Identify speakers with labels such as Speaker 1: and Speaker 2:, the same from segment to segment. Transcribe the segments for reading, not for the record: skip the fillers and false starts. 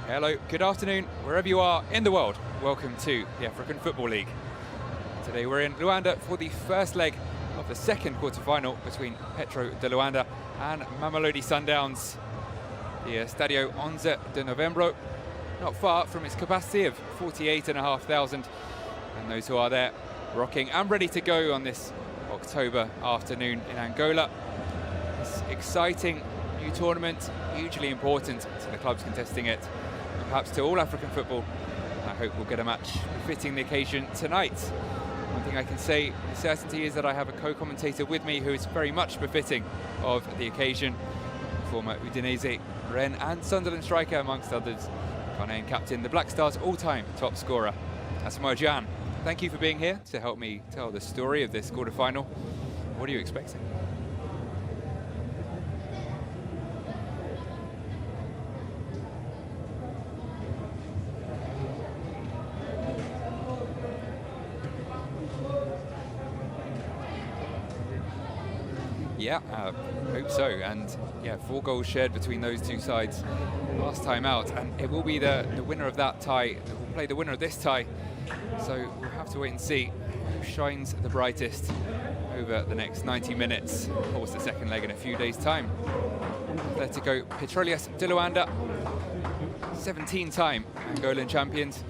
Speaker 1: Hello, good afternoon, wherever you are in the world. Welcome to the African Football League. Today we're in Luanda for the first leg of the second quarter-final between Petro de Luanda and Mamelodi Sundowns. The Estadio 11 de Novembro, not far from its capacity of 48,500, and those who are there rocking and ready to go on this October afternoon in Angola. This exciting new tournament, hugely important to the clubs contesting it, and perhaps to all African football. I hope we'll get a match befitting the occasion tonight. One thing I can say with certainty is that I have a co-commentator with me who is very much befitting of the occasion. Former Udinese, Rennes and Sunderland striker, amongst others. Ghanaian captain, the Black Stars' all-time top scorer, Asamoah GYAN. Thank you for being here to help me tell the story of this quarter-final. What are you expecting? Yeah, hope so. And yeah, 4 goals shared between those two sides last time out, and it will be the winner of that tie that will play the winner of this tie. So we'll have to wait and see who shines the brightest over the next 90 minutes. Of course, the second leg in a few days' time. Atlético Petróleos de Luanda, 17-time Angolan champions,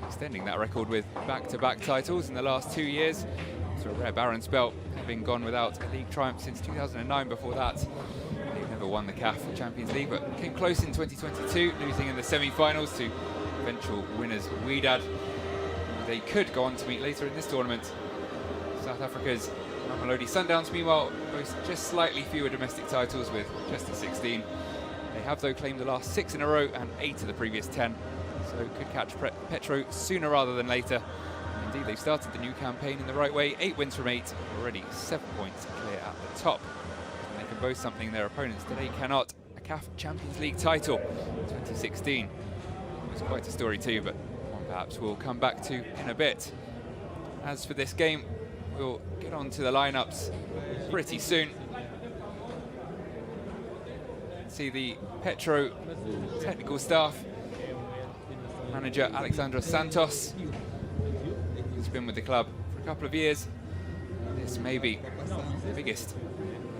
Speaker 1: extending that record with back-to-back titles in the last 2 years. So a rare barren spell, having gone without a league triumph since 2009. Before that, they've never won the CAF Champions League, but came close in 2022, losing in the semi-finals to eventual winners Wydad. They could go on to meet later in this tournament. South Africa's Mamelodi Sundowns, meanwhile, boast just slightly fewer domestic titles with just 16. They have, though, claimed the last 6 in a row and 8 of the previous 10, so could catch Petro sooner rather than later. Indeed, they've started the new campaign in the right way. 8 wins from 8, already 7 points clear at the top. And they can boast something their opponents today cannot: a CAF Champions League title, 2016. It was quite a story too, but one perhaps we'll come back to in a bit. As for this game, we'll get on to the lineups pretty soon. See the Petro technical staff, manager Alexandre Santos, who's been with the club for a couple of years. This may be the biggest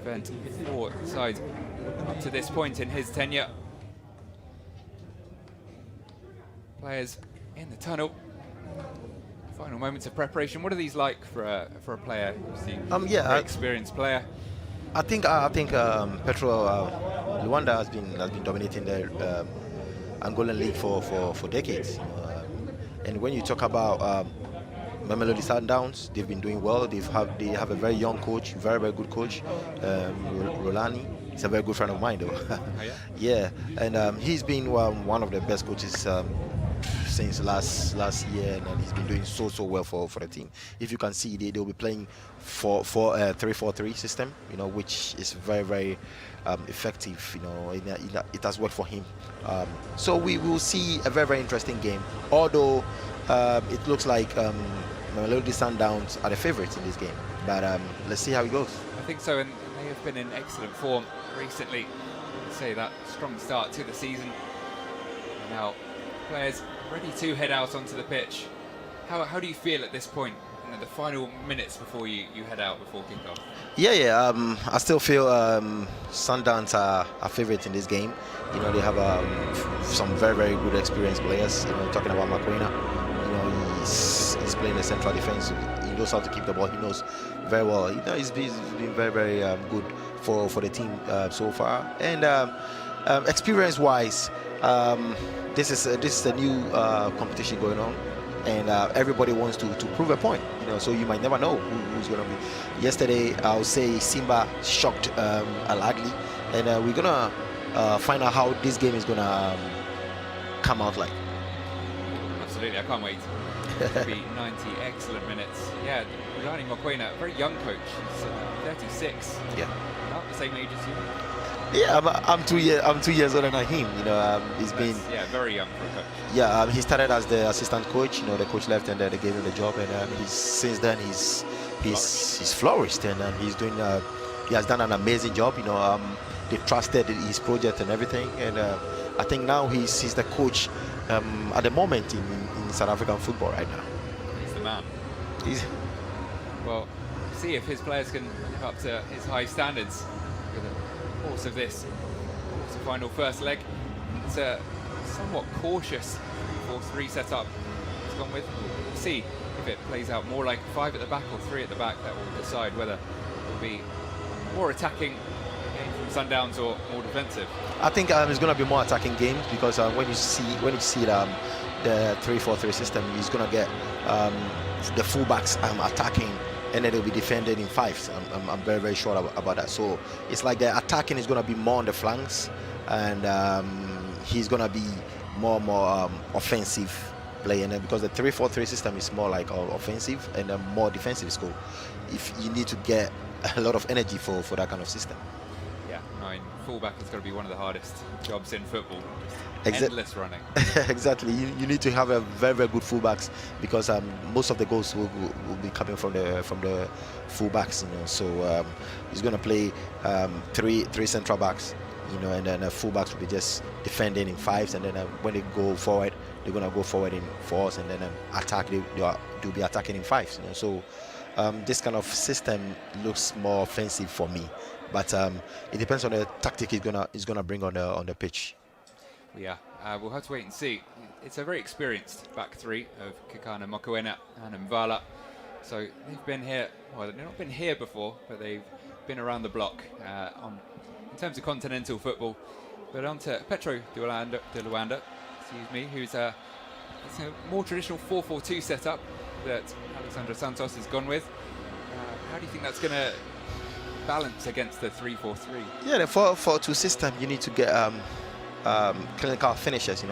Speaker 1: event for the side up to this point in his tenure. Players in the tunnel. Final moments of preparation. What are these like for a player? Yeah, very experienced player.
Speaker 2: I think Petro Luanda has been dominating the Angolan league for decades. And when you talk about Mamelodi Sundowns, they've been doing well. They have a very young coach, very good coach, Rolani. He's a very good friend of mine, though. Oh, yeah? Yeah, and he's been one of the best coaches since last year, and he's been doing so well for the team. If you can see, they'll be playing 3-4-3 system, which is very effective. It has worked for him. So we will see a very interesting game. Although it looks like Mamelodi Sundowns are the favourites in this game, but let's see how it goes.
Speaker 1: I think so, and they have been in excellent form recently. I'd say that strong start to the season. And now players ready to head out onto the pitch. How do you feel at this point, the final minutes before you head out before kickoff? Yeah.
Speaker 2: I still feel Sundowns are favourites in this game. They have some very good experienced players. Talking about Makwena, he's playing the central defence. He knows how to keep the ball. He knows very well. He's been very good for the team so far. And experience-wise, this is a new competition going on, and everybody wants to prove a point. So you might never know who's going to be. Yesterday, I would say Simba shocked Al Ahly, and we're gonna find out how this game is gonna come out like.
Speaker 1: Absolutely, I can't wait. It'll be 90 excellent minutes. Yeah, regarding Makwena, a very young coach. He's 36.
Speaker 2: Yeah.
Speaker 1: Not the same age as you.
Speaker 2: Yeah, I'm 2 years older than him. He's been
Speaker 1: very young for a coach.
Speaker 2: Yeah, he started as the assistant coach. The coach left, and they gave him the job, and since then he's flourished, and he's doing he has done an amazing job. They trusted his project and everything, and I think now he's the coach at the moment in South African football right now.
Speaker 1: He's the man. Well, see if his players can live up to his high standards for the course of this final first leg. It's a somewhat cautious 4-3 setup it's gone with. We'll see if it plays out more like 5 at the back or 3 at the back. That will decide whether it will be more attacking game from Sundowns or more defensive.
Speaker 2: I think it's going to be more attacking games, because when you see the 3-4-3 system, he's going to get the fullbacks attacking, and then they'll be defended in 5s. I'm very, very sure about that. So it's like the attacking is going to be more on the flanks, and he's going to be more offensive play. And then because the 3-4-3 system is more like offensive and more defensive school, if you need to get a lot of energy for that kind of system.
Speaker 1: Yeah, I mean, fullback is going to be one of the hardest jobs in football. Endless running. Exactly.
Speaker 2: You need to have a very, very good fullbacks, because most of the goals will be coming from the fullbacks. So he's going to play three central backs, and then fullbacks will be just defending in 5s, and then when they go forward, they're going to go forward in 4s, and then attack. They'll be attacking in 5s. So this kind of system looks more offensive for me, but it depends on the tactic he's gonna bring on the pitch.
Speaker 1: Yeah, we'll have to wait and see. It's a very experienced back 3 of Kekana Mokoena and Mvala. So they've been here, well, they've not been here before, but they've been around the block in terms of continental football. But on to Petro de Luanda, who's it's a more traditional 4-4-2 setup that Alexandre Santos has gone with. How do you think that's going to balance against the 3-4-3?
Speaker 2: Yeah, the 4-4-2 system, you need to get clinical finishers.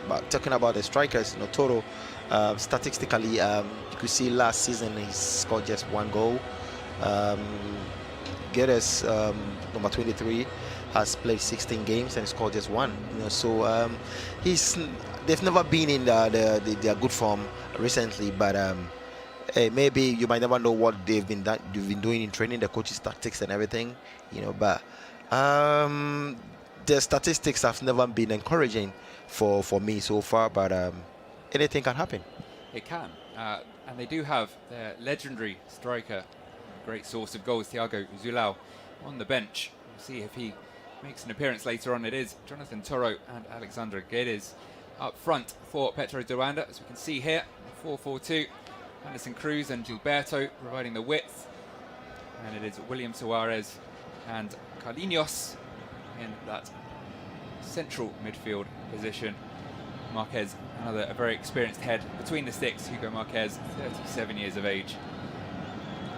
Speaker 2: But talking about the strikers, total statistically, you could see last season he scored just 1 goal. Guedes, number 23, has played 16 games and scored just 1. So they've never been in their good form recently, but hey, maybe you might never know what they've been doing in training, the coach's tactics and everything, but the statistics have never been encouraging for me so far, but anything can happen.
Speaker 1: It can, and they do have their legendary striker, great source of goals, Thiago Zulao, on the bench. We'll see if he makes an appearance later on. It is Jonathan Toro and Alexandre Guedes up front for Petro de Luanda, as we can see here, 4-4-2. Anderson Cruz and Gilberto providing the width, and it is William Suarez and Carlinhos in that central midfield position. Marquez, a very experienced head between the sticks. Hugo Marquez, 37 years of age.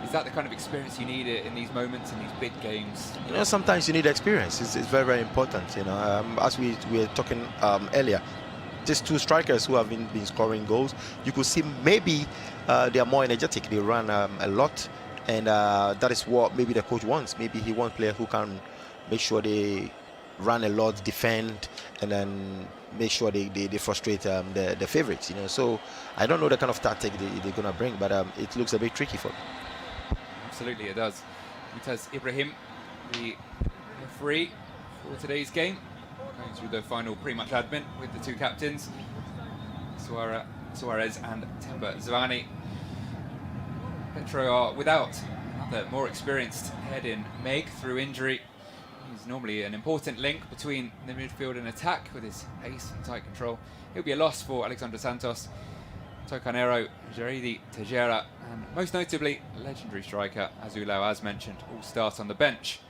Speaker 1: Is that the kind of experience you need in these moments, in these big games?
Speaker 2: Sometimes you need experience. It's very, very important. As we were talking earlier, just 2 strikers who have been scoring goals. You could see maybe they are more energetic. They run a lot, and that is what maybe the coach wants. Maybe he wants players who can make sure they run a lot, defend, and then make sure they frustrate the favorites. So I don't know the kind of tactic they're gonna bring, but it looks a bit tricky for them.
Speaker 1: Absolutely, it does. Mutaz Ibrahim, the referee for today's game, going through the final pre-match admin with the 2 captains, Suarez and Temba Zwani. Petro are without another more experienced head in Meg through injury. He's normally an important link between the midfield and attack with his pace and tight control. He'll be a loss for Alexandre Santos, Tocanero, Jaridi Tejera, and most notably, legendary striker Zulao, as mentioned, all start on the bench.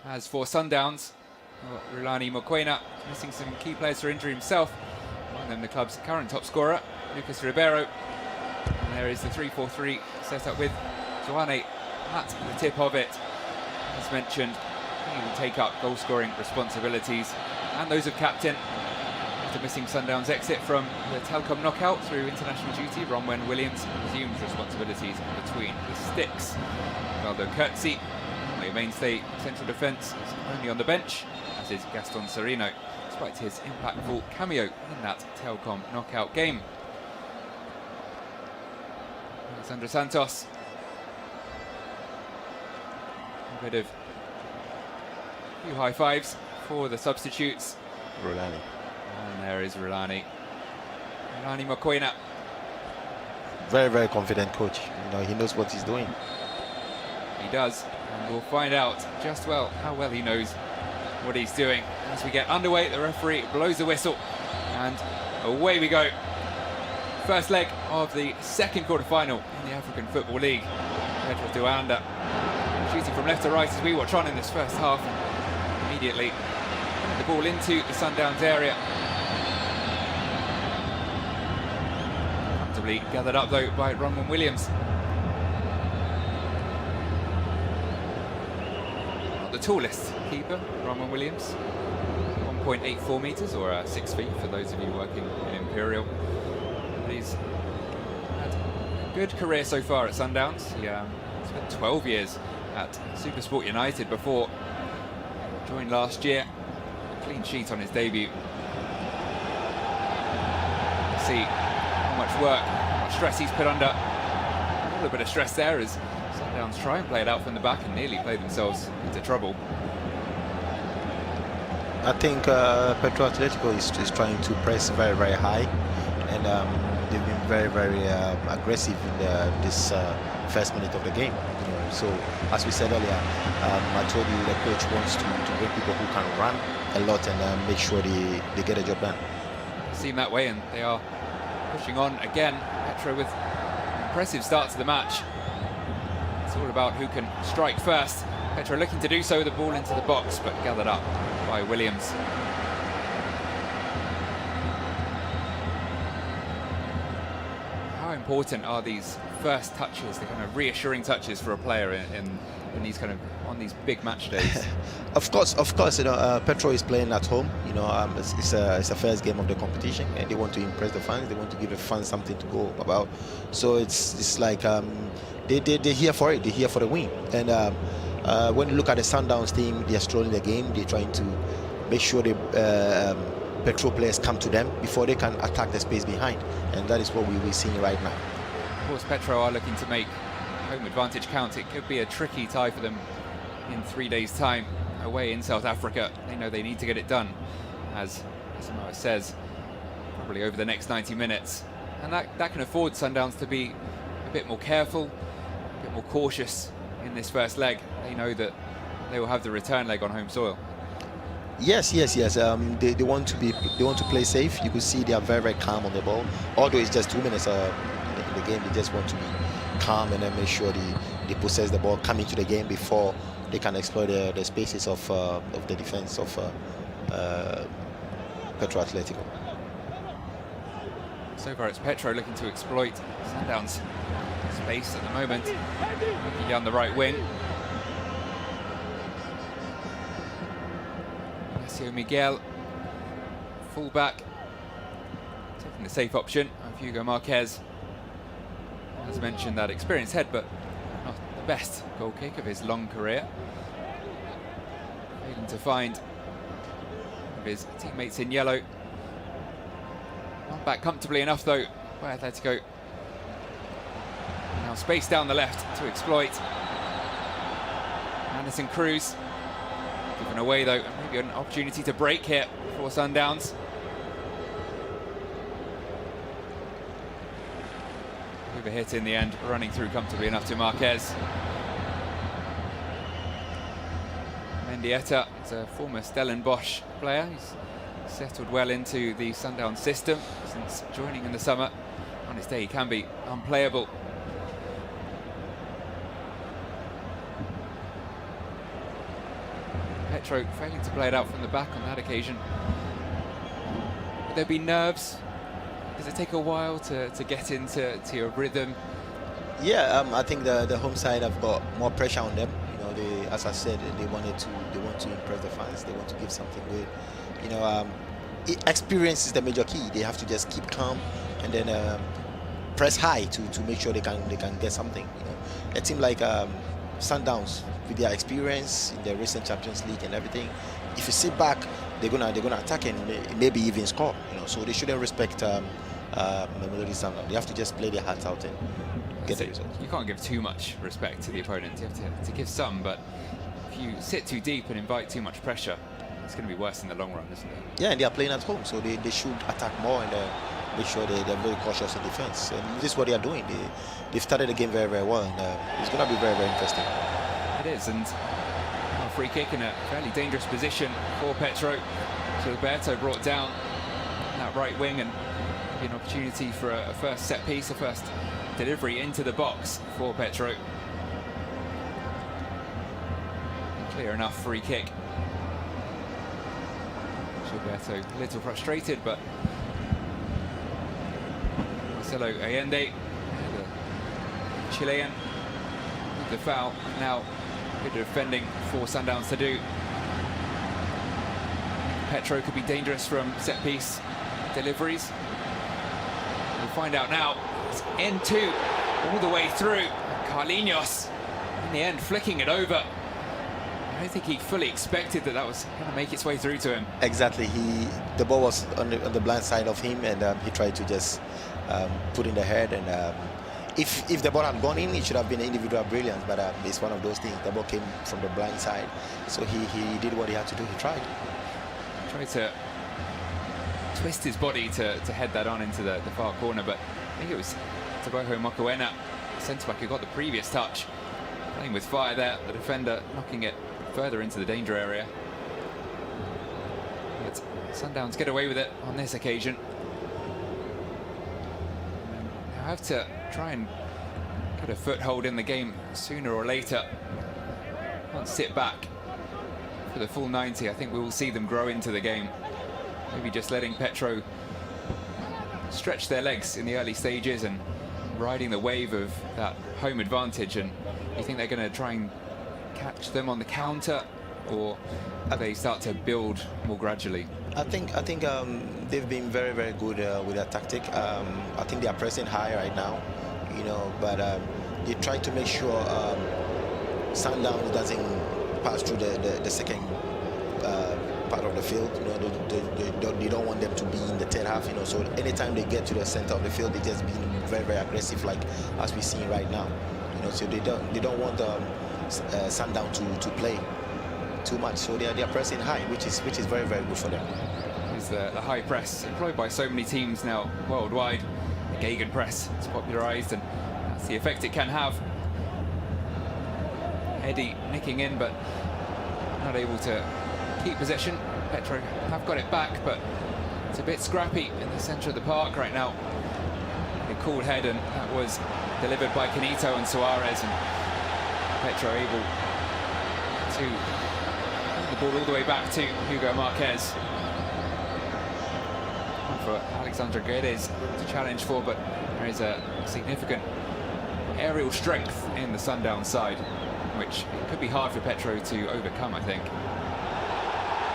Speaker 1: As for Sundowns, Rulani Mokoena missing some key players for injury himself. Among them the club's current top scorer, Lucas Ribeiro. And there is the 3-4-3 set up with Joane at the tip of it. As mentioned, he will take up goal-scoring responsibilities and those of captain. After missing Sundowns' exit from the Telkom knockout through international duty, Ronwen Williams resumes responsibilities between the sticks. Valdo Kurtzi, a mainstay central defence, is only on the bench, as is Gaston Serino, despite his impactful cameo in that Telkom knockout game. Alexandre Santos A bit of few high fives for the substitutes.
Speaker 2: Rolani.
Speaker 1: And there is Rolani. Rolani Mokoena.
Speaker 2: Very, very confident coach. You know, he knows what he's doing.
Speaker 1: He does, and we'll find out just how well he knows what he's doing. As we get underway, the referee blows the whistle, and away we go. First leg of the second quarter-final in the African Football League. Petro de Luanda shooting from left to right as we watch on in this first half. Immediately the ball into the Sundowns area. Comfortably gathered up though by Ronwen Williams. Not the tallest keeper, Ronwen Williams. 1.84 metres or 6 feet for those of you working in Imperial. But he's had a good career so far at Sundowns. He spent 12 years at Supersport United before joined last year. A clean sheet on his debut. See how much work, how much stress he's put under. A little bit of stress there as Sundowns try and play it out from the back and nearly play themselves into trouble.
Speaker 2: I think Petro Atletico is trying to press very, very high, and they've been very, very aggressive in this first minute of the game. You know, so as we said earlier, I told you the coach wants to bring people who can run a lot and make sure they get a job done.
Speaker 1: Seem that way, and they are pushing on again. Petro with an impressive start to the match. It's all about who can strike first. Petro looking to do so, the ball into the box, but gathered up by Williams. How important are these first touches, the kind of reassuring touches for a player in these kind of on these big match days?
Speaker 2: Of course, you know, Petro is playing at home. You know, it's a first game of the competition, and they want to impress the fans. They want to give the fans something to go about. So it's like they're here for it. They're here for the win. And when you look at the Sundowns team, they're strolling the game. They're trying to make sure the Petro players come to them before they can attack the space behind, and that is what we're seeing right now.
Speaker 1: Of course, Petro are looking to make home advantage count. It could be a tricky tie for them in 3 days' time away in South Africa. They know they need to get it done, as Asamoah says, probably over the next 90 minutes. And that can afford Sundowns to be a bit more careful, a bit more cautious in this first leg. They know that they will have the return leg on home soil.
Speaker 2: Yes. They want to play safe. You could see they are very, very calm on the ball. Although it's just 2 minutes in the game, they just want to be calm and then make sure they possess the ball, come into the game before they can exploit the spaces of the defense of Petro Atletico.
Speaker 1: So far, it's Petro looking to exploit Sundowns' space at the moment, looking down the right wing. Miguel, full-back, taking the safe option of Hugo Marquez. As mentioned, that experienced head, but not the best goal kick of his long career. Failing to find one of his teammates in yellow. Not back comfortably enough, though, by Atletico. Now space down the left to exploit. Anderson Cruz. Given away though, maybe an opportunity to break here for Sundowns. Overhit in the end, running through comfortably enough to Marquez. Mendieta is a former Stellenbosch player. He's settled well into the Sundowns system since joining in the summer. On his day he can be unplayable. Petro failing to play it out from the back on that occasion. Would there be nerves? Does it take a while to get into your rhythm?
Speaker 2: Yeah, I think the home side have got more pressure on them. You know, as I said, they want to impress the fans. They want to give something good. You know, experience is the major key. They have to just keep calm and then press high to make sure they can get something. You know, a team like Sundowns, with their experience in the recent Champions League and everything, if you sit back, they're gonna attack and maybe even score. You know, so they shouldn't respect Mamelodi Sundowns. They have to just play their hearts out and get the result.
Speaker 1: You can't give too much respect to the opponent. You have to give some, but if you sit too deep and invite too much pressure, it's going to be worse in the long run, isn't it?
Speaker 2: Yeah, and they are playing at home, so they should attack more and make sure they're very cautious in defense. And this is what they are doing. They've started the game very, very well, and it's going to be very, very interesting.
Speaker 1: It is, and a free kick in a fairly dangerous position for Petro. Gilberto brought down that right wing, and an opportunity for a first set piece, a first delivery into the box for Petro. Clear enough free kick. Gilberto a little frustrated, but Marcelo Allende, the Chilean, with the foul. Now good defending for Sundowns to do. Petro could be dangerous from set piece deliveries. We'll find out now. It's N2 all the way through. Carlinhos in the end flicking it over. I don't think he fully expected that was going to make its way through to him.
Speaker 2: Exactly. The ball was on the blind side of him, and he tried to just put in the head. And if the ball had gone in, it should have been individual brilliance. But it's one of those things. The ball came from the blind side, so he did what he had to do. He tried.
Speaker 1: Tried to twist his body to head that on into the far corner, but I think it was Taboho Mokoena, centre-back, who got the previous touch. Playing with fire there, the defender knocking it further into the danger area. But Sundowns get away with it on this occasion. They'll have to try and get a foothold in the game sooner or later. Can't sit back for the full 90. I think we will see them grow into the game. Maybe just letting Petro stretch their legs in the early stages and riding the wave of that home advantage. And you think they're going to try and catch them on the counter, or they start to build more gradually?
Speaker 2: I think they've been very, very good with their tactic. I think they are pressing high right now, but they try to make sure Sundowns doesn't pass through the second part of the field. They don't want them to be in the third half. So anytime they get to the center of the field, they just being very, very aggressive, like as we're seeing right now. So they don't want Sundown to play too much. So they are pressing high, which is very, very good for them.
Speaker 1: It's the high press employed by so many teams now worldwide. The gegenpress is popularized, and that's the effect it can have. Eddie nicking in, but not able to keep possession. Petro have got it back, but it's a bit scrappy in the centre of the park right now. A cool head, and that was delivered by Canito and Suarez, and Petro able to bring the ball all the way back to Hugo Marquez. For Alexandre Guedes to challenge for, but there is a significant aerial strength in the Sundowns side, which it could be hard for Petro to overcome, I think.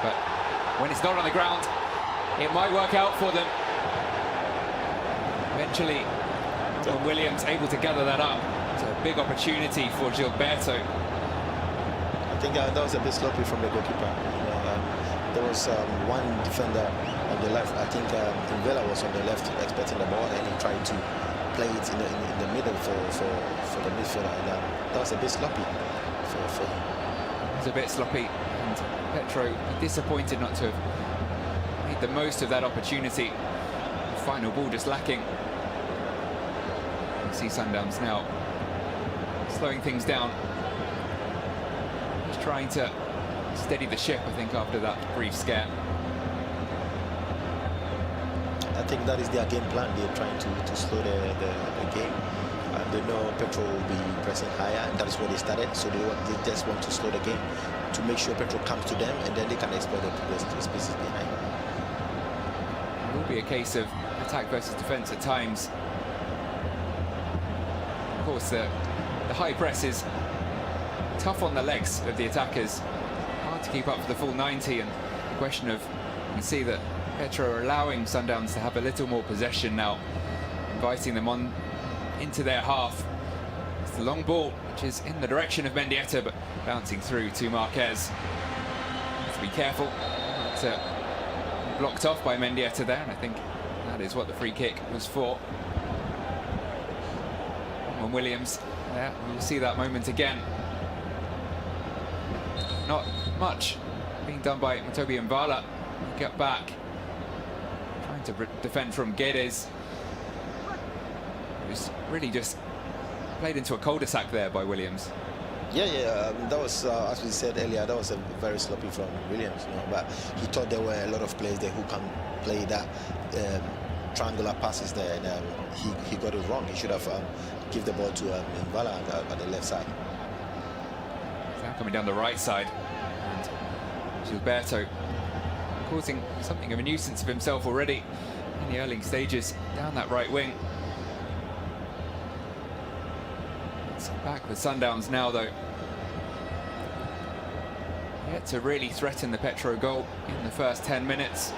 Speaker 1: But when it's not on the ground, it might work out for them. Eventually, Williams able to gather that up. It's a big opportunity for Gilberto.
Speaker 2: I think that was a bit sloppy from the goalkeeper. There was one defender on the left. I think Vela was on the left expecting the ball, and he tried to play it in the middle for the midfielder. And that was a bit sloppy for him.
Speaker 1: It was a bit sloppy, and Petro disappointed not to have made the most of that opportunity. The final ball just lacking. You see Sundowns now slowing things down. Just trying to steady the ship, I think, after that brief scare.
Speaker 2: I think that is their game plan. They're trying to slow the game. They know Petro will be pressing higher, and that is where they started. So they just want to slow the game to make sure Petro comes to them, and then they can exploit the spaces behind.
Speaker 1: It will be a case of attack versus defence at times. Of course, the high press is tough on the legs of the attackers. Hard to keep up for the full 90, and the question of, you can see that Petro are allowing Sundowns to have a little more possession now, inviting them on into their half. It's the long ball, which is in the direction of Mendieta, but bouncing through to Marquez. Have to be careful. But, blocked off by Mendieta there, and I think that is what the free kick was for. And Williams, yeah, we'll see that moment again. much being done by Matobi and Vala. Get back, trying to defend from Guedes. It was really just played into a cul-de-sac there by Williams.
Speaker 2: Yeah, that was, as we said earlier, that was a very sloppy from Williams, you know, but he thought there were a lot of players there who can play that triangular passes there, and he got it wrong. He should have given the ball to Vala at the left side.
Speaker 1: Now coming down the right side, and Gilberto causing something of a nuisance of himself already in the early stages down that right wing. It's back with Sundowns now, though. Yet to really threaten the Petro goal in the first 10 minutes.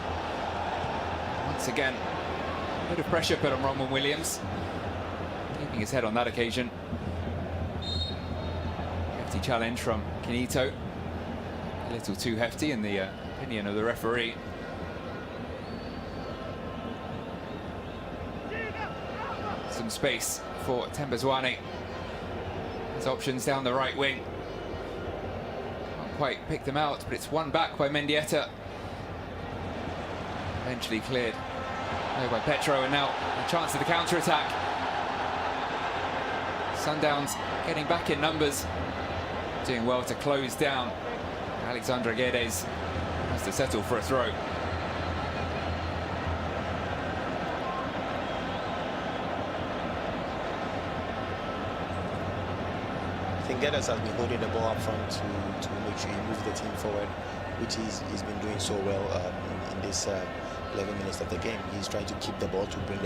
Speaker 1: Once again, a bit of pressure put on Ronwen Williams, keeping his head on that occasion. Hefty challenge from Kinito. A little too hefty in the opinion of the referee. Some space for Tembazwane. His options down the right wing. Can't quite pick them out, but it's won back by Mendieta. Eventually cleared by Petro, and now a chance of the counter-attack. Sundowns getting back in numbers, doing well to close down. Alexandra Guedes has to settle for a throw.
Speaker 2: I think Guedes has been holding the ball up front to make sure he moves the team forward, which he's been doing so well in this 11 minutes of the game. He's trying to keep the ball to bring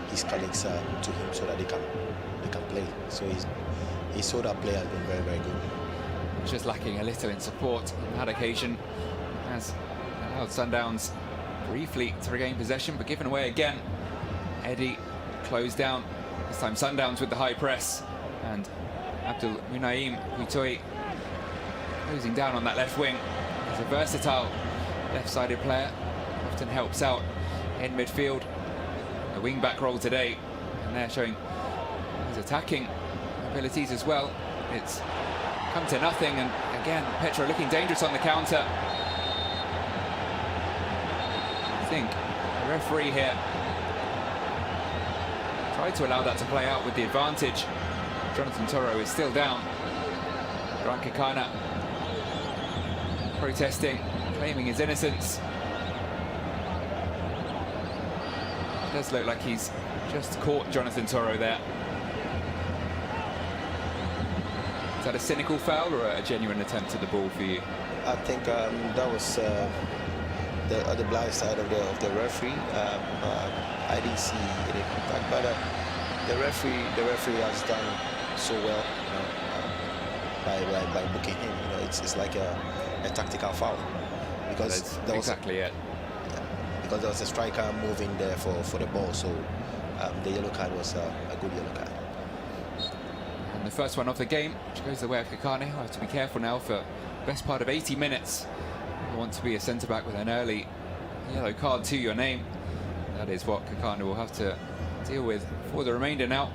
Speaker 2: his colleagues to him so that they can play. So he saw that play has been very, very good.
Speaker 1: Just lacking a little in support on that occasion, has allowed Sundowns briefly to regain possession, but given away again. Eddie closed down, this time Sundowns with the high press, and Abdul Munaim Hutoi closing down on that left wing. He's a versatile left-sided player, often helps out in midfield. A wing-back role today, and they're showing his attacking abilities as well. It's come to nothing, and again Petro looking dangerous on the counter. I think the referee here tried to allow that to play out with the advantage. Jonathan Toro is still down. Grant Kekana protesting, claiming his innocence. It does look like he's just caught Jonathan Toro there. Is that a cynical foul or a genuine attempt at the ball for you?
Speaker 2: I think that was the blind side of the referee. I didn't see any contact, but the referee has done so well, you know, by booking him. You know, it's like a tactical foul, because
Speaker 1: that was exactly it.
Speaker 2: Yeah, because there was a striker moving there for the ball, so the yellow card was a good yellow card.
Speaker 1: And the first one of the game, which goes the way of Kekane. I have to be careful now for the best part of 80 minutes. You want to be a centre-back with an early yellow card to your name. That is what Kekane will have to deal with for the remainder now.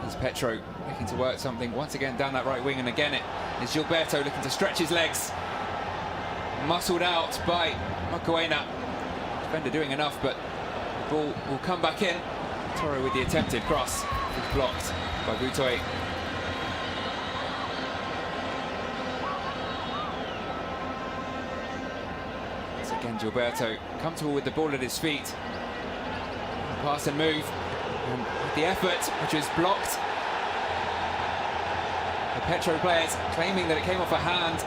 Speaker 1: Here's Petro looking to work something once again down that right wing, and again it is Gilberto looking to stretch his legs. Muscled out by Mokoena. Defender doing enough, but the ball will come back in. Toro with the attempted cross is blocked by Butoi. Once again Gilberto comfortable with the ball at his feet. Pass and move, and with the effort, which is blocked. The Petro players claiming that it came off a hand.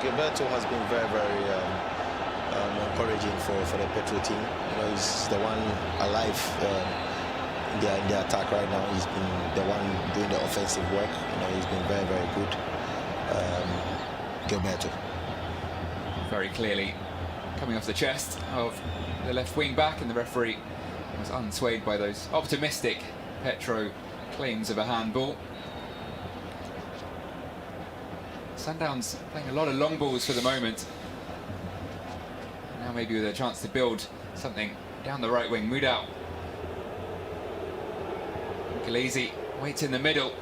Speaker 2: Gilberto has been very, very encouraging for the Petro team. You know, he's the one alive in their attack right now. He's been the one doing the offensive work. You know, he's been very, very good. Gilberto.
Speaker 1: Very clearly coming off the chest of the left wing back, and the referee was unswayed by those optimistic Petro claims of a handball. Sundowns playing a lot of long balls for the moment. Now maybe with a chance to build something down the right wing. Mudau. Galeazzi waits in the middle.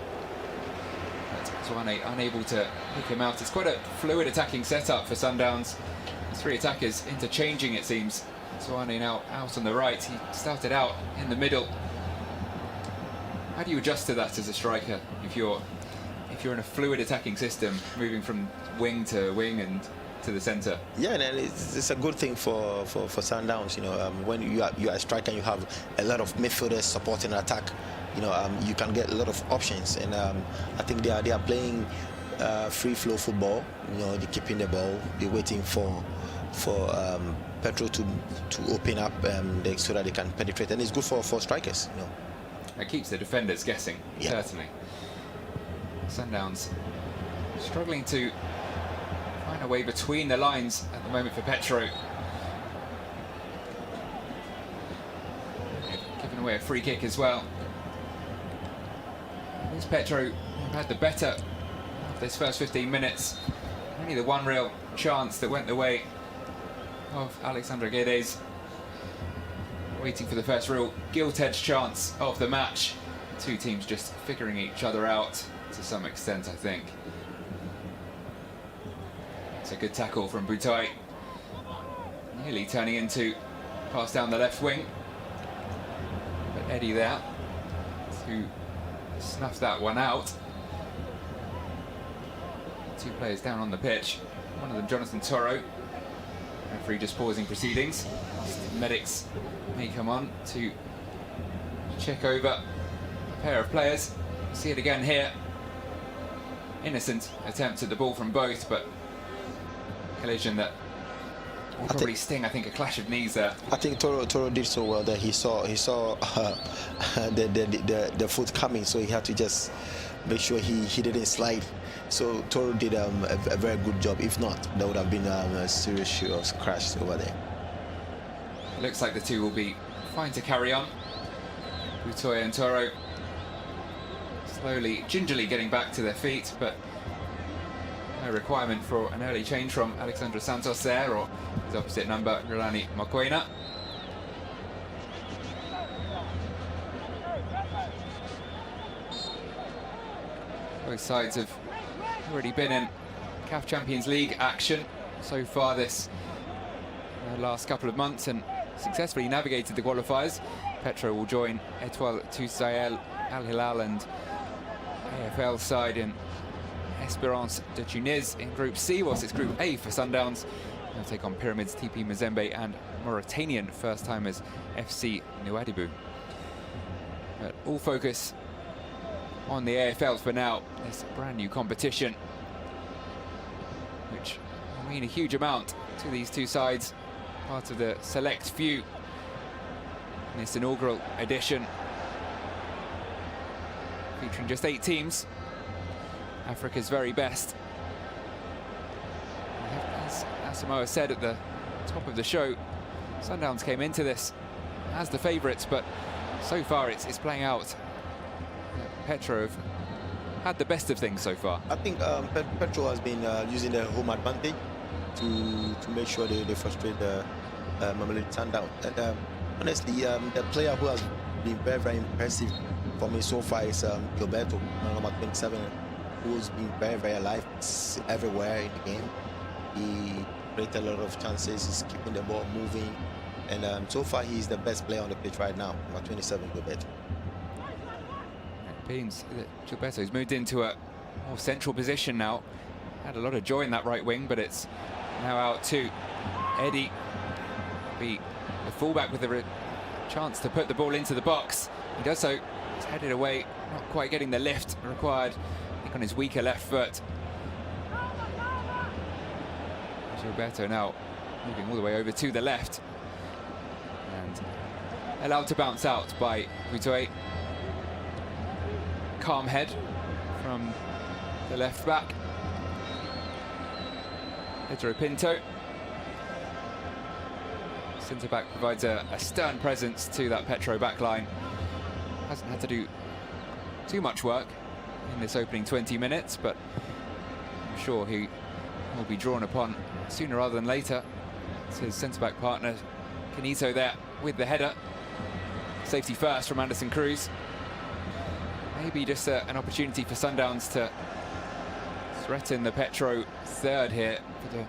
Speaker 1: But Suwane unable to pick him out. It's quite a fluid attacking setup for Sundowns. 3 attackers interchanging, it seems. Suwane now out on the right. He started out in the middle. How do you adjust to that as a striker if you're in a fluid attacking system, moving from wing to wing and to the centre?
Speaker 2: Yeah, and it's a good thing for Sundowns. You know, when you are a striker and you have a lot of midfielders supporting an attack, you know, you can get a lot of options. And I think they are playing free flow football. You know, they're keeping the ball. They're waiting for Petro to open up so that they can penetrate, and it's good for strikers. You know,
Speaker 1: it keeps the defenders guessing. Yeah. Certainly. Sundowns struggling to find a way between the lines at the moment for Petro. Giving away a free kick as well. It's Petro who had the better of this first 15 minutes. Only the one real chance that went the way of Alexandre Guedes. Waiting for the first real gilt-edged chance of the match. 2 teams just figuring each other out to some extent, I think. It's a good tackle from Boutoy. Nearly turning into pass down the left wing. But Eddie there to snuff that one out. 2 players down on the pitch. One of them, Jonathan Toro. Referee just pausing proceedings. Medics may come on to check over a pair of players. See it again here. Innocent attempt at the ball from both, but collision that will probably sting. I think a clash of knees there. I
Speaker 2: think Toro did so well that he saw the foot coming, so he had to just make sure he didn't slide. So Toro did a very good job. If not, there would have been a serious crash over there.
Speaker 1: It looks like the 2 will be fine to carry on. Boutoy and Toro slowly, gingerly getting back to their feet, but no requirement for an early change from Alexandre Santos there, or his opposite number, Rulani Mokoena. Both sides have already been in CAF Champions League action so far this last couple of months and successfully navigated the qualifiers. Petro will join Etoile Toussaint, Al Hilal and AFL side in Espérance de Tunis in Group C, whilst it's Group A for Sundowns. They'll take on Pyramids, TP Mazembe and Mauritanian first-timers FC Nouadhibou. But all focus on the AFL for now. This brand new competition, which will mean a huge amount to these 2 sides. Part of the select few in this inaugural edition, featuring just 8 teams, Africa's very best. As Asamoah said at the top of the show, Sundowns came into this as the favourites, but so far it's playing out. Petro have had the best of things so far. I
Speaker 2: think Petro has been using their home advantage to make sure they frustrate the Mamelodi Sundowns. And honestly, the player who has been very, very impressive for me so far is Gilberto, number 27, who's been very, very alive. It's everywhere in the game. He created a lot of chances. He's keeping the ball moving, and so far he's the best player on the pitch right now. Number 27, Gilberto.
Speaker 1: It means that Gilberto's moved into a more central position now. Had a lot of joy in that right wing, but it's now out to Eddie. Be the fullback with a chance to put the ball into the box. He does so. He's headed away, not quite getting the lift required, I think, on his weaker left foot. Gilberto now moving all the way over to the left and allowed to bounce out by Boutoy. Calm head from the left back. Pedro Pinto. Centre-back provides a stern presence to that Petro backline. Hasn't had to do too much work in this opening 20 minutes, but I'm sure he will be drawn upon sooner rather than later. It's his centre-back partner, Canito, there with the header. Safety first from Anderson Cruz. Maybe just an opportunity for Sundowns to threaten the Petro third here for one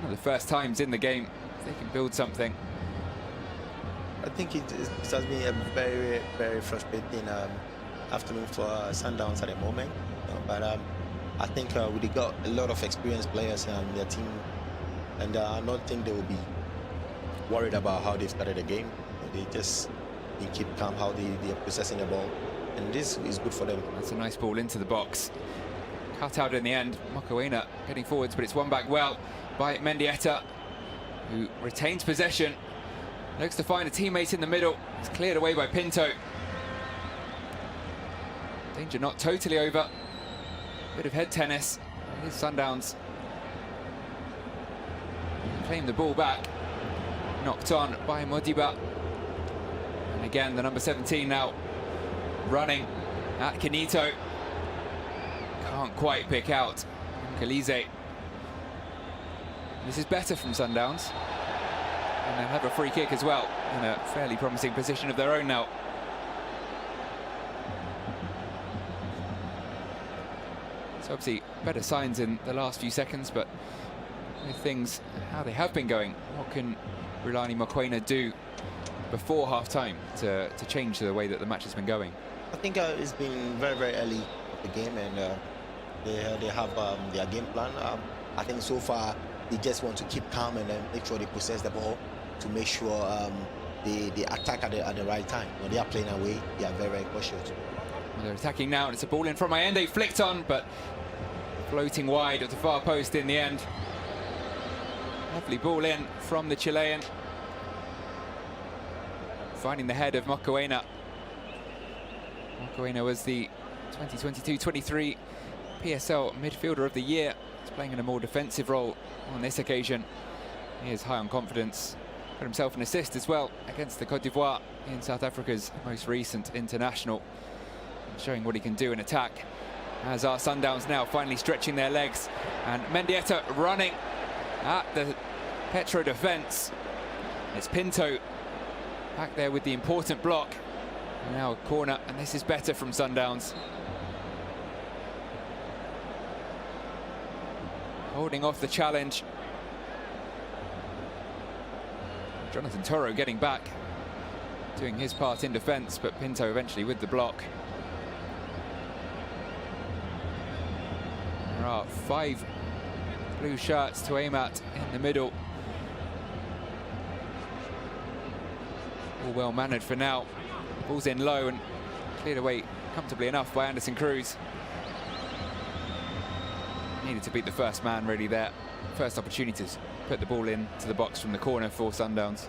Speaker 1: of the first times in the game. If they can build something.
Speaker 2: I think it has been a very, very frustrating afternoon for Sundowns at the moment. But I think we got a lot of experienced players in their team, and I don't think they will be worried about how they started the game. They just keep calm how they are possessing the ball, and this is good for them.
Speaker 1: That's a nice ball into the box. Cut out in the end. Mokoena getting forwards, but it's won back well by Mendieta, who retains possession. Looks to find a teammate in the middle. It's cleared away by Pinto. Danger not totally over. Bit of head tennis. Here's Sundowns. Claim the ball back. Knocked on by Modiba. And again, the number 17 now running at Canito. Can't quite pick out Kalize. This is better from Sundowns. And they'll have a free kick as well, in a fairly promising position of their own now. So obviously better signs in the last few seconds, but with things how they have been going, what can Rulani Mokoena do before half-time to change the way that the match has been going?
Speaker 2: I think it's been very, very early of the game, and they have their game plan. I think so far they just want to keep calm and then make sure they possess the ball to make sure they attack at the right time. When they are playing away, they are very, very cautious.
Speaker 1: Well, they're attacking now, and it's a ball in from Allende, flicked on, but floating wide of the far post in the end. Lovely ball in from the Chilean. Finding the head of Mokoena. Mokoena was the 2022-23 PSL midfielder of the year. He's playing in a more defensive role on this occasion. He is high on confidence. Got himself an assist as well against the Côte d'Ivoire in South Africa's most recent international. Showing what he can do in attack. As our Sundowns now finally stretching their legs. And Mendieta running at the Petro defence. It's Pinto back there with the important block. Now a corner, and this is better from Sundowns. Holding off the challenge. Jonathan Toro getting back, doing his part in defence, but Pinto eventually with the block. There are 5 blue shirts to aim at in the middle. All well mannered for now. Ball's in low and cleared away comfortably enough by Anderson Cruz. Needed to beat the first man really there. First opportunity to put the ball into the box from the corner for Sundowns.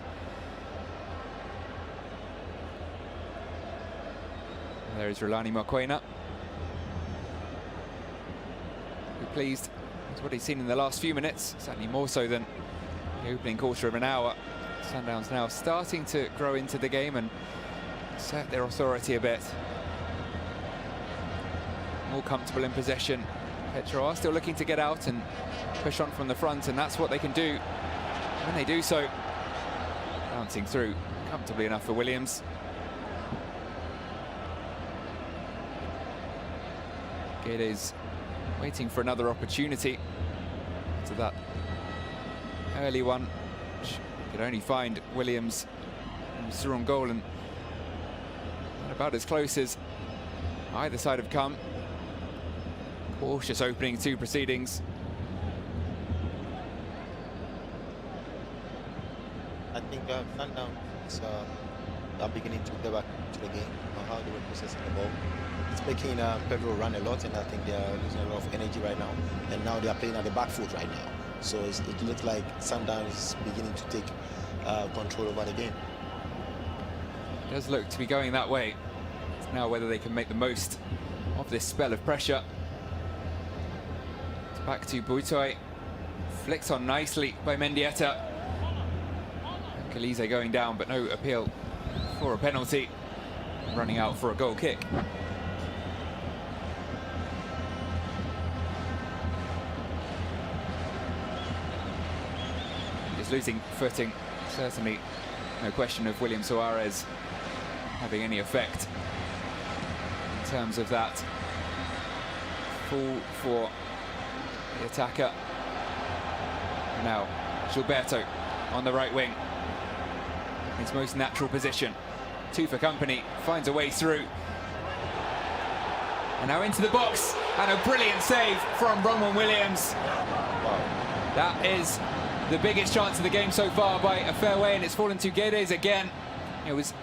Speaker 1: There is Rulani Mokoena. We're pleased with what he's seen in the last few minutes, certainly more so than the opening quarter of an hour. Sundowns now starting to grow into the game and assert their authority a bit. More comfortable in possession. Petro are still looking to get out and push on from the front, and that's what they can do when they do so. Bouncing through comfortably enough for Williams. Guedes waiting for another opportunity to that early one, which could only find Williams and Surungolan, and about as close as either side have come. Cautious opening to proceedings.
Speaker 2: I think Sundowns are beginning to get back to the game on how they were processing the ball. It's making Pedro run a lot, and I think they are losing a lot of energy right now. And now they are playing at the back foot right now. So it looks like Sundowns is beginning to take control over the game.
Speaker 1: It does look to be going that way. It's now whether they can make the most of this spell of pressure. It's back to Buitoy. Flicked on nicely by Mendieta. Kalize going down, but no appeal for a penalty. Running out for a goal kick. Just losing footing, certainly no question of William Suarez having any effect in terms of that fall for the attacker. And now Gilberto on the right wing. His most natural position. 2 for company, finds a way through. And now into the box, and a brilliant save from Ronwen Williams. That is the biggest chance of the game so far by a fair way, and it's fallen to Guedes again. It was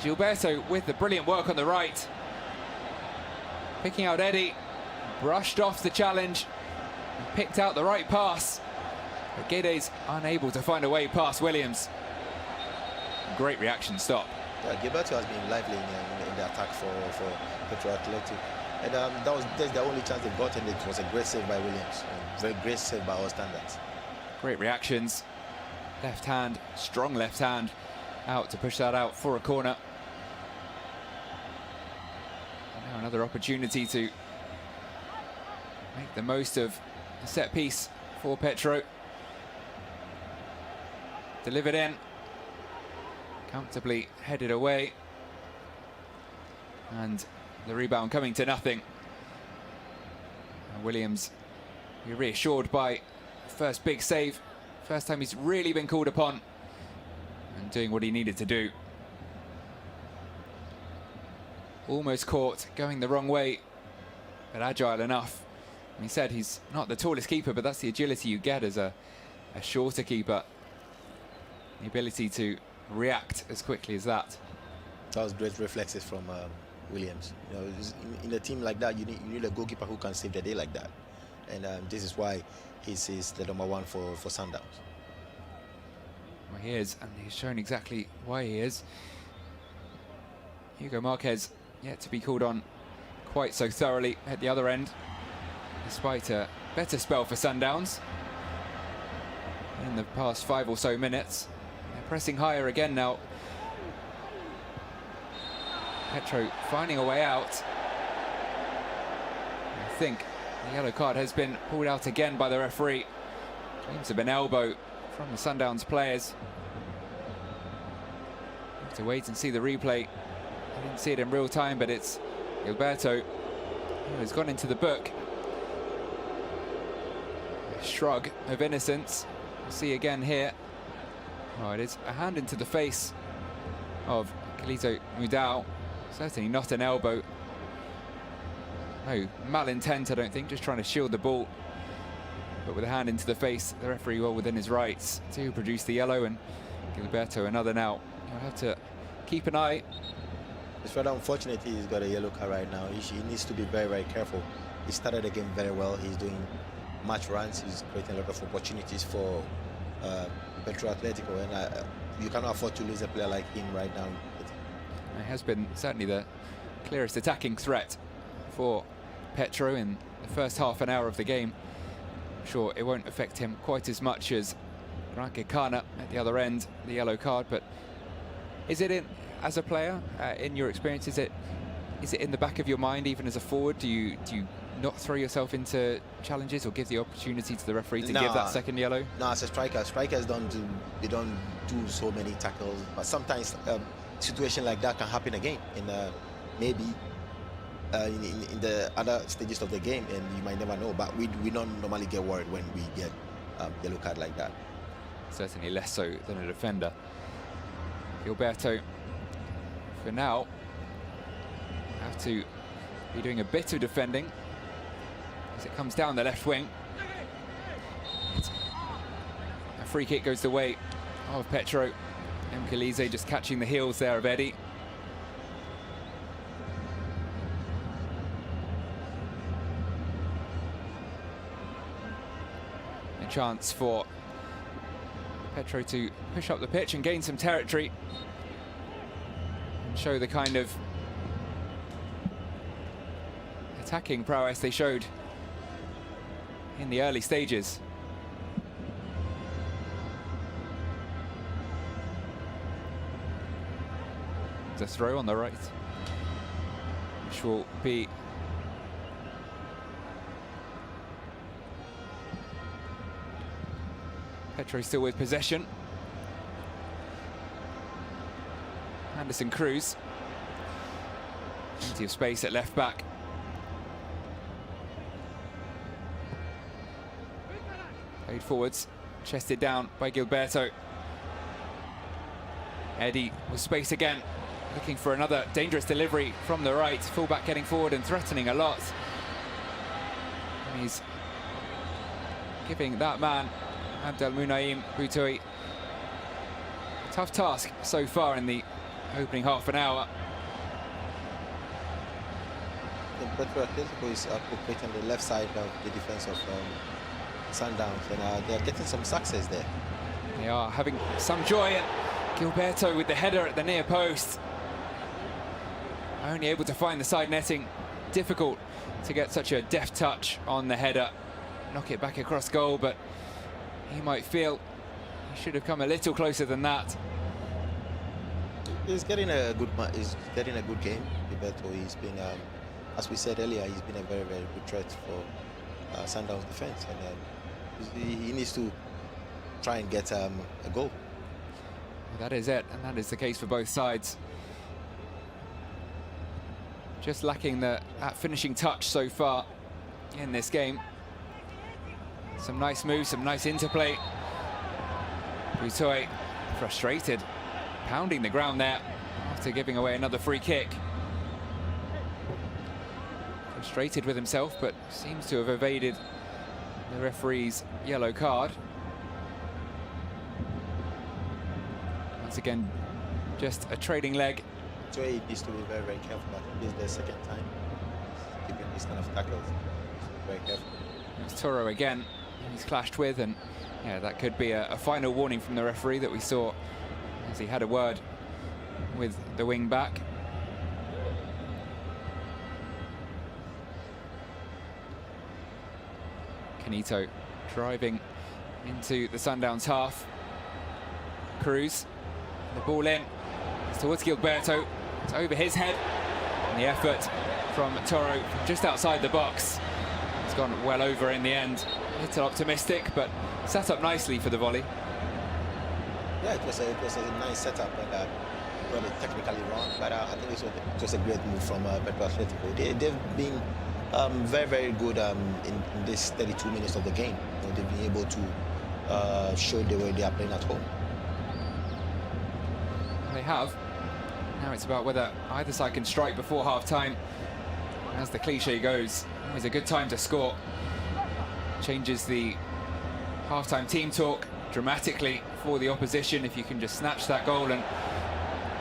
Speaker 1: Gilberto with the brilliant work on the right. Picking out Eddie, brushed off the challenge, and picked out the right pass. But Guedes unable to find a way past Williams. Great reaction stop.
Speaker 2: Yeah, Gilberto has been lively in the attack for Petro Athletic. And that's the only chance they've gotten. It was a great save by Williams. A very great save by all standards.
Speaker 1: Great reactions. Left hand, strong left hand, out to push that out for a corner. And now another opportunity to make the most of the set piece for Petro. Delivered in. Comfortably headed away. And the rebound coming to nothing. And Williams, you're reassured by the first big save. First time he's really been called upon and doing what he needed to do. Almost caught, going the wrong way, but agile enough. And he said he's not the tallest keeper, but that's the agility you get as a shorter keeper. The ability to react as quickly as that.
Speaker 2: That was great reflexes from Williams. You know, in a team like that, you need a goalkeeper who can save the day like that. And this is why he's the #1 for Sundowns.
Speaker 1: Well, he is, and he's shown exactly why he is. Hugo Marquez yet to be called on quite so thoroughly at the other end, despite a better spell for Sundowns in the past 5 or so minutes. They're pressing higher again now. Petro finding a way out. I think the yellow card has been pulled out again by the referee. Claims of an elbow from the Sundowns players. Have to wait and see the replay. I didn't see it in real time, but it's Gilberto who has gone into the book. A shrug of innocence. We'll see again here. Oh, it is a hand into the face of Kalito Mudau. Certainly not an elbow. No malintent, I don't think, just trying to shield the ball. But with a hand into the face, the referee well within his rights to produce the yellow, and Gilberto another now. You'll have to keep an eye.
Speaker 2: It's rather unfortunate he's got a yellow card right now. He needs to be very, very careful. He started the game very well. He's doing match runs. He's creating a lot of opportunities for Petro Atletico, and you cannot afford to lose a player like him right now.
Speaker 1: He has been certainly the clearest attacking threat for Petro in the first half an hour of the game. I'm sure it won't affect him quite as much as Ranke Kana at the other end, the yellow card, but is it as a player, in your experience, is it in the back of your mind, even as a forward? Do you not throw yourself into challenges or give the opportunity to the referee to give that second yellow? No,
Speaker 2: as a striker, strikers don't do so many tackles, but sometimes situation like that can happen again in maybe in the other stages of the game, and you might never know. But we don't normally get worried when we get yellow card like that.
Speaker 1: Certainly less so than a defender. Gilberto, for now, have to be doing a bit of defending as it comes down the left wing. A free kick goes the way of Petro. Mkalize just catching the heels there of Eddie. A chance for Petro to push up the pitch and gain some territory and show the kind of attacking prowess they showed in the early stages. The throw on the right, which will be Petro still with possession. Anderson Cruz, plenty of space at left back. Played forwards, chested down by Gilberto. Eddie with space again, looking for another dangerous delivery from the right. Fullback getting forward and threatening a lot. And he's giving that man, Abdelmunaim Boutoi, a tough task so far in the opening half an hour.
Speaker 2: Atletico is operating on the left side of the defense of Sundowns, and they're getting some success there.
Speaker 1: They are having some joy, and Gilberto with the header at the near post. Only able to find the side netting. Difficult to get such a deft touch on the header. Knock it back across goal, but he might feel he should have come a little closer than that.
Speaker 2: He's getting a good game. Gilberto, he's been, as we said earlier, he's been a very, very good threat for Sundowns defense, and he needs to try and get a goal.
Speaker 1: That is it, and that is the case for both sides. Just lacking that finishing touch so far in this game. Some nice moves, some nice interplay. Boutoi frustrated, pounding the ground there after giving away another free kick. Frustrated with himself, but seems to have evaded the referee's yellow card. Once again, just a trading leg.
Speaker 2: So he needs to be very, very careful. I think this is the second time giving these kind of tackles. Very careful.
Speaker 1: It's Toro again, he's clashed with, and yeah, that could be a final warning from the referee that we saw as he had a word with the wing back. Canito driving into the Sundowns half. Cruz, the ball in, it's towards Gilberto, it's over his head, and the effort from Toro from just outside the box. It's gone well over in the end. A little optimistic, but set up nicely for the volley.
Speaker 2: Yeah, it was a nice setup, and got it technically wrong, but I think it was a great move from Petro Atletico. They've been very, very good in this 32 minutes of the game. You know, they've been able to show the way they are playing at home.
Speaker 1: They have. Now it's about whether either side can strike before half-time. As the cliche goes, always a good time to score. Changes the half-time team talk dramatically for the opposition if you can just snatch that goal, and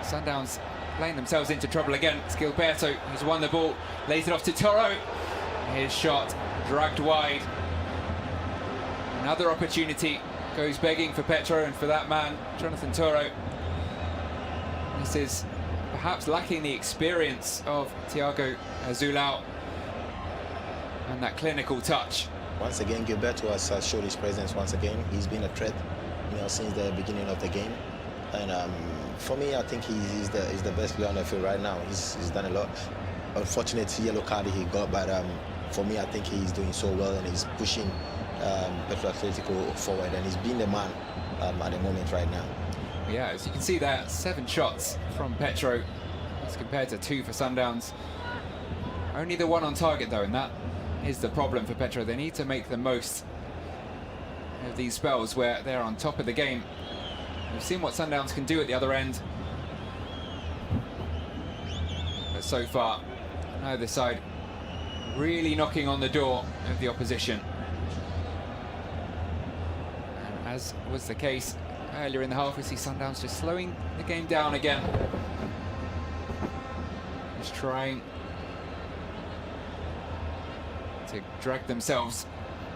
Speaker 1: Sundowns playing themselves into trouble again. It's Gilberto who's won the ball, lays it off to Toro. His shot dragged wide. Another opportunity goes begging for Petro and for that man, Jonathan Toro. This is perhaps lacking the experience of Thiago Azulao and that clinical touch.
Speaker 2: Once again, Gilberto has showed his presence once again. He's been a threat, you know, since the beginning of the game. And for me, I think he's the best player on the field right now. He's done a lot. Unfortunate yellow card he got, but for me, I think he's doing so well, and he's pushing Petro Atletico forward, and he's being the man at the moment right now.
Speaker 1: Yeah, as you can see there, 7 shots from Petro as compared to 2 for Sundowns. Only the 1 on target though, and that is the problem for Petro. They need to make the most of these spells where they're on top of the game. We've seen what Sundowns can do at the other end, but so far, neither side really knocking on the door of the opposition. And as was the case earlier in the half, we see Sundowns just slowing the game down again. Just trying to drag themselves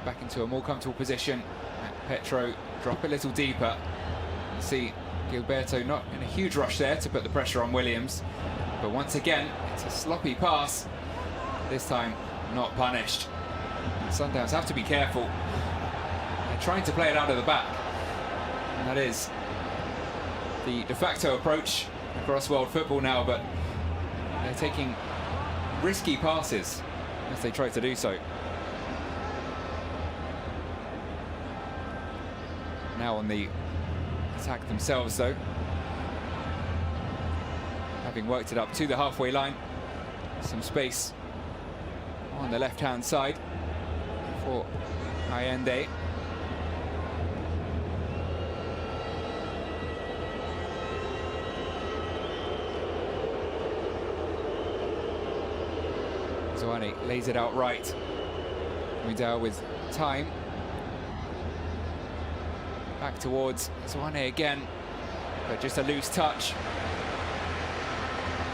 Speaker 1: back into a more comfortable position. Petro drop a little deeper. You see Gilberto not in a huge rush there to put the pressure on Williams, but once again it's a sloppy pass, this time not punished. Sundowns have to be careful. They're trying to play it out of the back, and that is the de facto approach across world football now, but they're taking risky passes as they try to do so. Now on the attack themselves though, having worked it up to the halfway line. Some space on the left hand side for Allende. Asamoah lays it out right. Mudal with time. Back towards Asamoah again, but just a loose touch,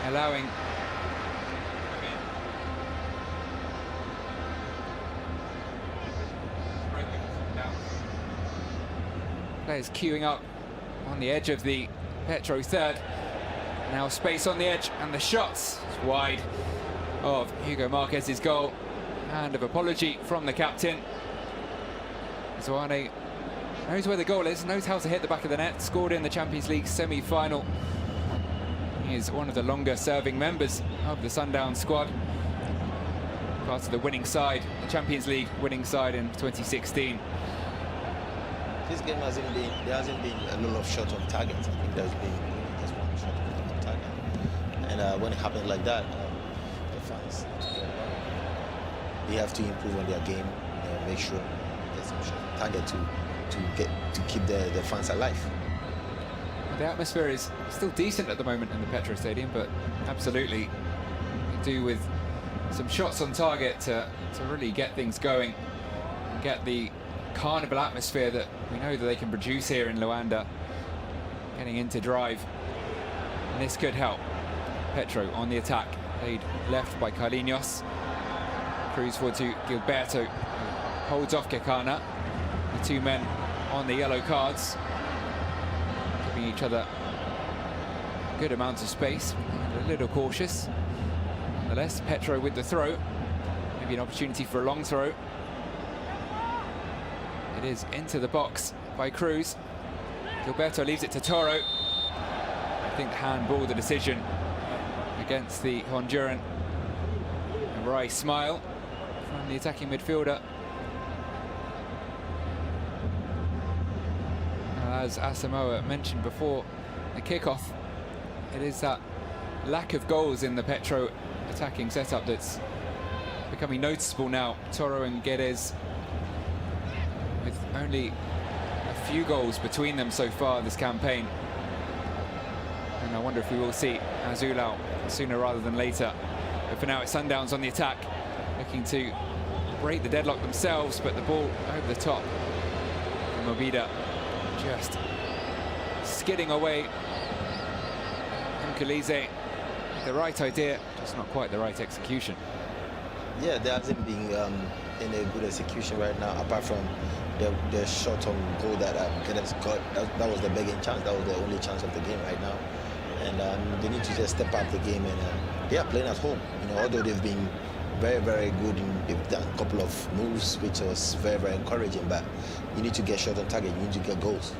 Speaker 1: allowing players queuing up on the edge of the Petro third. Now space on the edge, and the shots wide of Hugo Marquez's goal. Hand of apology from the captain. Asamoah knows where the goal is, knows how to hit the back of the net, scored in the Champions League semi-final. He is one of the longer serving members of the Sundowns squad. Part of the winning side, the Champions League winning side in 2016.
Speaker 2: This game there hasn't been a lot of shots on target. I think there's been just one shot on target. And when it happens like that, the fans, they have to improve on their game, make sure there's some shot on target to keep the fans alive.
Speaker 1: The atmosphere is still decent at the moment in the Petro Stadium, but absolutely could do with some shots on target to really get things going and get the carnival atmosphere that we know that they can produce here in Luanda getting into drive. And this could help. Petro on the attack, played left by Carlinhos. Cruz forward to Gilberto, who holds off Kekana. The two men on the yellow cards, giving each other a good amount of space, and a little cautious. Nonetheless, Petro with the throw, maybe an opportunity for a long throw. It is into the box by Cruz. Gilberto leaves it to Toro. I think handball the decision against the Honduran. A wry smile from the attacking midfielder. As Asamoah mentioned before the kickoff, it is that lack of goals in the Petro attacking setup that's becoming noticeable now. Toro and Guedes with only a few goals between them so far this campaign. And I wonder if we will see Azulao sooner rather than later. But for now, it's Sundowns on the attack, looking to break the deadlock themselves, but the ball over the top. Mobida just skidding away. Mkulize, the right idea, just not quite the right execution.
Speaker 2: Yeah, there hasn't been any good execution right now, apart from the shot on goal that Guedes got. That was the begging chance. That was the only chance of the game right now. And they need to just step up the game. And they are playing at home. You know, although they've been very, very good. They've done a couple of moves, which was very, very encouraging. But you need to get shot on target. You need to get goals.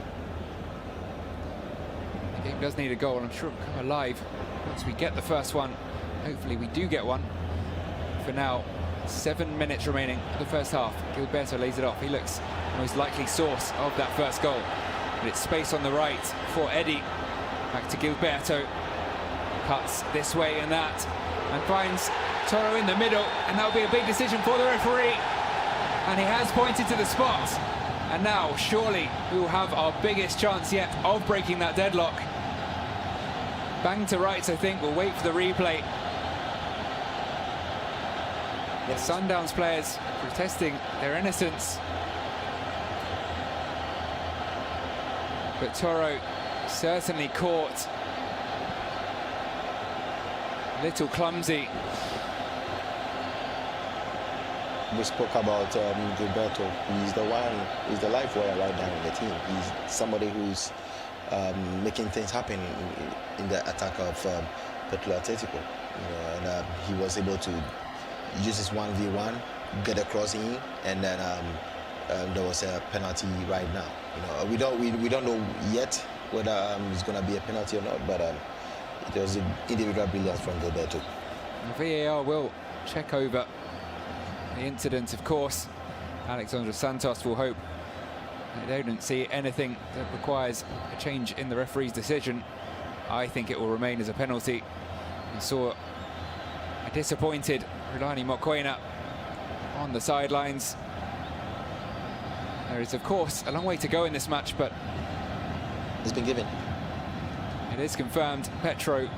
Speaker 1: The game does need a goal. I'm sure it'll come alive once we get the first one. Hopefully we do get one. For now, 7 minutes remaining for the first half. Gilberto lays it off. He looks the most likely source of that first goal. But it's space on the right for Eddie. Back to Gilberto. Cuts this way and that. And finds Toro in the middle. And that'll be a big decision for the referee. And he has pointed to the spot. And now, surely, we will have our biggest chance yet of breaking that deadlock. Bang to rights, I think. We'll wait for the replay. The Sundowns players protesting their innocence. But Toro certainly caught. A little clumsy.
Speaker 2: We spoke about Gilberto. He's the life wire right now in the team. He's somebody who's making things happen in the attack of Petro Atlético. You know, and he was able to use his 1v1, get a cross in, and then there was a penalty right now. You know, we don't know yet whether it's going to be a penalty or not, but it was an individual brilliance from Gilberto.
Speaker 1: VAR will check over the incident, of course. Alexandre Santos will hope they don't see anything that requires a change in the referee's decision. I think it will remain as a penalty. We saw a disappointed Rulani Mokoena on the sidelines. There is, of course, a long way to go in this match, but
Speaker 2: it's been given.
Speaker 1: It is confirmed Petro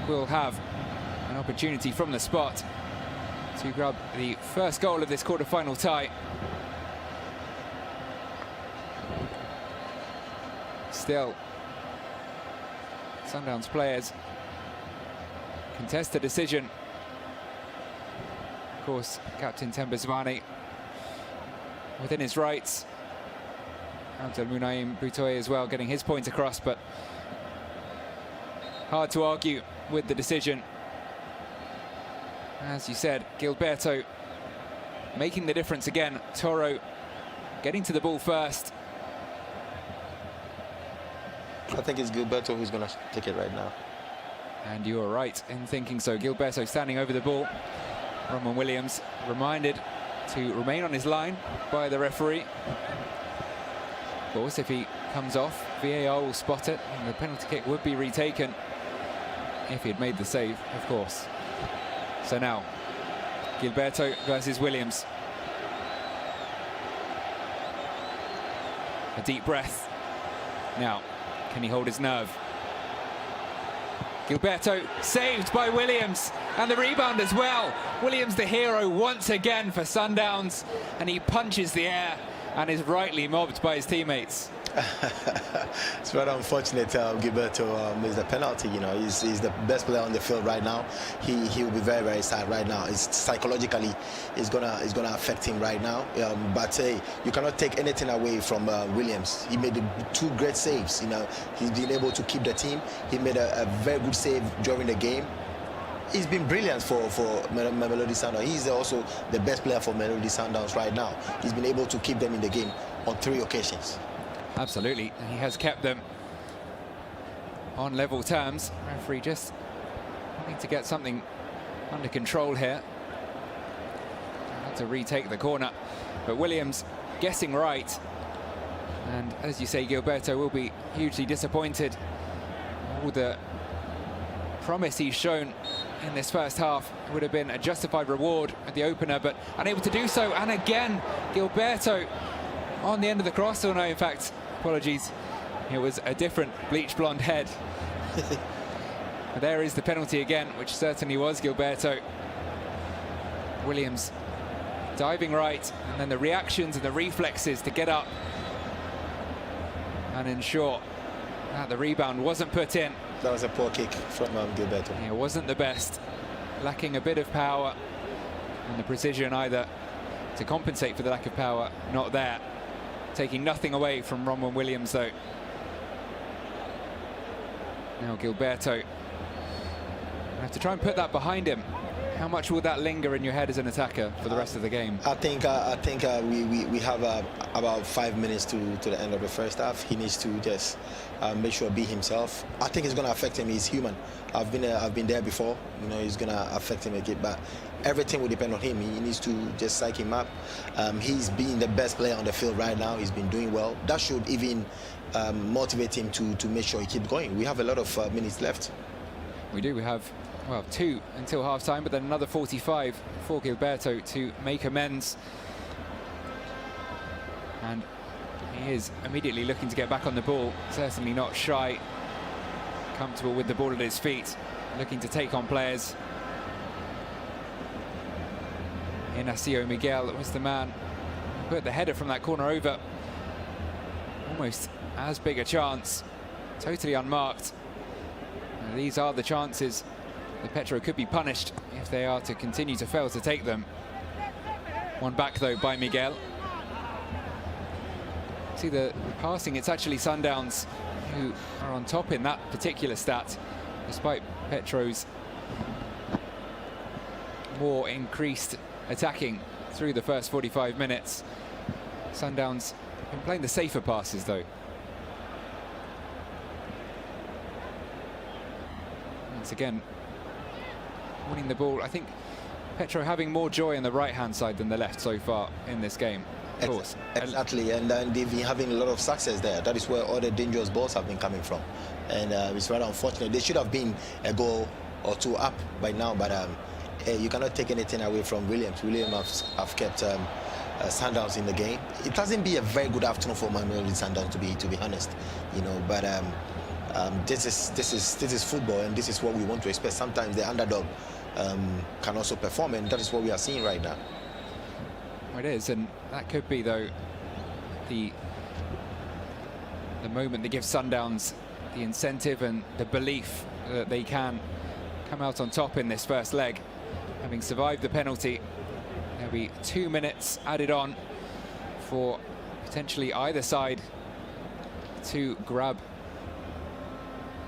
Speaker 1: will have an opportunity from the spot to grab the first goal of this quarter-final tie. Still, Sundowns players contest the decision. Of course, Captain Temba Zwane within his rights. Abdel Munaim Boutoy as well, getting his point across, but hard to argue with the decision. As you said, Gilberto making the difference again. Toro getting to the ball first.
Speaker 2: I think it's Gilberto who's going to take it right now.
Speaker 1: And you are right in thinking so. Gilberto standing over the ball. Roman Williams reminded to remain on his line by the referee. Of course, if he comes off, VAR will spot it, and the penalty kick would be retaken if he had made the save, of course. So now, Gilberto versus Williams. A deep breath. Now, can he hold his nerve? Gilberto saved by Williams, and the rebound as well. Williams the hero once again for Sundowns, and he punches the air and is rightly mobbed by his teammates.
Speaker 2: It's rather unfortunate Gilberto missed the penalty. You know, he's the best player on the field right now. He will be very, very sad right now. It's psychologically it's gonna affect him right now. But you cannot take anything away from Williams. He made two great saves. You know, he's been able to keep the team. He made a very good save during the game. He's been brilliant for Mamelodi Sundowns. He's also the best player for Mamelodi Sundowns right now. He's been able to keep them in the game on 3 occasions.
Speaker 1: Absolutely, he has kept them on level terms. Referee just wanting to get something under control here. Had to retake the corner, but Williams guessing right. And as you say, Gilberto will be hugely disappointed. All the promise he's shown in this first half would have been a justified reward at the opener, but unable to do so. And again, Gilberto on the end of the cross. Or no, in fact, apologies, it was a different bleach blonde head. There is the penalty again, which certainly was Gilberto. Williams diving right, and then the reactions and the reflexes to get up and ensure that the rebound wasn't put in.
Speaker 2: That was a poor kick from Gilberto.
Speaker 1: It wasn't the best, lacking a bit of power, and the precision either to compensate for the lack of power, not there. Taking nothing away from Roman Williams, though. Now Gilberto have to try and put that behind him. How much will that linger in your head as an attacker for the rest of the game?
Speaker 2: I think we have about 5 minutes to the end of the first half. He needs to just make sure be himself. I think it's going to affect him. He's human. I've been there before. You know, it's going to affect him again. But everything will depend on him. He needs to just psych him up. He's been the best player on the field right now. He's been doing well. That should even motivate him to make sure he keeps going. We have a lot of minutes left.
Speaker 1: We do. We have, well, 2 until half-time, but then another 45 for Gilberto to make amends. And he is immediately looking to get back on the ball, certainly not shy, comfortable with the ball at his feet, looking to take on players. Inacio Miguel was the man who put the header from that corner over. Almost as big a chance, totally unmarked. And these are the chances that Petro could be punished if they are to continue to fail to take them. One back though by Miguel. See the passing, it's actually Sundowns who are on top in that particular stat, despite Petro's more increased attacking through the first 45 minutes. Sundowns been playing the safer passes though. Once again, winning the ball. I think Petro having more joy on the right-hand side than the left so far in this game. Of course.
Speaker 2: Exactly, and they've been having a lot of success there. That is where all the dangerous balls have been coming from. And it's rather unfortunate. They should have been a goal or two up by now, but you cannot take anything away from Williams. Williams have kept Sundowns in the game. It hasn't been a very good afternoon for Mamelodi Sundowns, to be honest, you know. But this is football, and this is what we want to expect. Sometimes the underdog can also perform, and that is what we are seeing right now.
Speaker 1: It is, and that could be, though, the moment that gives Sundowns the incentive and the belief that they can come out on top in this first leg. Having survived the penalty, there'll be 2 minutes added on for potentially either side to grab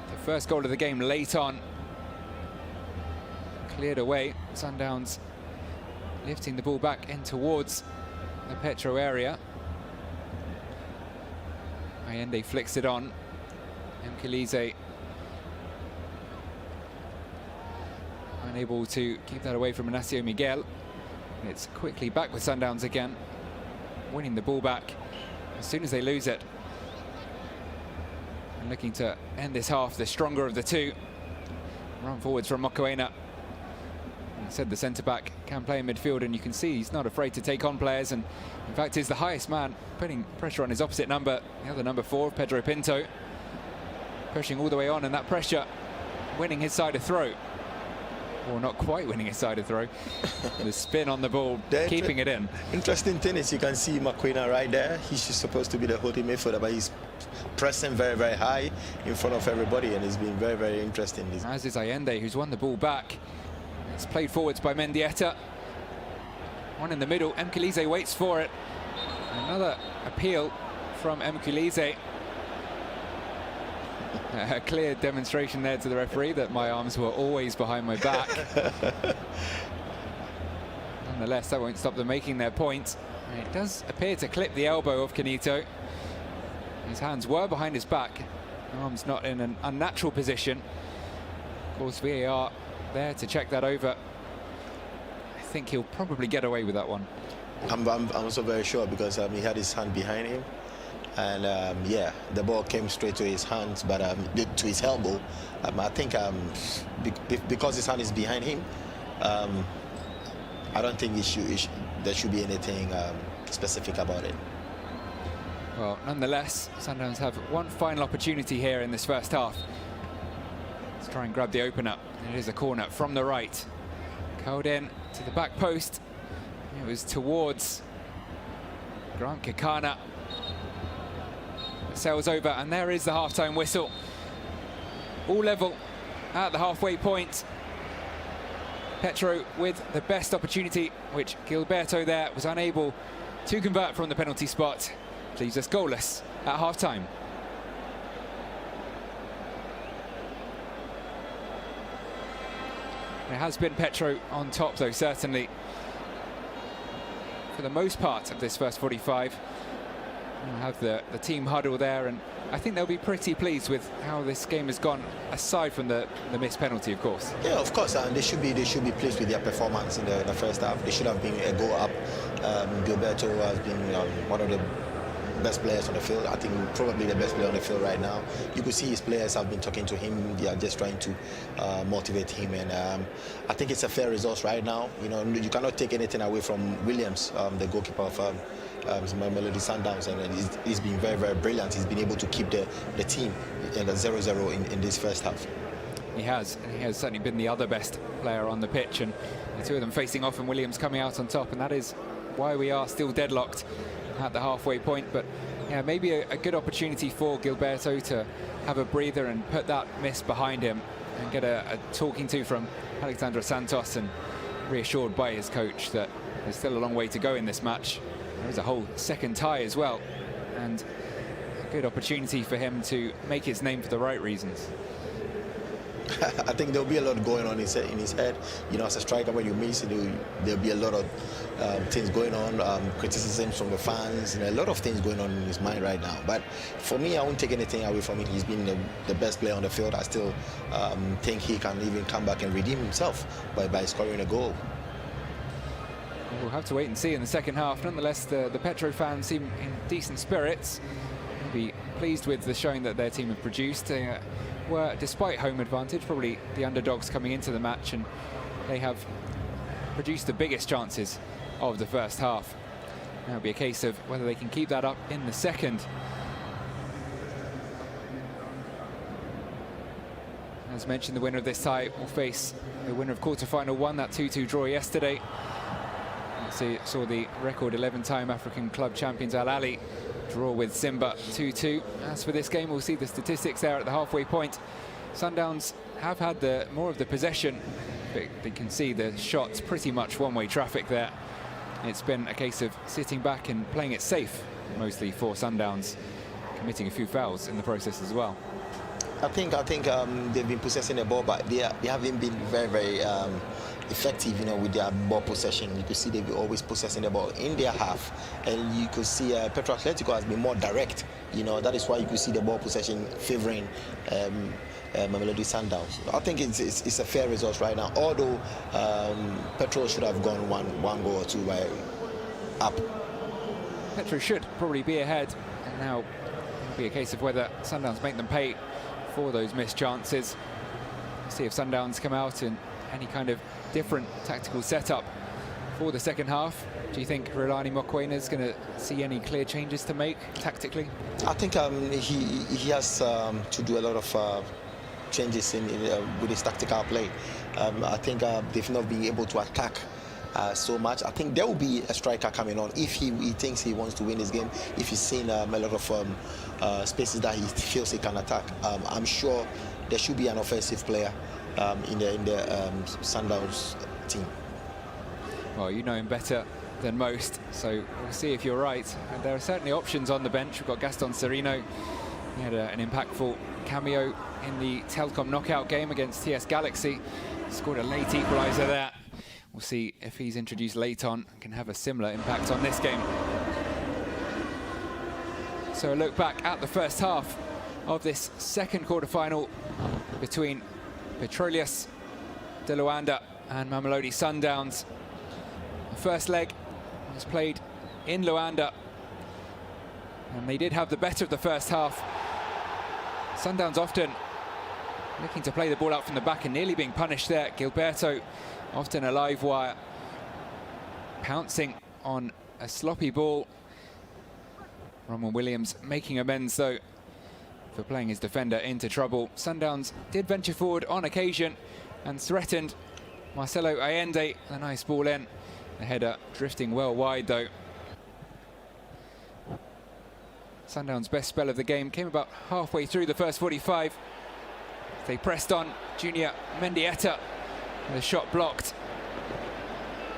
Speaker 1: the first goal of the game late on. Cleared away, Sundowns lifting the ball back in towards the Petro area. Allende flicks it on. Mkhize unable to keep that away from Inacio Miguel. And it's quickly back with Sundowns again, winning the ball back as soon as they lose it. And looking to end this half, the stronger of the two. Run forwards from Mokoena. I said the centre-back can play in midfield, and you can see he's not afraid to take on players, and in fact is the highest man, putting pressure on his opposite number, the other number 4, Pedro Pinto. Pushing all the way on, and that pressure winning his side of throw. Or not quite winning his side of throw. The spin on the ball, keeping it in.
Speaker 2: Interesting thing is you can see Mokoena right there. He's just supposed to be the holding midfielder, but he's pressing very, very high in front of everybody, and it's been very, very interesting.
Speaker 1: As is Allende, who's won the ball back. It's played forwards by Mendieta. One in the middle. Mkhize waits for it. Another appeal from Mkhize. A clear demonstration there to the referee that my arms were always behind my back. Nonetheless, that won't stop them making their point. And it does appear to clip the elbow of Canito. His hands were behind his back. Arms not in an unnatural position. Of course, VAR there to check that over. I think he'll probably get away with that one.
Speaker 2: I'm also very sure, because he had his hand behind him, and yeah, the ball came straight to his hands, but to his elbow. I think because his hand is behind him, I don't think there should be anything specific about it.
Speaker 1: Well, nonetheless, Sundowns have one final opportunity here in this first half. Let's try and grab the opener. It is a corner from the right. Curled in to the back post. It was towards Grant Kekana. Sails over, and there is the half-time whistle. All level at the halfway point. Petro with the best opportunity, which Gilberto there was unable to convert from the penalty spot. Leaves us goalless at half-time. It has been Petro on top, though, certainly, for the most part of this first 45. We'll have the team huddle there, and I think they'll be pretty pleased with how this game has gone, aside from the missed penalty, of course.
Speaker 2: Yeah, of course, and they should be pleased with their performance in the first half. They should have been a goal up. Gilberto has been one of the best players on the field. I think probably the best player on the field right now. You could see his players have been talking to him. They are just trying to motivate him, and I think it's a fair result right now. You know, you cannot take anything away from Williams, the goalkeeper of Mamelodi Sundowns, and he's been very, very brilliant. He's been able to keep the team in the 0-0 in this first half.
Speaker 1: He has, and he has certainly been the other best player on the pitch, and the two of them facing off, and Williams coming out on top, and that is why we are still deadlocked at the halfway point. But yeah, maybe a good opportunity for Gilberto to have a breather and put that miss behind him and get a talking to from Alexandre Santos, and reassured by his coach that there's still a long way to go in this match. There's a whole second tie as well, and a good opportunity for him to make his name for the right reasons.
Speaker 2: I think there'll be a lot going on in his head. You know, as a striker, when you miss, there'll be a lot of things going on, criticisms from the fans, and a lot of things going on in his mind right now. But for me, I won't take anything away from it. He's been the best player on the field. I still think he can even come back and redeem himself by scoring a goal.
Speaker 1: We'll have to wait and see in the second half. Nonetheless, the Petro fans seem in decent spirits. They'll be pleased with the showing that their team have produced. They were, despite home advantage, probably the underdogs coming into the match, and they have produced the biggest chances of the first half. Now it'll be a case of whether they can keep that up in the second. As mentioned, the winner of this tie will face the winner of quarter-final 1, that 2-2 draw yesterday. Saw the record 11-time African club champions Al Ahly draw with Simba 2-2. As for this game, we'll see the statistics there at the halfway point. Sundowns have had more of the possession, but they can see the shots pretty much one-way traffic there. It's been a case of sitting back and playing it safe, mostly for Sundowns, committing a few fouls in the process as well.
Speaker 2: I think they've been possessing the ball, but they haven't been very effective, with their ball possession. You could see they've been always possessing the ball in their half, and you could see Petro Atletico has been more direct. That is why you could see the ball possession favoring Mamelodi Sundowns. I think it's a fair result right now, although Petro should have gone one goal or two up.
Speaker 1: Petro should probably be ahead, and now it'll be a case of whether Sundowns make them pay for those missed chances. See if Sundowns come out in any kind of different tactical setup for the second half. Do you think Relani Mokwena's going to see any clear changes to make tactically?
Speaker 2: I think he has to do a lot of changes with his tactical play. I think they've not been able to attack so much. I think there will be a striker coming on if he thinks he wants to win this game. If he's seen a lot of spaces that he feels he can attack, I'm sure there should be an offensive player in the Sundowns team.
Speaker 1: Well, you know him better than most, so we'll see if you're right. And there are certainly options on the bench. We've got Gaston Serino. He had an impactful cameo in the Telkom knockout game against TS Galaxy. Scored a late equaliser there. We'll see if he's introduced late on and can have a similar impact on this game. So a look back at the first half of this second quarter-final between Petróleos de Luanda and Mamelodi Sundowns. The first leg was played in Luanda, and they did have the better of the first half. Sundowns often looking to play the ball out from the back and nearly being punished there. Gilberto, often a live wire, pouncing on a sloppy ball. Ronwen Williams making amends, though, for playing his defender into trouble. Sundowns did venture forward on occasion and threatened Marcelo Allende. A nice ball in. The header drifting well wide, though. Sundowns' best spell of the game came about halfway through the first 45. They pressed on. Junior Mendieta, the shot blocked.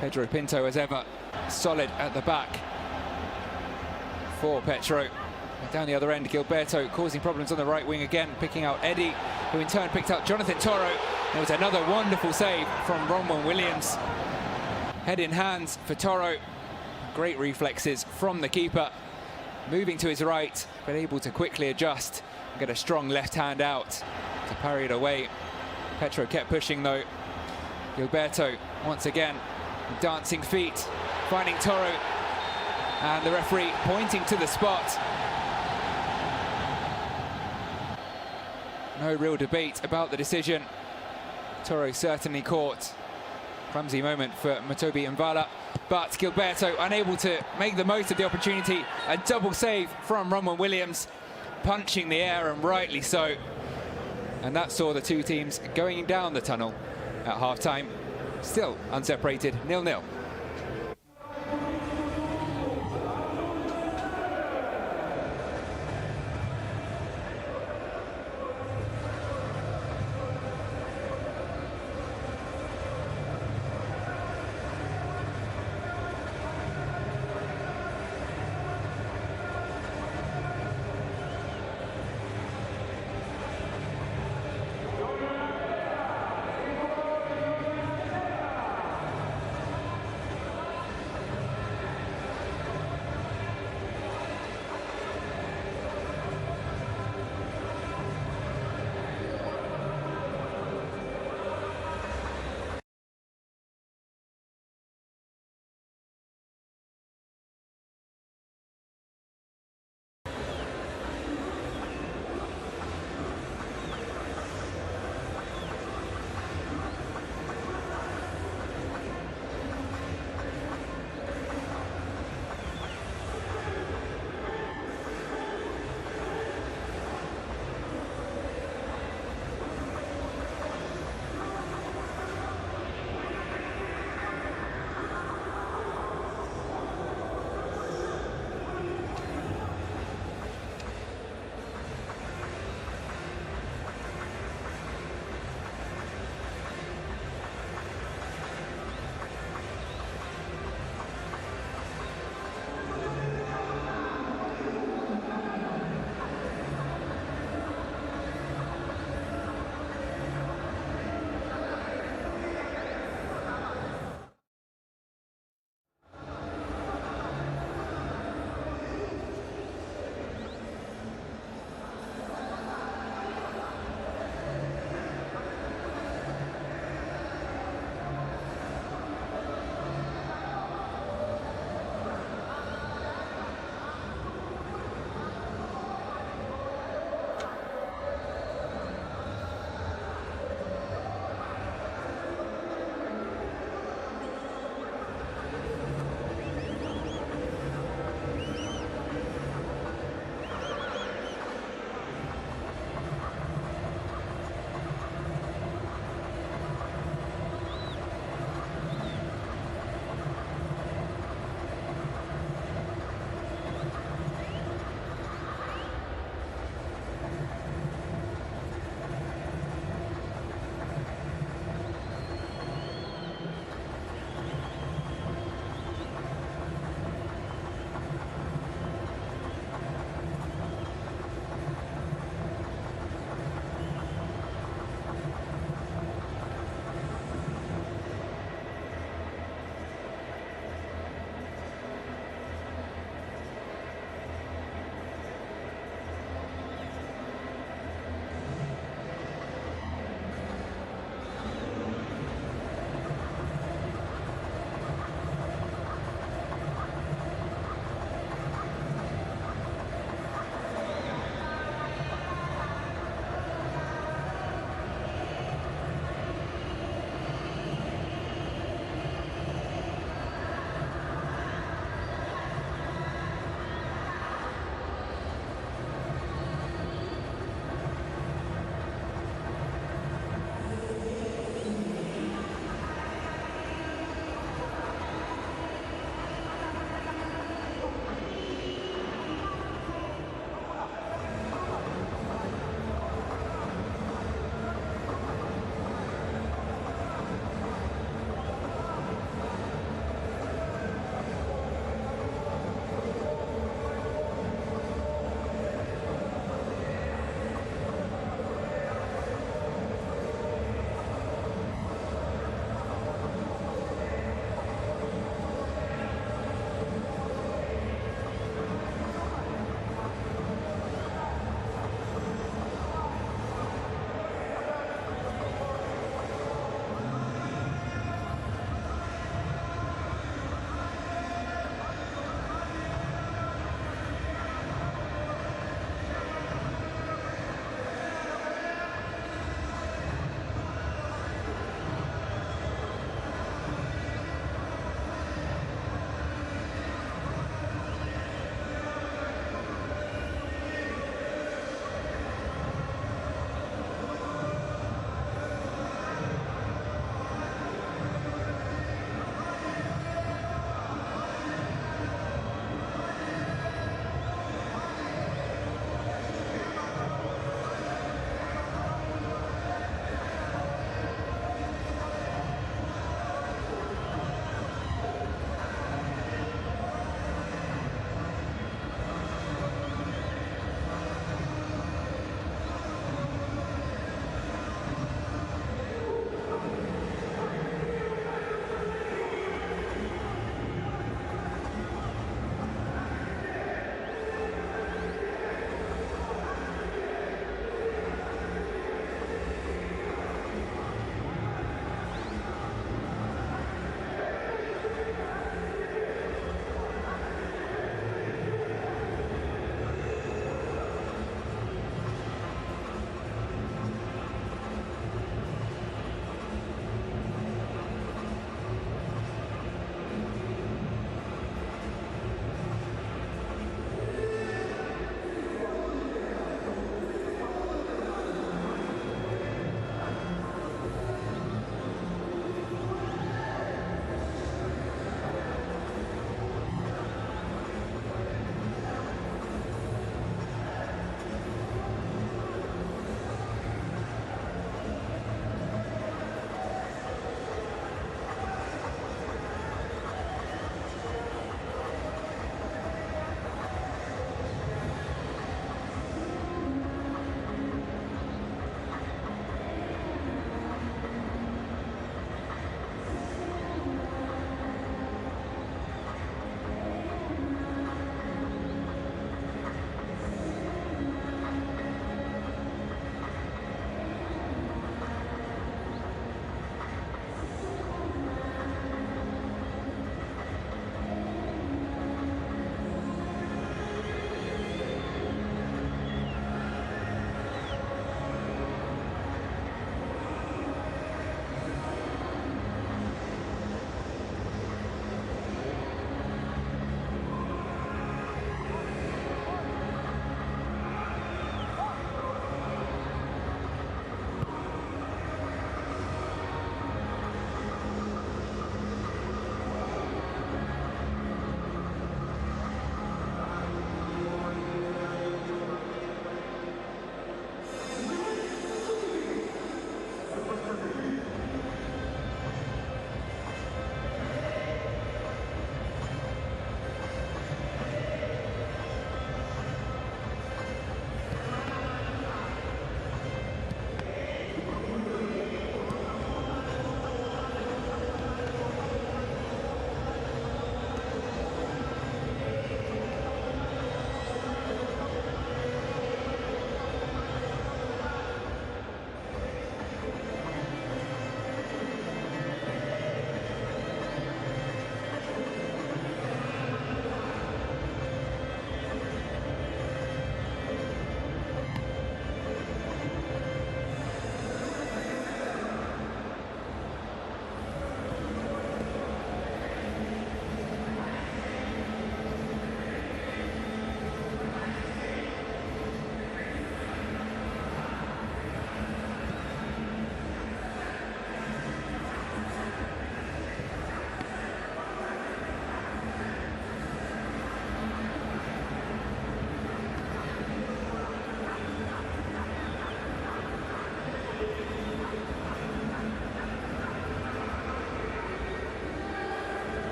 Speaker 1: Pedro Pinto, as ever, solid at the back for Petro. Down the other end, Gilberto causing problems on the right wing again, picking out Eddie, who in turn picked out Jonathan Toro. There was another wonderful save from Ronwen Williams. Head in hands for Toro. Great reflexes from the keeper. Moving to his right, but able to quickly adjust and get a strong left hand out to parry it away. Petro kept pushing, though. Gilberto, once again, dancing feet, finding Toro, and the referee pointing to the spot. No real debate about the decision. Toro certainly caught. Clumsy moment for Matobi Mvala, but Gilberto unable to make the most of the opportunity. A double save from Ronwen Williams, punching the air, and rightly so. And that saw the two teams going down the tunnel at half-time, still unseparated, 0-0.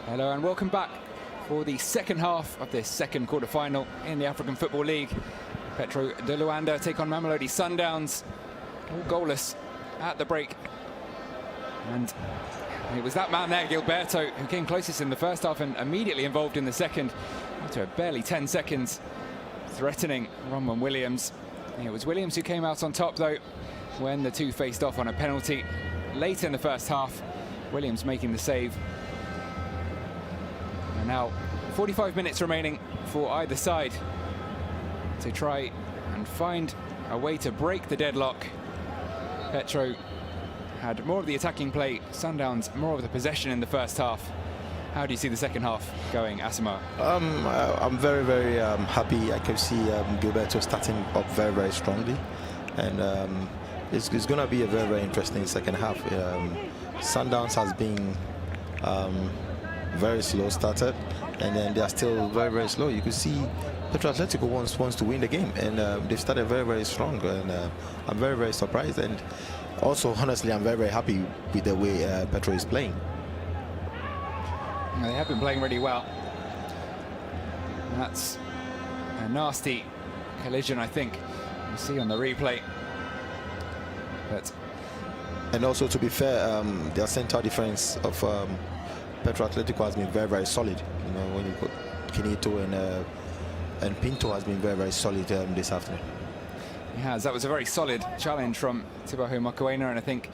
Speaker 1: Hello and welcome back for the second half of this second quarter-final in the African Football League. Petro de Luanda take on Mamelodi Sundowns, all goalless at the break. And it was that man there, Gilberto, who came closest in the first half and immediately involved in the second after barely 10 seconds, threatening Ronwen Williams. It was Williams who came out on top, though, when the two faced off on a penalty late in the first half. Williams making the save. And now 45 minutes remaining for either side to try and find a way to break the deadlock. Petro had more of the attacking play, Sundowns more of the possession in the first half. How do you see the second half going, Asamoah?
Speaker 2: I'm very, very happy. I can see Gilberto starting up very, very strongly. And it's going to be a very, very interesting second half. Sundowns has been very slow started, and then they are still very, very slow. You can see Petro Atlético wants to win the game, and they've started very, very strong. And I'm very, very surprised. And also, honestly, I'm very, very happy with the way Petro is playing.
Speaker 1: They have been playing really well. And that's a nasty collision, I think. You see on the replay.
Speaker 2: And also, to be fair, their centre defence of Petro Atlético has been very, very solid. You know, when you put Kinito and Pinto has been very, very solid this afternoon.
Speaker 1: He has. That was a very solid challenge from Tibaho Mokoena, and I think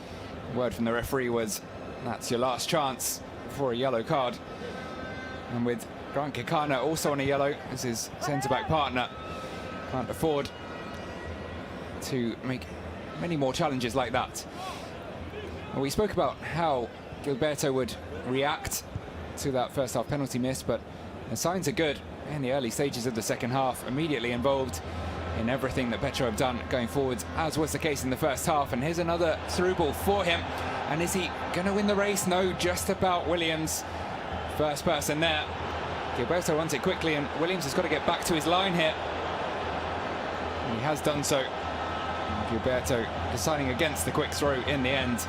Speaker 1: the word from the referee was, that's your last chance for a yellow card. And with Grant Kekana also on a yellow as his centre-back partner, can't afford to make many more challenges like that. Well, we spoke about how Gilberto would react to that first half penalty miss, but the signs are good in the early stages of the second half, immediately involved in everything that Petro have done going forwards, as was the case in the first half. And here's another through ball for him. And is he going to win the race? No, just about. Williams, first person there. Gilberto wants it quickly, and Williams has got to get back to his line here. And he has done so. And Gilberto deciding against the quick throw in the end.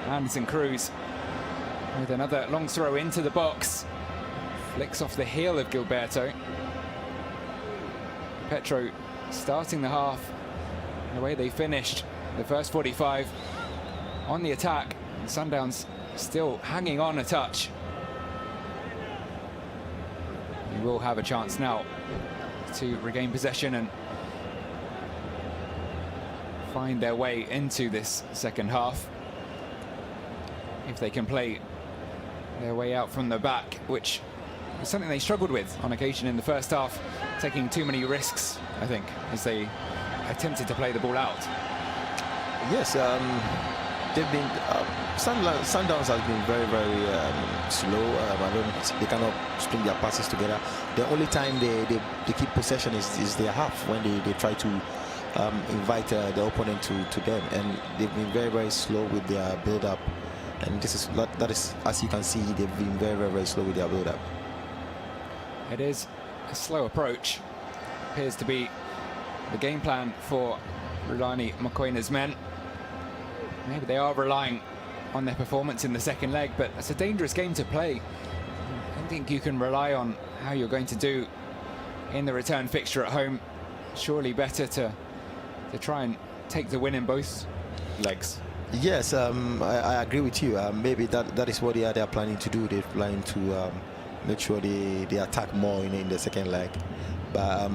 Speaker 1: Anderson Cruz with another long throw into the box. Flicks off the heel of Gilberto. Petro starting the half the way they finished the first 45 on the attack. And Sundowns still hanging on a touch. They will have a chance now to regain possession and find their way into this second half. If they can play their way out from the back, which is something they struggled with on occasion in the first half, taking too many risks, I think, as they attempted to play the ball out.
Speaker 2: Yes, they've been Sundowns has been very, very slow. They cannot string their passes together. The only time they keep possession is their half, when they try to invite the opponent to them, and they've been very, very slow with their build-up. And that is, as you can see, they've been very, very, very slow with their build-up.
Speaker 1: It is a slow approach. Appears to be the game plan for Rulani Mokoena's men. Maybe they are relying on their performance in the second leg, but it's a dangerous game to play. I don't think you can rely on how you're going to do in the return fixture at home. Surely better to try and take the win in both legs.
Speaker 2: Yes, I agree with you. Maybe that is what they are planning to do. They're planning to make sure they attack more in the second leg. But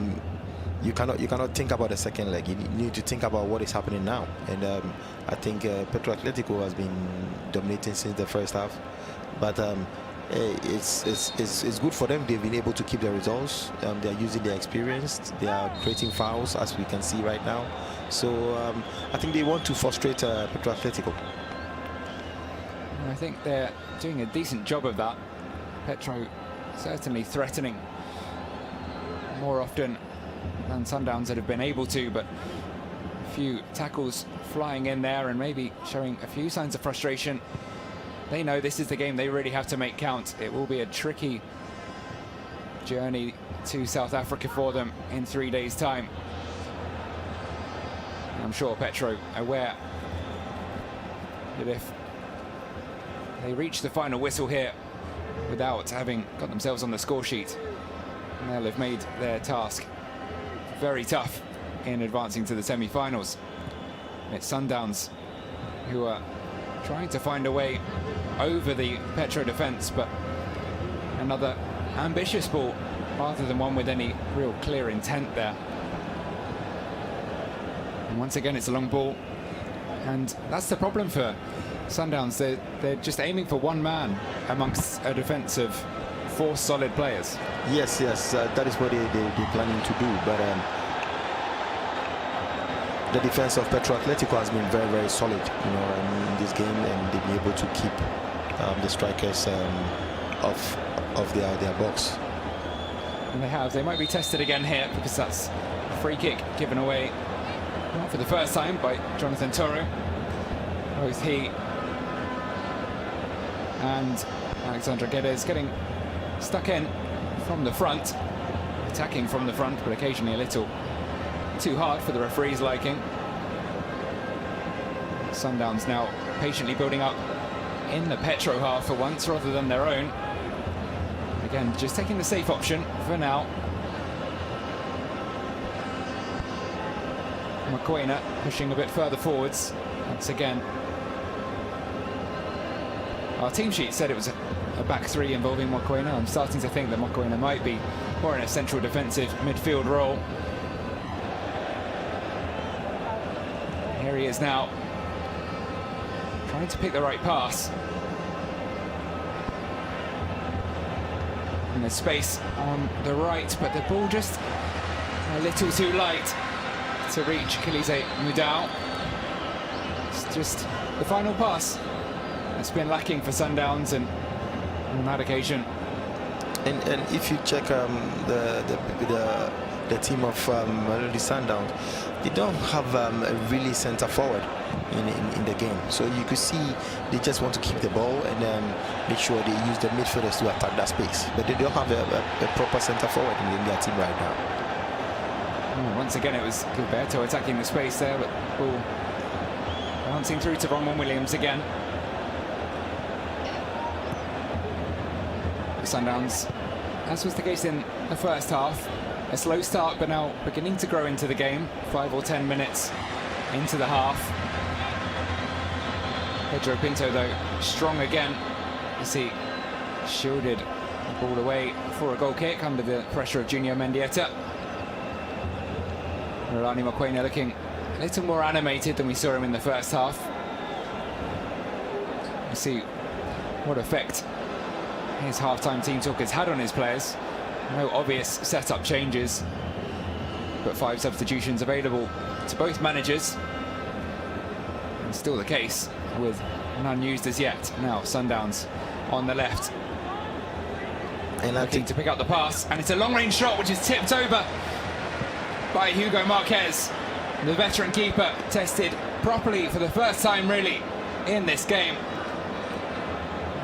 Speaker 2: you cannot think about the second leg. You need to think about what is happening now. And I think Petro Atlético has been dominating since the first half. But it's good for them. They've been able to keep their results. They're using their experience. They are creating fouls, as we can see right now. So I think they want to frustrate Petro Atlético.
Speaker 1: I think they're doing a decent job of that. Petro certainly threatening more often than Sundowns that have been able to, but a few tackles flying in there and maybe showing a few signs of frustration. They know this is the game they really have to make count. It will be a tricky journey to South Africa for them in 3 days' time. I'm sure Petro aware that if they reach the final whistle here without having got themselves on the score sheet, they'll have made their task very tough in advancing to the semi-finals. It's Sundowns who are trying to find a way over the Petro defence, but another ambitious ball rather than one with any real clear intent there. And once again, it's a long ball, and that's the problem for Sundowns. They're just aiming for one man amongst a defence of 4 solid players.
Speaker 2: Yes, that is what they're planning to do, but the defense of Petro Atlético has been very, very solid, in this game, and they've been able to keep the strikers of their box.
Speaker 1: And they have. They might be tested again here, because that's a free kick given away, not for the first time, by Jonathan Toro. Both he and Alexandre Guedes getting stuck in from the front, attacking from the front, but occasionally a little too hard for the referee's liking. Sundowns now patiently building up in the Petro half for once rather than their own. Again, just taking the safe option for now. Mokoena pushing a bit further forwards once again. Our team sheet said it was a back 3 involving Mokoena. I'm starting to think that Mokoena might be more in a central defensive midfield role. Here he is now, trying to pick the right pass. And there's space on the right, but the ball just a little too light to reach Kilize Mudau. It's just the final pass that's been lacking for Sundowns, and on that occasion.
Speaker 2: And if you check the team of Mamelodi Sundowns, they don't have a really centre forward in the game. So you could see they just want to keep the ball and make sure they use the midfielders to attack that space. But they don't have a proper centre forward in their team right now.
Speaker 1: Once again, it was Gilberto attacking the space there, but ball bouncing through to Ronwen Williams again. Sundowns, as was the case in the first half, a slow start, but now beginning to grow into the game. 5 or 10 minutes into the half. Pedro Pinto, though, strong again as he shielded the ball away for a goal kick under the pressure of Junior Mendieta. Ralani Mokoena looking a little more animated than we saw him in the first half. We'll see what effect his half-time team talk has had on his players. No obvious setup changes, but 5 substitutions available to both managers. And still the case with none used as yet. Now Sundowns on the left, and looking to pick up the pass, and it's a long-range shot which is tipped over by Hugo Marquez. The veteran keeper tested properly for the first time really in this game.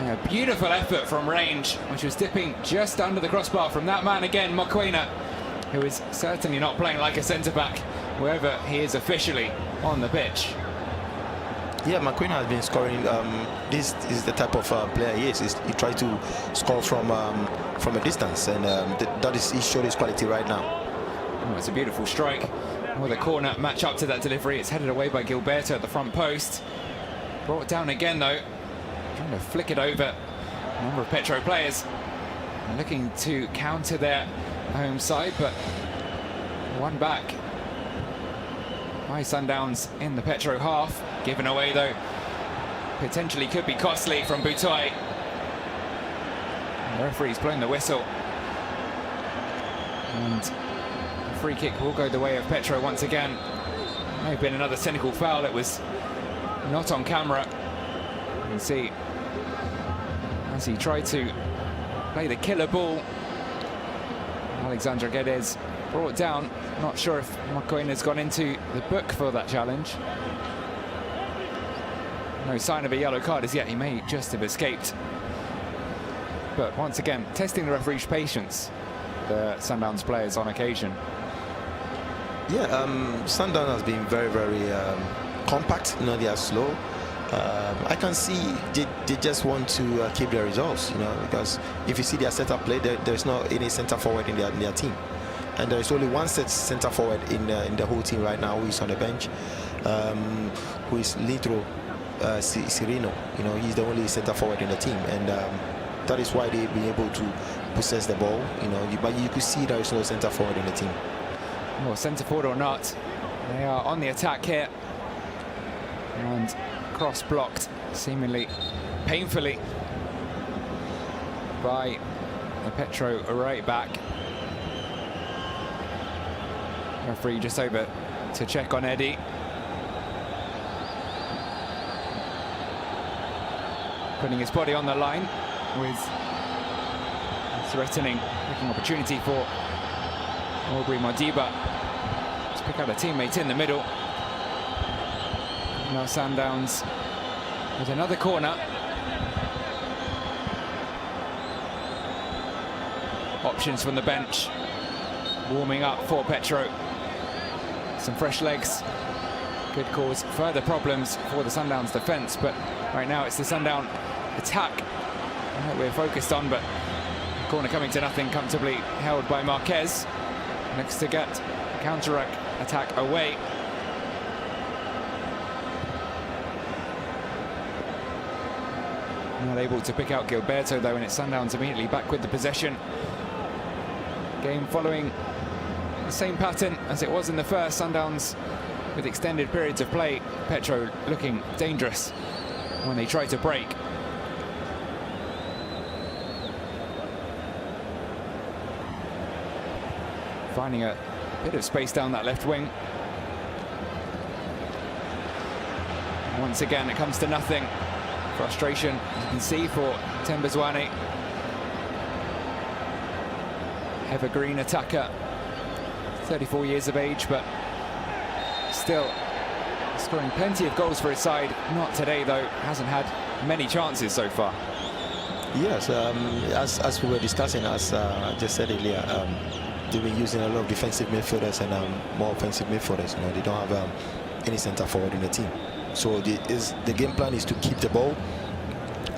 Speaker 1: A beautiful effort from range, which was dipping just under the crossbar from that man again, Mokoena, who is certainly not playing like a centre-back wherever he is officially on the pitch.
Speaker 2: Yeah, Mokoena has been scoring. This is the type of player he is. He tries to score from a distance, and he showed his quality right now.
Speaker 1: Oh, it's a beautiful strike. With a corner match up to that delivery. It's headed away by Gilberto at the front post. Brought down again though. Trying to flick it over a number of Petro players. Looking to counter their home side, but one back by Sundowns in the Petro half. Given away though. Potentially could be costly from Butoy. The referee's blown the whistle. And the free kick will go the way of Petro once again. May have been another cynical foul. It was not on camera. You can see as he tried to play the killer ball. Alexandre Guedes brought down. Not sure if Mokoena's gone into the book for that challenge. No sign of a yellow card as yet. He may just have escaped. But once again, testing the referee's patience, the Sundowns players on occasion.
Speaker 2: Yeah, Sundowns has been very, very compact. They are slow. I can see they just want to keep their results, you know, because if you see their setup play, there's not any center forward in their team, and there is only one center forward in the whole team right now who is on the bench, who is Litro Cirino. You know, he's the only center forward in the team, and that is why they've been able to possess the ball. You know, but you could see there is no center forward in the team.
Speaker 1: Well, centre forward or not, they are on the attack here, and cross blocked seemingly painfully by the Petro right back. Referee just over to check on Eddie. Putting his body on the line with a threatening looking opportunity for Aubrey Modiba to pick out a teammate in the middle. Now Sundowns with another corner. Options from the bench. Warming up for Petro. Some fresh legs could cause further problems for the Sundowns defence, but right now it's the Sundown attack that we're focused on. But corner coming to nothing, comfortably held by Marquez. Next to get counter-attack away. Not able to pick out Gilberto though, and it's Sundowns immediately back with the possession. Game following the same pattern as it was in the first. Sundowns with extended periods of play. Petro looking dangerous when they try to break. Finding a bit of space down that left wing. Once again, it comes to nothing. Frustration, as you can see, for Tembazwane. Evergreen attacker, 34 years of age, but still scoring plenty of goals for his side. Not today, though. Hasn't had many chances so far.
Speaker 2: Yes, as we were discussing, as I just said earlier, they've been using a lot of defensive midfielders and more offensive midfielders. You know, they don't have any centre forward in the team. So the game plan is to keep the ball,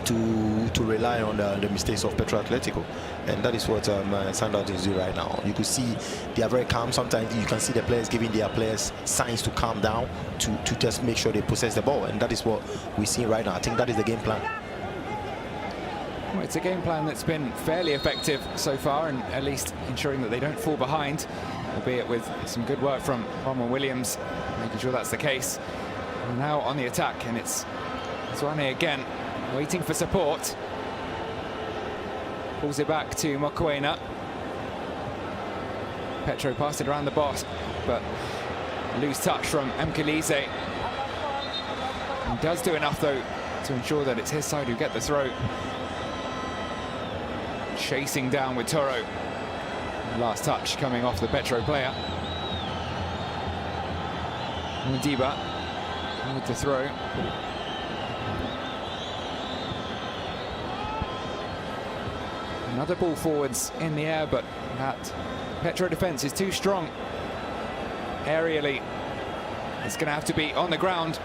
Speaker 2: to rely on the mistakes of Petro Atletico, and that is what Sundowns is doing right now. You could see they are very calm. Sometimes you can see the players giving their players signs to calm down, to just make sure they possess the ball, and that is what we're seeing right now. I think that is the game plan.
Speaker 1: Well, it's a game plan that's been fairly effective so far, and at least ensuring that they don't fall behind, albeit with some good work from Roman Williams, making sure that's the case. And now on the attack, and it's Zwane again, waiting for support. Pulls it back to Mokoena. Petro passed it around the box, but loose touch from Mkelize. He does do enough, though, to ensure that it's his side who get the throw. Chasing down with Toro. Last touch coming off the Petro player. Modiba with the throw. Another ball forwards in the air, but that Petro defence is too strong. Aerially, it's going to have to be on the ground,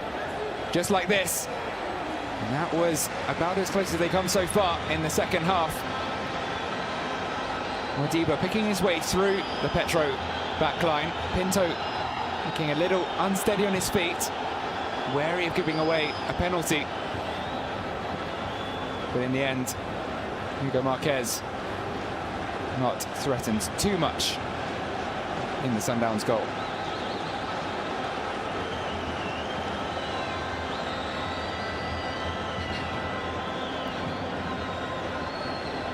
Speaker 1: just like this. And that was about as close as they come so far in the second half. Modiba picking his way through the Petro backline. Pinto looking a little unsteady on his feet, wary of giving away a penalty. But in the end, Hugo Marquez not threatened too much in the Sundowns goal.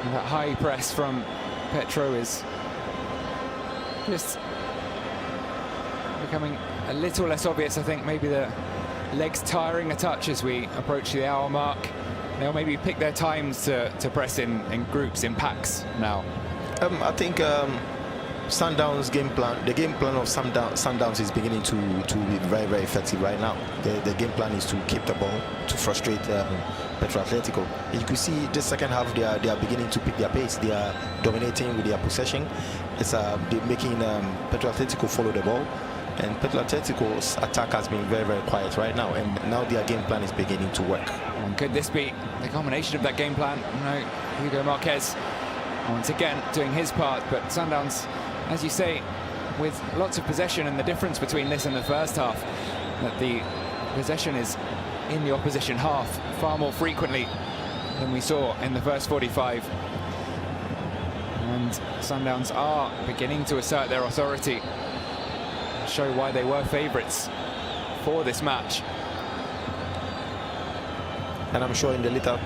Speaker 1: And that high press from Petro is just becoming a little less obvious. I think maybe the legs tiring a touch as we approach the hour mark. They'll maybe pick their times to press in groups, in packs now.
Speaker 2: I think Sundowns game plan, the game plan of Sundowns is beginning to be very, very effective right now. The game plan is to keep the ball, to frustrate Petro Atletico. You could see this second half they are beginning to pick their pace. They are dominating with their possession. It's they're making Petro Atletico follow the ball, And Petro Atletico's attack has been very, very quiet right now, and now their game plan is beginning to work.
Speaker 1: And could this be the combination of that game plan? No, Hugo Marquez once again doing his part, but Sundowns, as you say, with lots of possession, and the difference between this and the first half, that the possession is in the opposition half far more frequently than we saw in the first 45. And Sundowns are beginning to assert their authority, show why they were favourites for this match.
Speaker 2: And I'm sure in the later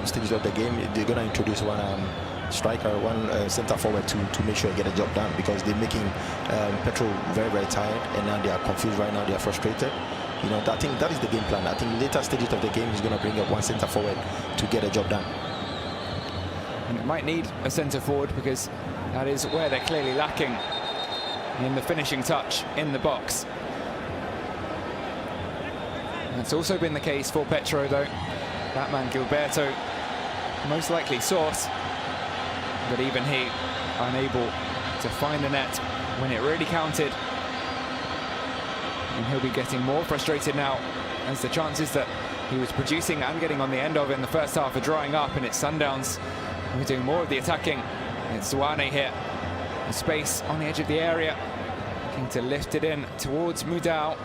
Speaker 2: stages of the game, they're going to introduce one striker, one centre forward to make sure they get a job done, because they're making Petro very, very tired, and now they are confused right now, they are frustrated. You know, I think that is the game plan. I think later stages of the game is going to bring up one centre forward to get a job done.
Speaker 1: And it might need a centre forward, because that is where they're clearly lacking in the finishing touch in the box. That's also been the case for Petro, though. That man Gilberto, most likely source, but even he unable to find the net when it really counted. And he'll be getting more frustrated now, as the chances that he was producing and getting on the end of in the first half are drying up, and it's Sundowns who are doing more of the attacking. It's GYAN here, a space on the edge of the area, looking to lift it in towards Mudau.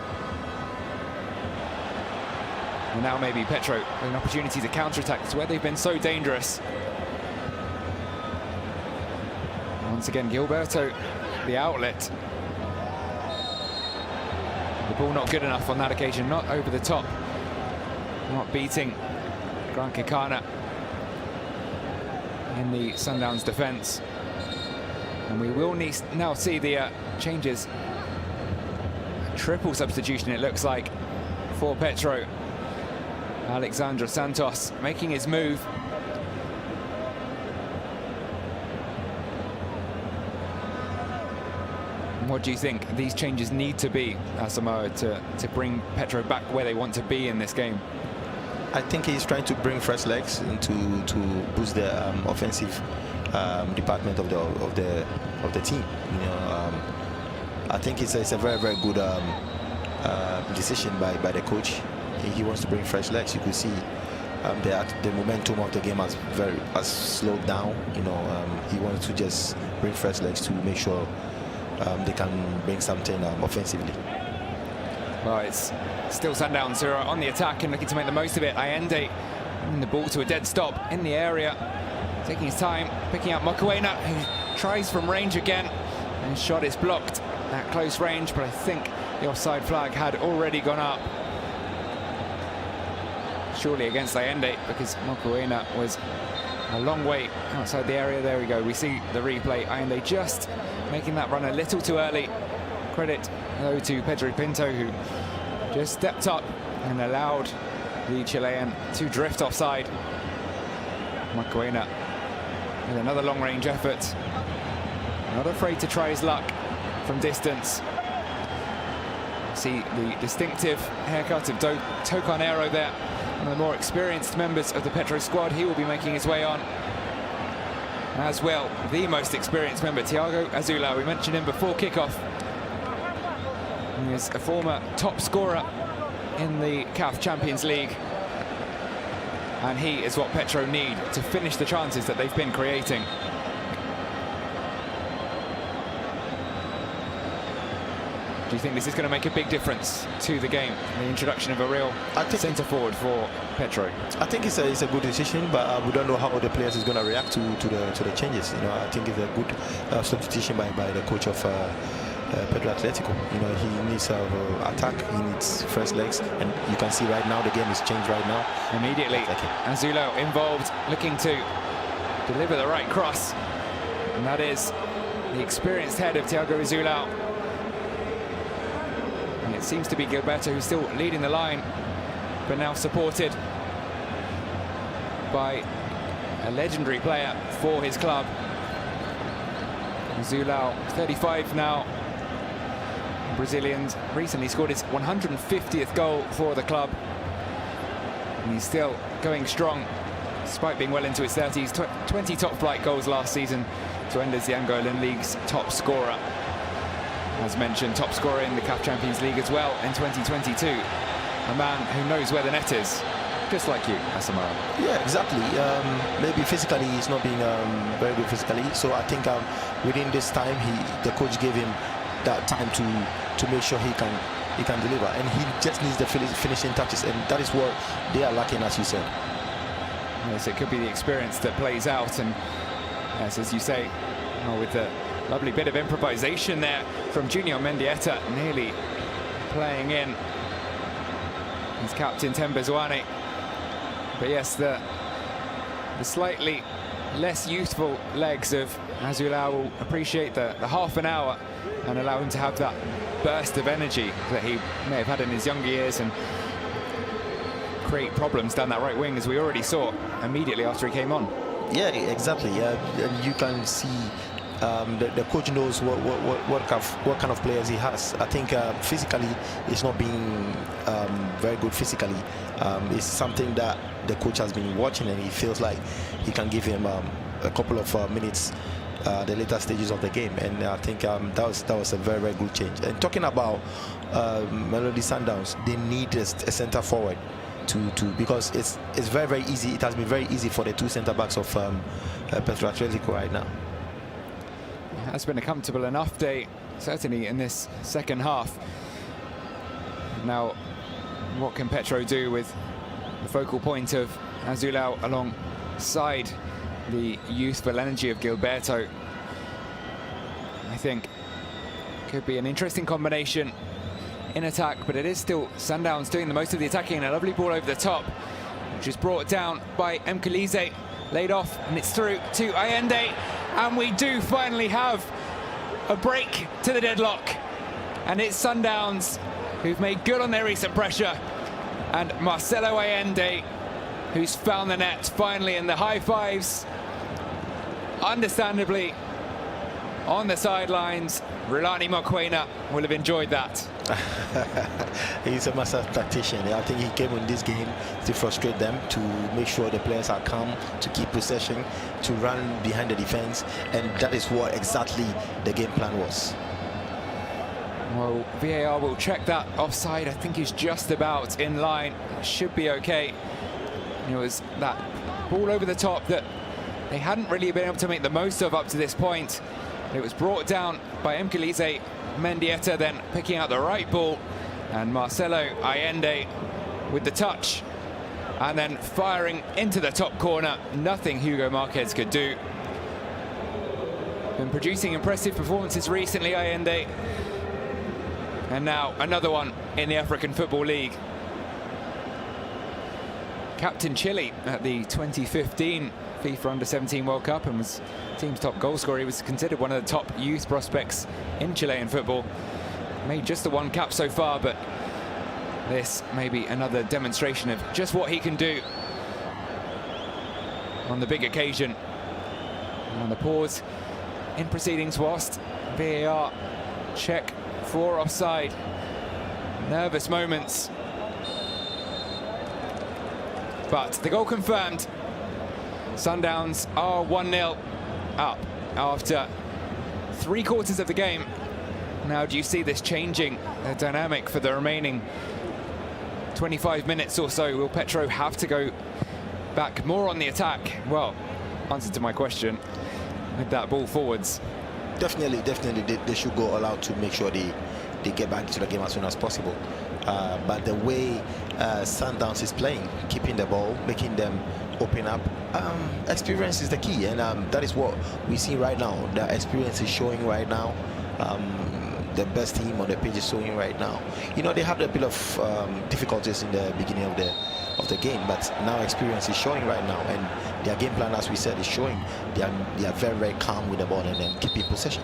Speaker 1: And now maybe Petro with an opportunity to counter-attack. It's where they've been so dangerous. Once again, Gilberto, the outlet. The ball not good enough on that occasion, not over the top, not beating Grant Kekana in the Sundowns defence. And we will now see the changes. A triple substitution, it looks like, for Petro. Alexandre Santos making his move. And what do you think these changes need to be, Asamoah, to bring Petro back where they want to be in this game?
Speaker 2: I think he's trying to bring fresh legs and to boost the offensive department of the team. You know, I think it's a very, very good decision by the coach. He wants to bring fresh legs. You could see the momentum of the game has slowed down. You know, he wants to just bring fresh legs to make sure they can bring something offensively.
Speaker 1: Well, it's still Sundowns who are on the attack and looking to make the most of it. Allende bringing the ball to a dead stop in the area, taking his time, picking out Mokoena, who tries from range again, and his shot is blocked at close range, but I think the offside flag had already gone up. Surely against Allende, because Mokoena was a long way outside the area. There we go, we see the replay. Allende just making that run a little too early. Credit, though, to Pedro Pinto, who just stepped up and allowed the Chilean to drift offside. Mokoena with another long-range effort. Not afraid to try his luck from distance. See the distinctive haircut of Tocanero there. One of the more experienced members of the Petro squad. He will be making his way on. As well, the most experienced member, Thiago Azulao. We mentioned him before kickoff. He is a former top scorer in the CAF Champions League. And he is what Petro need to finish the chances that they've been creating. Do you think this is going to make a big difference to the game, the introduction of a real centre forward for Petro? I
Speaker 2: think it's a good decision, but we don't know how the players is going to react to the changes. You know, I think it's a good substitution by the coach of Petro Atletico. You know, he needs attack, he needs fresh legs, and you can see right now the game is changed right now.
Speaker 1: Immediately, Azulao involved, looking to deliver the right cross, and that is the experienced head of Thiago Azulao. And it seems to be Gilberto who's still leading the line, but now supported by a legendary player for his club. Azulao, 35 now. Brazilian recently scored his 150th goal for the club. And he's still going strong, despite being well into his 30s. 20 top-flight goals last season to end as the Angolan League's top scorer. as mentioned, top scorer in the CAF Champions League as well in 2022. A man who knows where the net is, just like you, Asamoah.
Speaker 2: Yeah, exactly. Maybe physically he's not being very good physically. So I think within this time, the coach gave him that time to make sure he can deliver, and he just needs the finishing touches, and that is what they are lacking, as you said.
Speaker 1: Yes, it could be the experience that plays out, and yes, as you say, with the lovely bit of improvisation there from Junior Mendieta, nearly playing in his captain Tembezwane. But yes, the slightly less youthful legs of Asamoah will appreciate the half an hour and allow him to have that burst of energy that he may have had in his younger years and create problems down that right wing, as we already saw immediately after he came on.
Speaker 2: Yeah, exactly. And you can see the coach knows what kind of players he has. I think physically he's not being very good physically. It's something that the coach has been watching, and he feels like he can give him a couple of minutes the later stages of the game, and I think that was a very, very good change. And talking about Mamelodi Sundowns, they need a centre forward because it's very, very easy. It has been very easy for the two centre backs of Atlético right now.
Speaker 1: It has been a comfortable enough day, certainly in this second half. Now, what can Petro do with the focal point of Asamoah alongside the youthful energy of Gilberto? I think could be an interesting combination in attack, but it is still Sundowns doing the most of the attacking, and a lovely ball over the top, which is brought down by Mkelize, laid off, and it's through to Allende, and we do finally have a break to the deadlock, and it's Sundowns who've made good on their recent pressure, and Marcelo Allende who's found the net finally, in the high fives. Understandably, on the sidelines, Rulani Mokwena will have enjoyed that.
Speaker 2: He's a master tactician. I think he came in this game to frustrate them, to make sure the players are calm, to keep possession, to run behind the defense, and that is what exactly the game plan was.
Speaker 1: Well, VAR will check that offside. I think he's just about in line. Should be okay. It was that ball over the top that they hadn't really been able to make the most of up to this point. It was brought down by Mkelize, Mendieta then picking out the right ball, and Marcelo Allende with the touch, and then firing into the top corner. Nothing Hugo Marquez could do. Been producing impressive performances recently, Allende, and now another one in the African Football League. Captain Chile at the 2015 FIFA Under-17 World Cup and was team's top goal scorer. He was considered one of the top youth prospects in Chilean football. Made just the one cap so far, but this may be another demonstration of just what he can do on the big occasion. And on the pause in proceedings whilst VAR check for offside. Nervous moments. But the goal confirmed. Sundowns are 1-0 up after 3/4 of the game. Now, do you see this changing the dynamic for the remaining 25 minutes or so? Will Petro have to go back more on the attack? Well, answer to my question, with that ball forwards.
Speaker 2: Definitely, they should go all out to make sure they get back to the game as soon as possible. But the way Sundowns is playing, keeping the ball, making them open up, experience is the key, and that is what we see right now. The experience is showing right now. The best team on the pitch is showing right now. You know, they had a bit of difficulties in the beginning of the game, but now experience is showing right now, and their game plan, as we said, is showing. They are very, very calm with the ball and then keeping possession.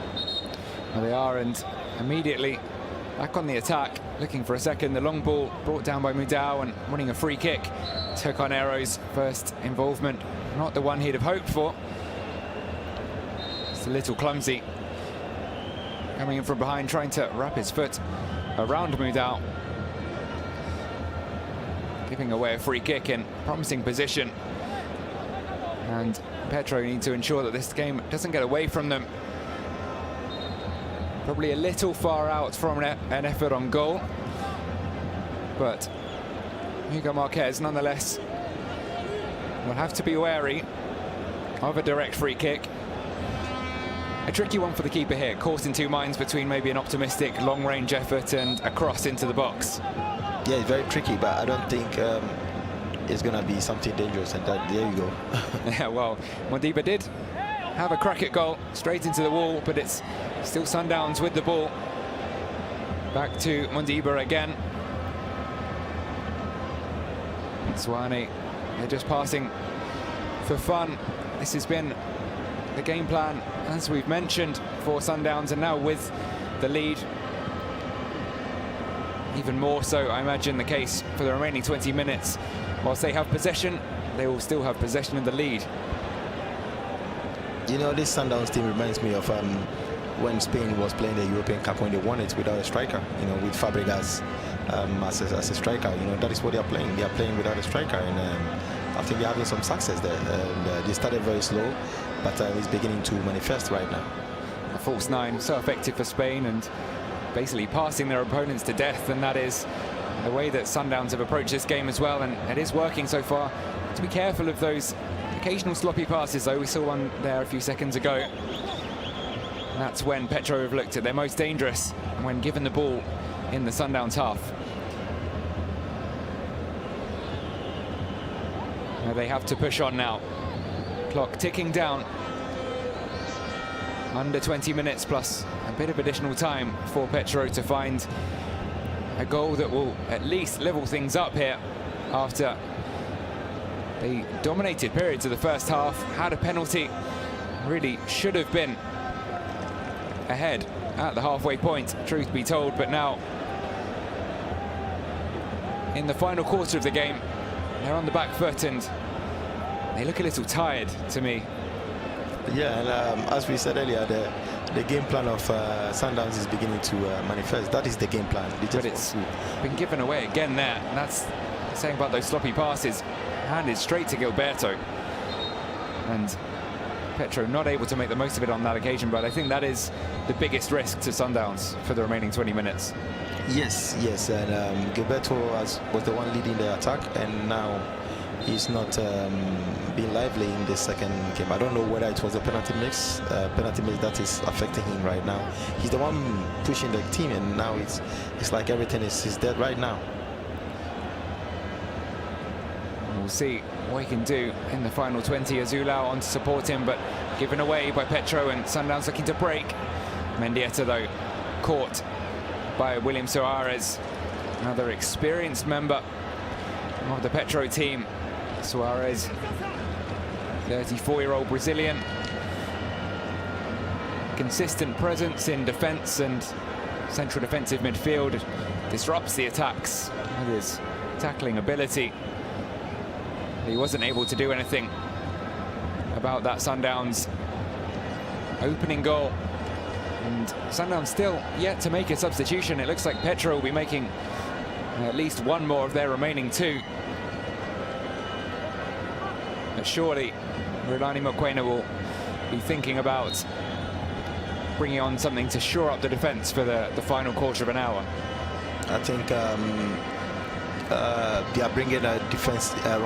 Speaker 1: Well, they are, and immediately back on the attack, looking for a second. The long ball brought down by Mudau and winning a free kick. Took on Arrow's first involvement, not the one he'd have hoped for. It's a little clumsy. Coming in from behind, trying to wrap his foot around Mudau. Giving away a free kick in promising position. And Petro need to ensure that this game doesn't get away from them. Probably a little far out from an effort on goal. But Hugo Marquez, nonetheless, will have to be wary of a direct free kick. A tricky one for the keeper here, caught in two minds between maybe an optimistic long-range effort and a cross into the box.
Speaker 2: Yeah, it's very tricky, but I don't think it's going to be something dangerous, and there you go.
Speaker 1: Yeah, well, Mondiba did have a crack at goal, straight into the wall, but it's still Sundowns with the ball. Back to Mondiba again. Swane, they're just passing for fun. This has been the game plan, as we've mentioned, for Sundowns, and now with the lead, even more so, I imagine, the case for the remaining 20 minutes. Whilst they have possession, they will still have possession of the lead.
Speaker 2: You know, this Sundowns team reminds me of when Spain was playing the European Cup, when they won it without a striker, you know, with Fabregas as a striker. You know, that is what they are playing. They are playing without a striker, and I think they're having some success there. And they started very slow, but it's beginning to manifest right now.
Speaker 1: A false nine, so effective for Spain, and basically passing their opponents to death, and that is the way that Sundowns have approached this game as well, and it is working so far. To be careful of those occasional sloppy passes, though. We saw one there a few seconds ago. And that's when Petro have looked at their most dangerous, when given the ball in the Sundowns half. Now they have to push on now. Clock ticking down. Under 20 minutes plus a bit of additional time for Petro to find a goal that will at least level things up here after they dominated periods of the first half, had a penalty, really should have been ahead at the halfway point, truth be told, but now in the final quarter of the game, they're on the back foot and they look a little tired to me.
Speaker 2: Yeah, and as we said earlier, the game plan of Sundowns is beginning to manifest. That is the game plan.
Speaker 1: But it's been given away again there. And that's saying about those sloppy passes. Handed straight to Gilberto. And Petro not able to make the most of it on that occasion, but I think that is the biggest risk to Sundowns for the remaining 20 minutes.
Speaker 2: Yes, and Gilberto was the one leading the attack, and now he's not being lively in the second game. I don't know whether it was a penalty mix that is affecting him right now. He's the one pushing the team, and now it's like everything is dead right now.
Speaker 1: We'll see what he can do in the final 20. Azulau on to support him, but given away by Petro, and Sundowns looking to break. Mendieta, though, caught by William Suarez, another experienced member of the Petro team. Suarez, 34-year-old Brazilian. Consistent presence in defence and central defensive midfield. Disrupts the attacks with his tackling ability. He wasn't able to do anything about that Sundowns opening goal. And Sundowns still yet to make a substitution. It looks like Petro will be making at least one more of their remaining two. But surely Rulani Mokoena will be thinking about bringing on something to shore up the defence for the final quarter of an hour.
Speaker 2: I think they are bringing a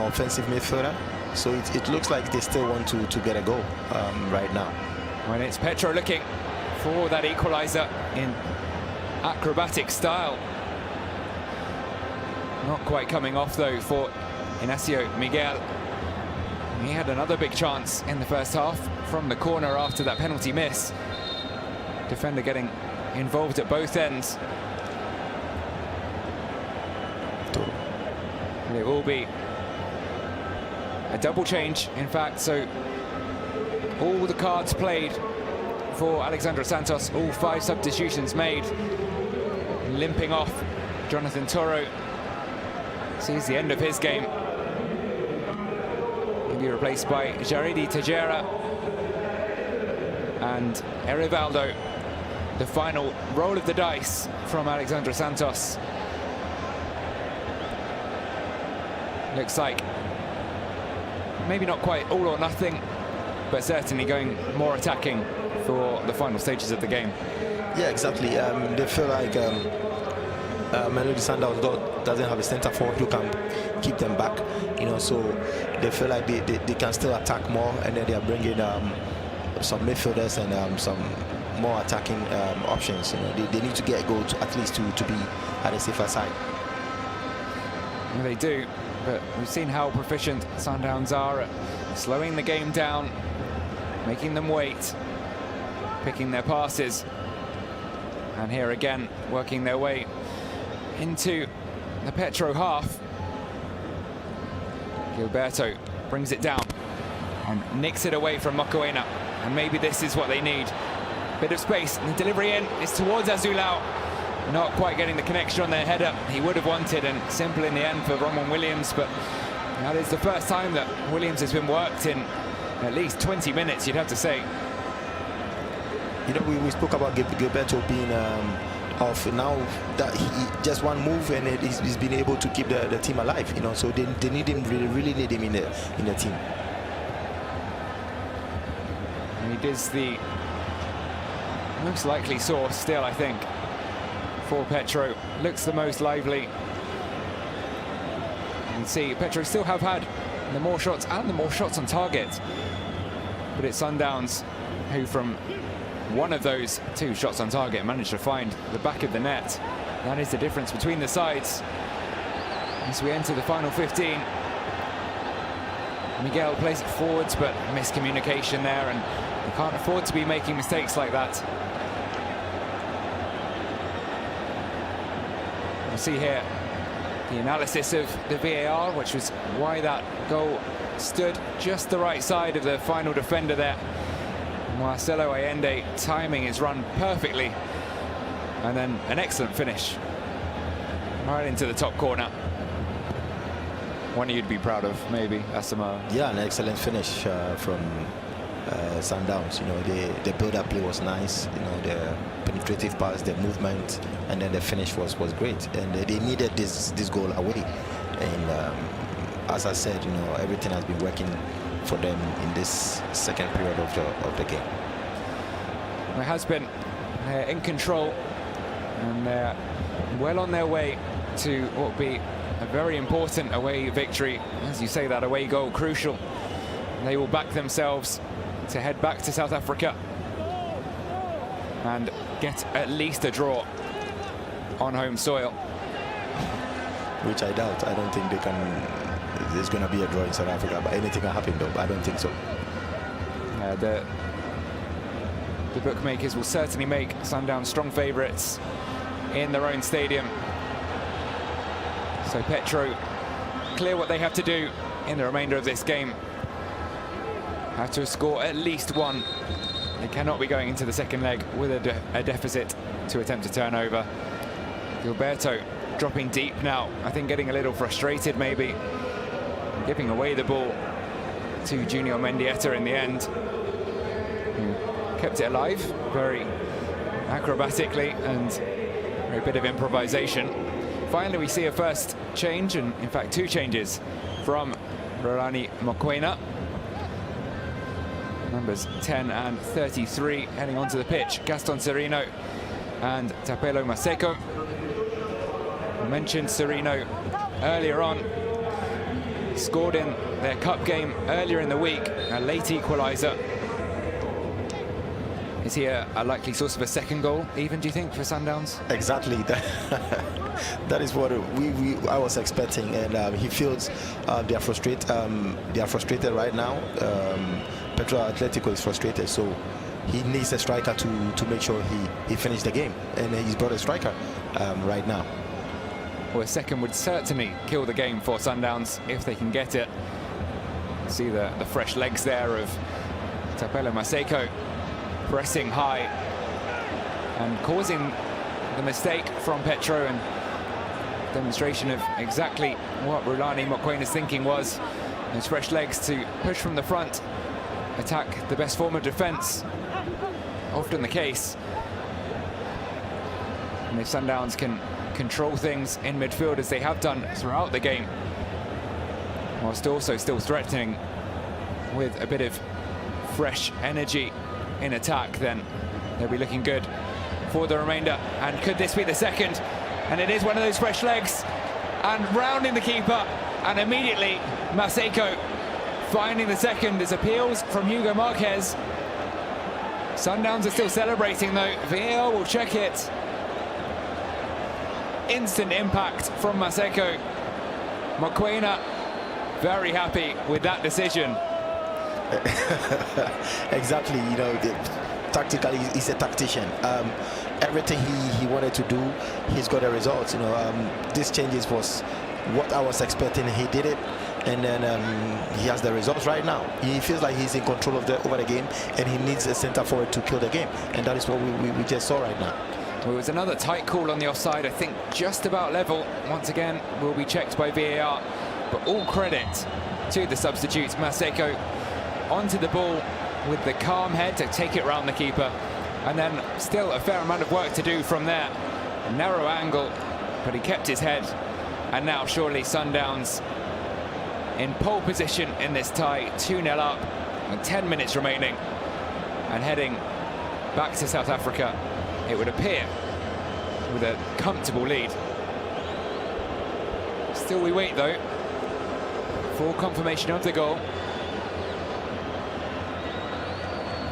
Speaker 2: offensive midfielder, so it looks like they still want to get a goal right now.
Speaker 1: When it's Petro looking for that equaliser in acrobatic style. Not quite coming off, though, for Inacio Miguel. He had another big chance in the first half from the corner after that penalty miss. Defender getting involved at both ends. And it will be a double change, in fact, so all the cards played for Alexandre Santos, all 5 substitutions made. Limping off, Jonathan Toro sees the end of his game. He'll be replaced by Jaridi Tejera and Erivaldo. The final roll of the dice from Alexandre Santos. Looks like maybe not quite all or nothing but certainly going more attacking for the final stages of the game.
Speaker 2: Yeah, exactly. They feel like Mamelodi Sundowns doesn't have a centre forward who can keep them back, you know, so they feel like they can still attack more, and then they are bringing some midfielders and some more attacking options. You know, they need to get a goal at least to be at the safer side.
Speaker 1: Well, they do, but we've seen how proficient Sundowns are at slowing the game down, making them wait, picking their passes, and here again working their way into the Petro half. Gilberto brings it down and nicks it away from Mokoena, and maybe this is what they need. Bit of space, and the delivery in is towards Azulao. Not quite getting the connection on their header he would have wanted, and simple in the end for Roman Williams, but that is the first time that Williams has been worked in at least 20 minutes, you'd have to say.
Speaker 2: You know, we spoke about Gilberto being off. Now that he just one move and he's been able to keep the team alive, you know, so they need him, really need him in the team.
Speaker 1: And it is the most likely source still, I think, for Petro. Looks the most lively. You can see Petro still have had the more shots and the more shots on target, but it's Sundowns who, from one of those 2 shots on target, managed to find the back of the net. That is the difference between the sides as we enter the final 15. Miguel plays it forwards, but miscommunication there, and you can't afford to be making mistakes like that. We'll see here the analysis of the VAR, which was why that goal stood just the right side of the final defender there. Marcelo Allende timing his run perfectly, and then an excellent finish right into the top corner. One you'd be proud of, maybe, Asamoah.
Speaker 2: Yeah, an excellent finish from Sundowns. You know, the build-up play was nice. You know, the penetrative pass, the movement, and then the finish was great. And they needed this goal away. And as I said, you know, everything has been working for them in this second period of the game.
Speaker 1: It has been. They're in control, and they're well on their way to what will be a very important away victory. As you say, that away goal crucial. They will back themselves to head back to South Africa and get at least a draw on home soil.
Speaker 2: Which I doubt. I don't think they can. There's going to be a draw in South Africa, but anything can happen, though. I don't think so.
Speaker 1: The bookmakers will certainly make Sundowns strong favourites in their own stadium. So Petro clear what they have to do in the remainder of this game. Have to score at least 1. They cannot be going into the second leg with a deficit to attempt to turn over. Gilberto dropping deep now, I think getting a little frustrated maybe, giving away the ball to Junior Mendieta in the end, who kept it alive very acrobatically and a bit of improvisation. Finally, we see a first change, and in fact 2 changes from Rorani Mokoena. Numbers 10 and 33 heading onto the pitch. Gaston Serino and Tapelo Maseko. I mentioned Serino earlier on. Scored in their cup game earlier in the week, a late equaliser. Is he a likely source of a second goal, even, do you think, for Sundowns?
Speaker 2: Exactly. That is what I was expecting, and he feels they are frustrated. They are frustrated right now. Petro Atletico is frustrated, so he needs a striker to make sure he finished the game, and he's brought a striker right now.
Speaker 1: Well, a second would certainly kill the game for Sundowns if they can get it. See the fresh legs there of Tapelo Maseko pressing high and causing the mistake from Petro, and demonstration of exactly what Rorani Mokoena's thinking was. Those fresh legs to push from the front, attack the best form of defence, often the case. And if Sundowns can control things in midfield as they have done throughout the game, whilst also still threatening with a bit of fresh energy in attack, then they'll be looking good for the remainder. And could this be the second? And it is one of those fresh legs, and rounding the keeper, and immediately Maseko finding the second. As appeals from Hugo Marquez. Sundowns are still celebrating though. VAR will check it. Instant impact from Maseko. Mokoena very happy with that decision.
Speaker 2: Exactly, you know, tactically he's a tactician. Everything he wanted to do, he's got the results. You know, this changes was what I was expecting. He did it, and then he has the results right now. He feels like he's in control of over the game, and he needs a centre forward to kill the game, and that is what we just saw right now.
Speaker 1: Well, it was another tight call on the offside. I think just about level. Once again, will be checked by VAR, but all credit to the substitutes. Maseko onto the ball with the calm head to take it round the keeper, and then still a fair amount of work to do from there. A narrow angle, but he kept his head. And now surely Sundowns in pole position in this tie, 2-0 up with 10 minutes remaining, and heading back to South Africa, it would appear, with a comfortable lead. Still we wait though for confirmation of the goal.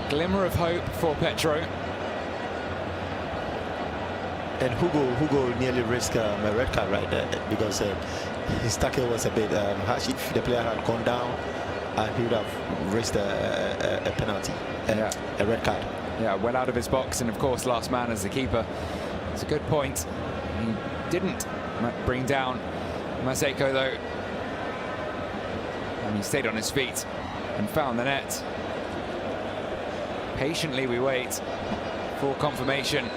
Speaker 1: Glimmer of hope for Petro.
Speaker 2: And Hugo nearly risked a red card right there, because his tackle was a bit harsh. If the player had gone down, he would have risked a penalty, a red card.
Speaker 1: Yeah, well out of his box, and of course last man as the keeper. It's a good point. He didn't bring down Maseko though, and he stayed on his feet and found the net. Patiently we wait for confirmation.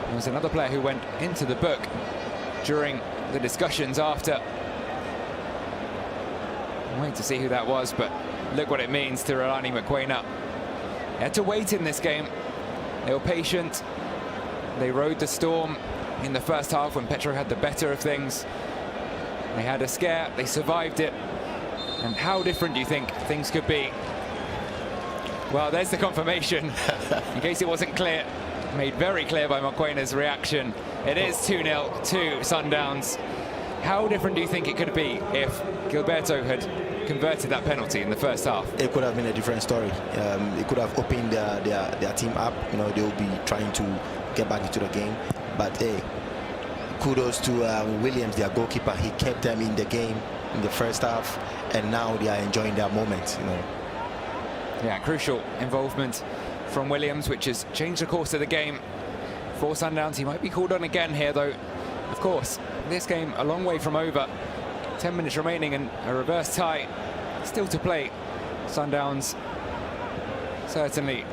Speaker 1: There was another player who went into the book during the discussions after. Wait to see who that was, but look what it means to Relani Mokoena. They had to wait in this game. They were patient. They rode the storm in the first half when Petro had the better of things. They had a scare, they survived it. And how different do you think things could be? Well, there's the confirmation, in case it wasn't clear. Made very clear by Mokoena's reaction. It is 2-0 to Sundowns. How different do you think it could be if Gilberto had converted that penalty in the first half? It
Speaker 2: could have been a different story. It could have opened their team up. You know, they will be trying to get back into the game. But hey, kudos to Williams, their goalkeeper. He kept them in the game in the first half, and now they are enjoying their moment. You know.
Speaker 1: Yeah, crucial involvement from Williams, which has changed the course of the game for Sundowns. He might be called on again here, though. Of course, this game a long way from over. 10 minutes remaining and a reverse tie still to play. Sundowns certainly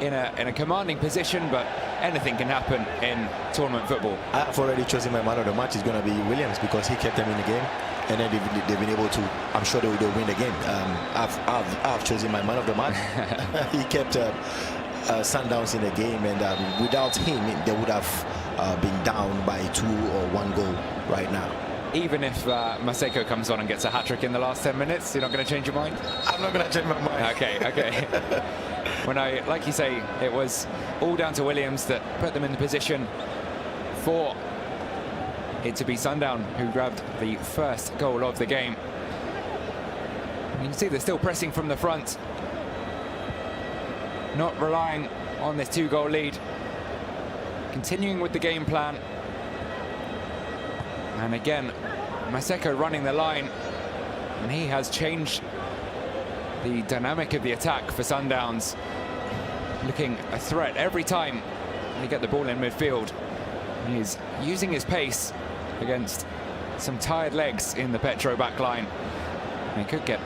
Speaker 1: in a commanding position, but anything can happen in tournament football.
Speaker 2: I've already chosen my man of the match. Is going to be Williams, because he kept them in the game, and then they've been able to. I'm sure they'll win the game. I've chosen my man of the match. He kept Sundowns in the game, and without him, they would have been down by 2 or 1 goal right now.
Speaker 1: Even if Maseko comes on and gets a hat-trick in the last 10 minutes, you're not going to change your mind?
Speaker 2: I'm not going to change my mind.
Speaker 1: Okay. When like you say, it was all down to Williams that put them in the position for it to be Sundown who grabbed the first goal of the game. And you can see they're still pressing from the front, not relying on this 2-goal lead, continuing with the game plan. And again, Maseko running the line, and he has changed the dynamic of the attack for Sundowns, looking a threat every time they get the ball in midfield. He's using his pace against some tired legs in the Petro back line. And it could get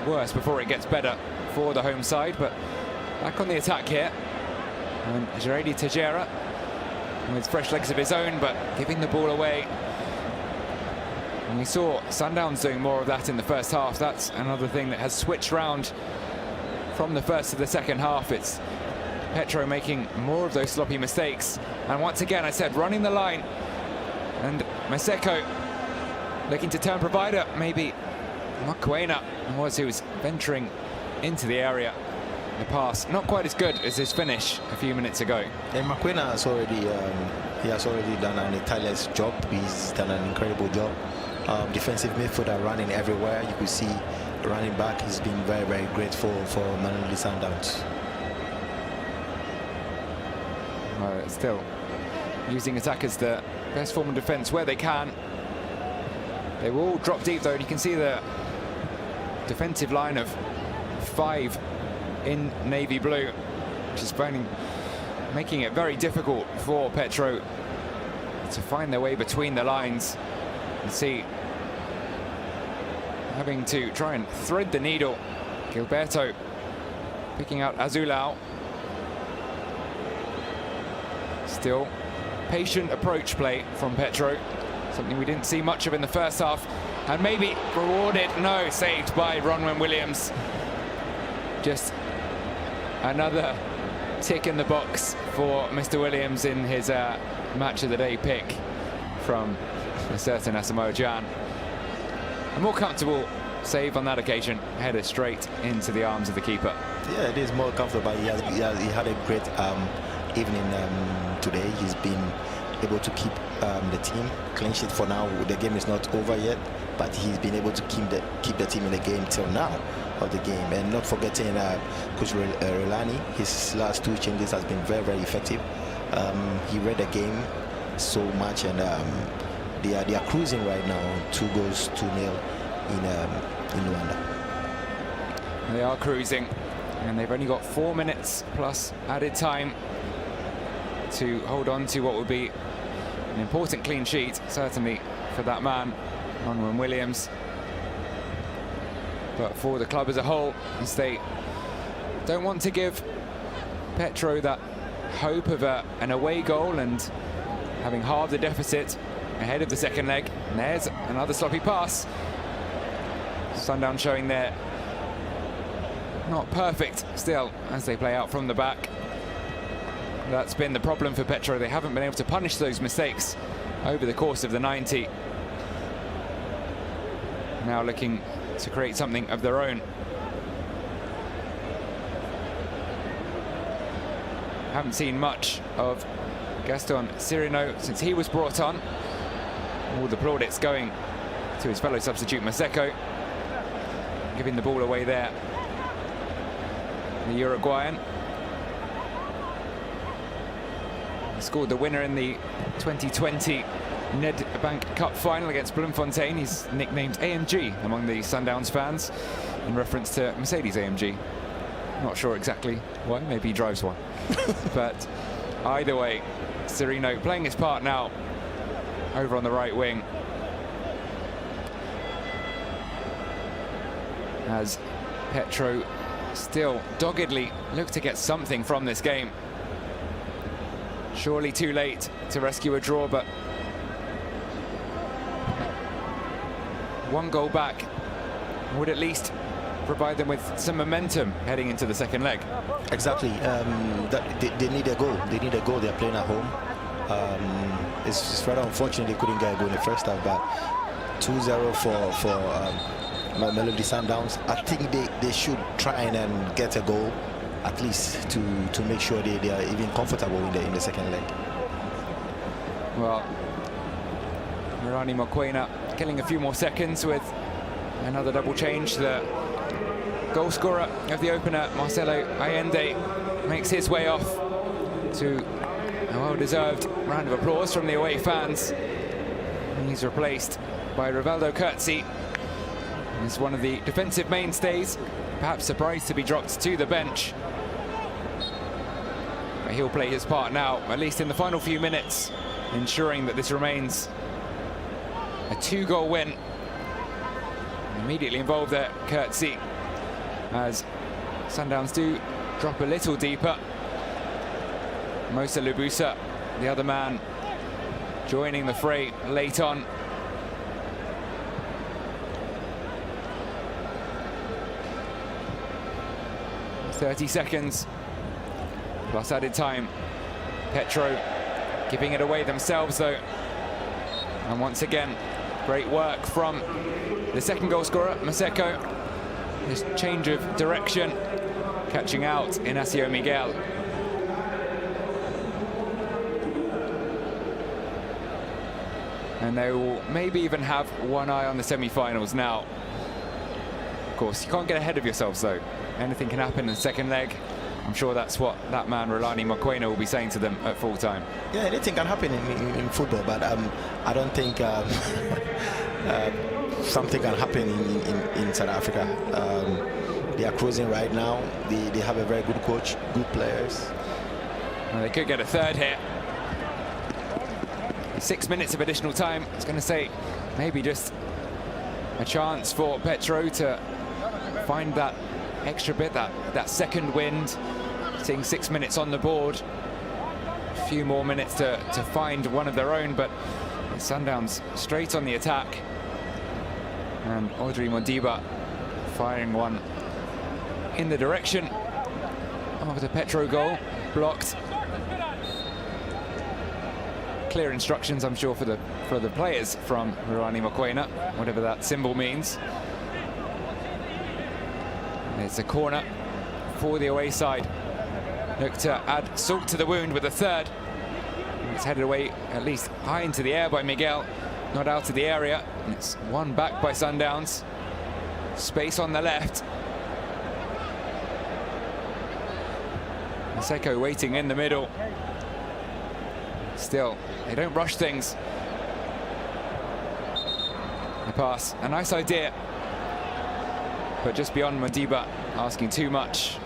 Speaker 1: worse before it gets better for the home side, but back on the attack here. And Gerardi Tejera with fresh legs of his own, but giving the ball away. And we saw Sundowns doing more of that in the first half. That's another thing that has switched round from the first to the second half. It's Petro making more of those sloppy mistakes. And once again, I said, running the line. And Maseko looking to turn provider, maybe Mokoena was who was venturing into the area. The pass not quite as good as his finish a few minutes ago.
Speaker 2: And Mokoena has already done an tireless job. He's done an incredible job. Defensive midfielder running everywhere. You could see running back. He's been very, very great for Mamelodi Sundowns.
Speaker 1: Still using attack as the best form of defence where they can. They will all drop deep though, and you can see the defensive line of 5 in navy blue, which is making it very difficult for Petro to find their way between the lines. You see, having to try and thread the needle. Gilberto picking out Azulao. Still patient approach play from Petro, something we didn't see much of in the first half, and maybe rewarded. No, saved by Ronwen Williams. Just another tick in the box for Mr. Williams in his match of the day pick from a certain Asamoah GYAN. A more comfortable save on that occasion, header straight into the arms of the keeper. Yeah,
Speaker 2: it is more comfortable. He had a great evening today. He's been able to keep the team clean sheet for now. The game is not over yet, but he's been able to keep the team in the game till now of the game. And not forgetting Coach Relani, his last 2 changes has been very, very effective. He read the game so much, and they are cruising right now, 2 goals, 2-0 in Luanda.
Speaker 1: They are cruising, and they've only got 4 minutes plus added time to hold on to what would be an important clean sheet, certainly for that man, Ronwen Williams. But for the club as a whole, as they don't want to give Petro that hope of an away goal and having halved the deficit ahead of the second leg. And there's another sloppy pass. Sundown showing they're not perfect still as they play out from the back. That's been the problem for Petro. They haven't been able to punish those mistakes over the course of the 90. Now looking to create something of their own. Haven't seen much of Gaston Cirino since he was brought on. All the plaudits going to his fellow substitute Maseko, giving the ball away there. The Uruguayan scored the winner in the 2020 Nedbank Cup final against Bloemfontein. He's nicknamed AMG among the Sundowns fans in reference to Mercedes AMG. Not sure exactly why, maybe he drives one. But either way, Cirino playing his part now over on the right wing, as Petro still doggedly look to get something from this game. Surely too late to rescue a draw, but 1 goal back would at least provide them with some momentum heading into the second leg.
Speaker 2: Exactly. They need a goal. They need a goal. They're playing at home. It's rather unfortunate they couldn't get a goal in the first half, but 2-0 for Mamelodi Sundowns. I think they should try and get a goal at least to make sure they are even comfortable in the second leg.
Speaker 1: Well, Mirani Mokoena killing a few more seconds with another double change. The goal scorer of the opener, Marcelo Allende, makes his way off to a well-deserved round of applause from the away fans. And he's replaced by Rivaldo Curtsy. He's one of the defensive mainstays, perhaps surprised to be dropped to the bench. But he'll play his part now, at least in the final few minutes, ensuring that this remains a 2-goal win. Immediately involved there, Curtsy, as Sundowns do drop a little deeper. Mosa Lubusa, the other man, joining the fray late on. "30 seconds plus added time." Petro giving it away themselves though, and once again Great work from the second goal scorer, Maseko. His change of direction, catching out Inacio Miguel. And they will maybe even have one eye on the semi-finals now. Of course, you can't get ahead of yourselves though. Anything can happen in the second leg. I'm sure that's what that man, Rulani Mokoena, will be saying to them at full time. Yeah,
Speaker 2: anything can happen in football, but I don't think something can happen in South Africa. They are cruising right now. They have a very good coach, good players.
Speaker 1: Well, they could get a third here. 6 minutes of additional time. I was going to say maybe just a chance for Petro to find that extra bit, that second wind. Seeing 6 minutes on the board, a few more minutes to find one of their own, but Sundowns straight on the attack, and Audrey Modiba firing one in the direction of the Petro goal, blocked. Clear instructions, I'm sure, for the players from Rulani Mokoena, whatever that symbol means. It's a corner for the away side. Look to add salt to the wound with a third. It's headed away at least high into the air by Miguel, not out of the area. And it's won back by Sundowns. Space on the left. Maseko waiting in the middle. Still, they don't rush things. The pass, a nice idea, but just beyond Modiba asking too much,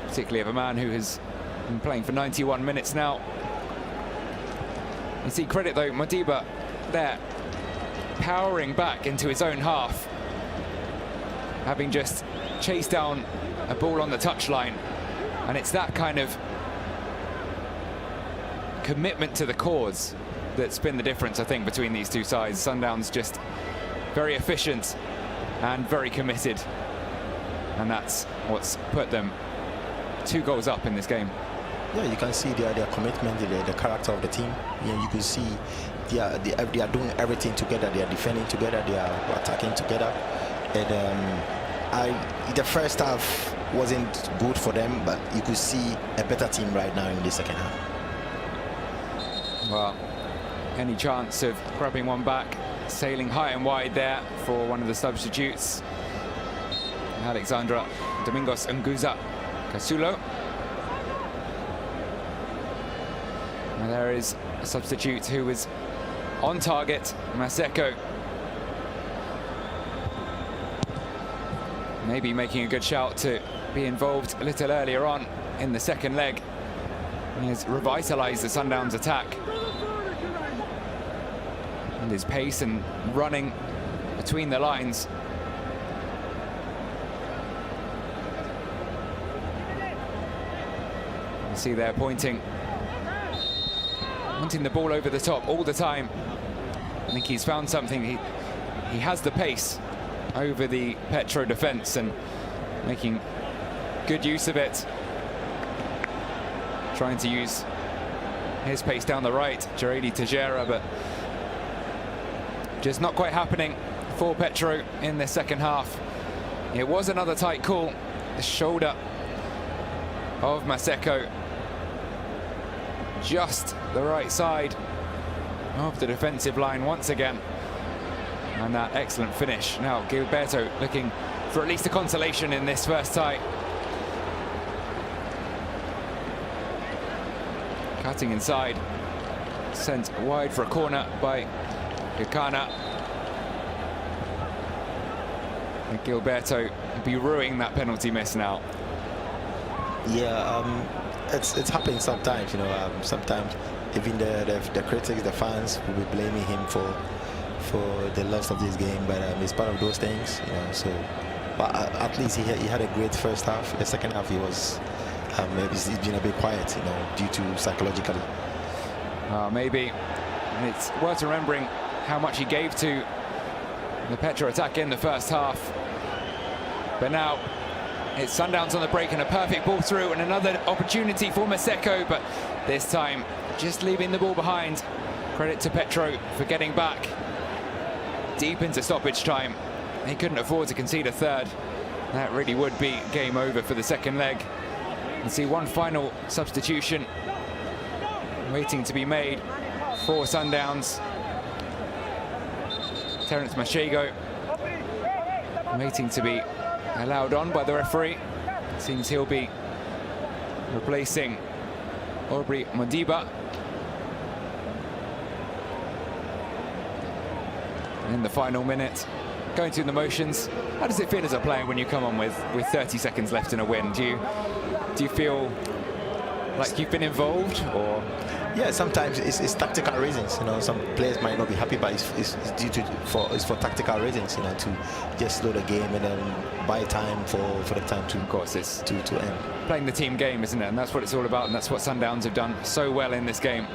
Speaker 1: particularly of a man who has been playing for 91 minutes now. You see credit though, Modiba there, powering back into his own half, having just chased down a ball on the touchline, and it's that kind of commitment to the cause that's been the difference, I think, between these two sides. Sundowns just very efficient and very committed, and that's what's put them 2 goals up in this game.
Speaker 2: Yeah, you can see their commitment, the character of the team. Yeah, you can see they are doing everything together. They are defending together. They are attacking together. And the first half wasn't good for them, but you could see a better team right now in the second half.
Speaker 1: Well, any chance of grabbing one back, sailing high and wide there for one of the substitutes, Alexandra Domingos Nguza Casulo. And there is a substitute who was on target, Maseko. Maybe making a good shout to be involved a little earlier on in the second leg. He has revitalized the Sundowns attack. And his pace and running between the lines. You see there pointing, wanting the ball over the top all the time. I think he's found something. He has the pace over the Petro defense and making good use of it. Trying to use his pace down the right, Jaredi Tejera, but just not quite happening for Petro in the second half. It was another tight call. The shoulder of Maseko, just the right side of the defensive line once again. And that excellent finish. Now Gilberto looking for at least a consolation in this first tie. Cutting inside, sent wide for a corner by Gakana. And Gilberto be ruining that penalty miss now.
Speaker 2: Yeah, it's happening sometimes, you know. Sometimes even the critics, the fans will be blaming him for the loss of this game, but it's part of those things, you know. So, but at least he had a great first half. The second half he was maybe he's been a bit quiet, you know, due to psychologically.
Speaker 1: Maybe. And it's worth remembering how much he gave to the Petro attack in the first half. But now it's Sundowns on the break and a perfect ball through and another opportunity for Maseko, but this time just leaving the ball behind. Credit to Petro for getting back. deep into stoppage time. He couldn't afford to concede a third. That really would be game over for the second leg. You see one final substitution waiting to be made for Sundowns. Terence Machego waiting to be allowed on by the referee. Seems he'll be replacing Aubrey Modiba. In the final minute, going through the motions. How does it feel as a player when you come on with 30 seconds left in a win? Do you feel like you've been involved, or?
Speaker 2: Yeah, sometimes it's tactical reasons. You know, some players might not be happy, but it's due to for tactical reasons. You know, to just slow the game and then buy time for the time to,
Speaker 1: of course, it's
Speaker 2: to end.
Speaker 1: Playing the team game, isn't it? And that's what it's all about, and that's what Sundowns have done so well in this game.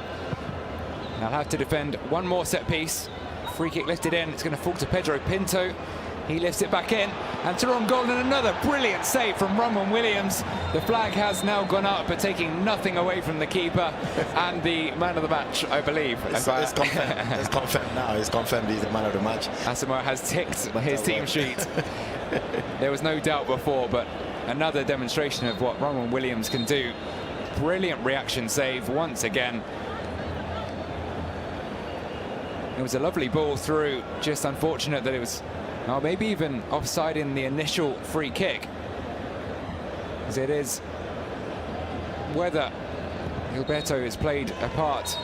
Speaker 1: They'll have to defend one more set piece. Free kick lifted in. It's going to fall to Pedro Pinto. He lifts it back in, and to on goal, and another brilliant save from Ronwen Williams. The flag has now gone up, but taking nothing away from the keeper and the man of the match, I believe.
Speaker 2: It's confirmed. It's confirmed now. It's confirmed he's the man of the match.
Speaker 1: Asamoah has ticked his team sheet. There was no doubt before, but another demonstration of what Ronwen Williams can do. Brilliant reaction save once again. It was a lovely ball through, just unfortunate that it was maybe even offside in the initial free kick. As it is whether Gilberto has played a part.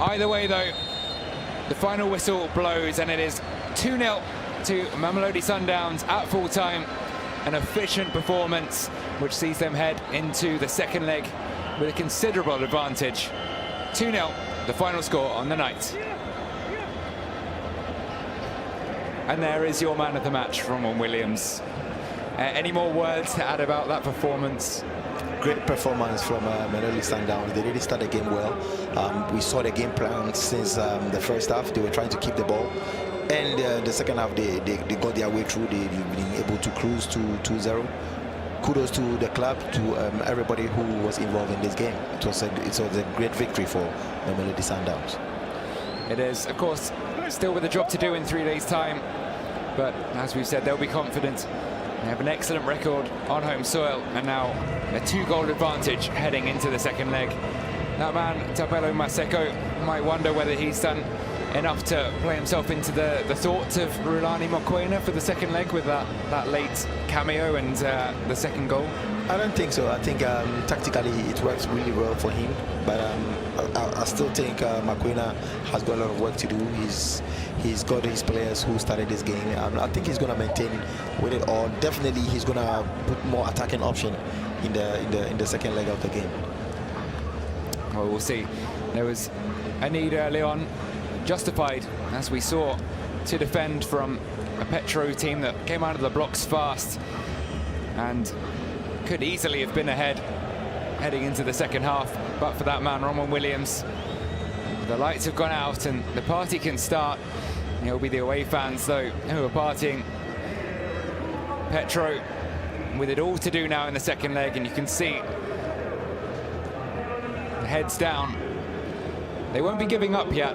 Speaker 1: Either way though, the final whistle blows and it is 2-0 to Mamelodi Sundowns at full time. An efficient performance which sees them head into the second leg with a considerable advantage. 2-0, the final score on the night. And there is your man of the match, Ronwen Williams. Any more words to add about that performance?
Speaker 2: Great performance from Mamelodi Sundowns. They really started the game well. We saw the game plan since the first half. They were trying to keep the ball. And the second half, they got their way through. They've been able to cruise to 2-0. Kudos to the club, to everybody who was involved in this game. It was a great victory for Mamelodi Sundowns.
Speaker 1: It is, of course, still with a job to do in 3 days' time. But as we've said, they'll be confident. They have an excellent record on home soil, and now a 2-goal advantage heading into the second leg. That man, Tabelo Maseko, might wonder whether he's done enough to play himself into the thoughts of Rulani Mokoena for the second leg with that late cameo and the second goal.
Speaker 2: I don't think so. I think tactically it works really well for him, but I still think Mokoena has got a lot of work to do. He's got his players who started this game. I think he's going to maintain with it, or definitely he's going to put more attacking option in the second leg of the game.
Speaker 1: Well, we'll see. There was a need early on, justified, as we saw, to defend from a Petro team that came out of the blocks fast and could easily have been ahead heading into the second half, but for that man, Ronwen Williams. The lights have gone out and the party can start. It'll be the away fans, though, who are partying. Petro with it all to do now in the second leg, and you can see the heads down. They won't be giving up yet,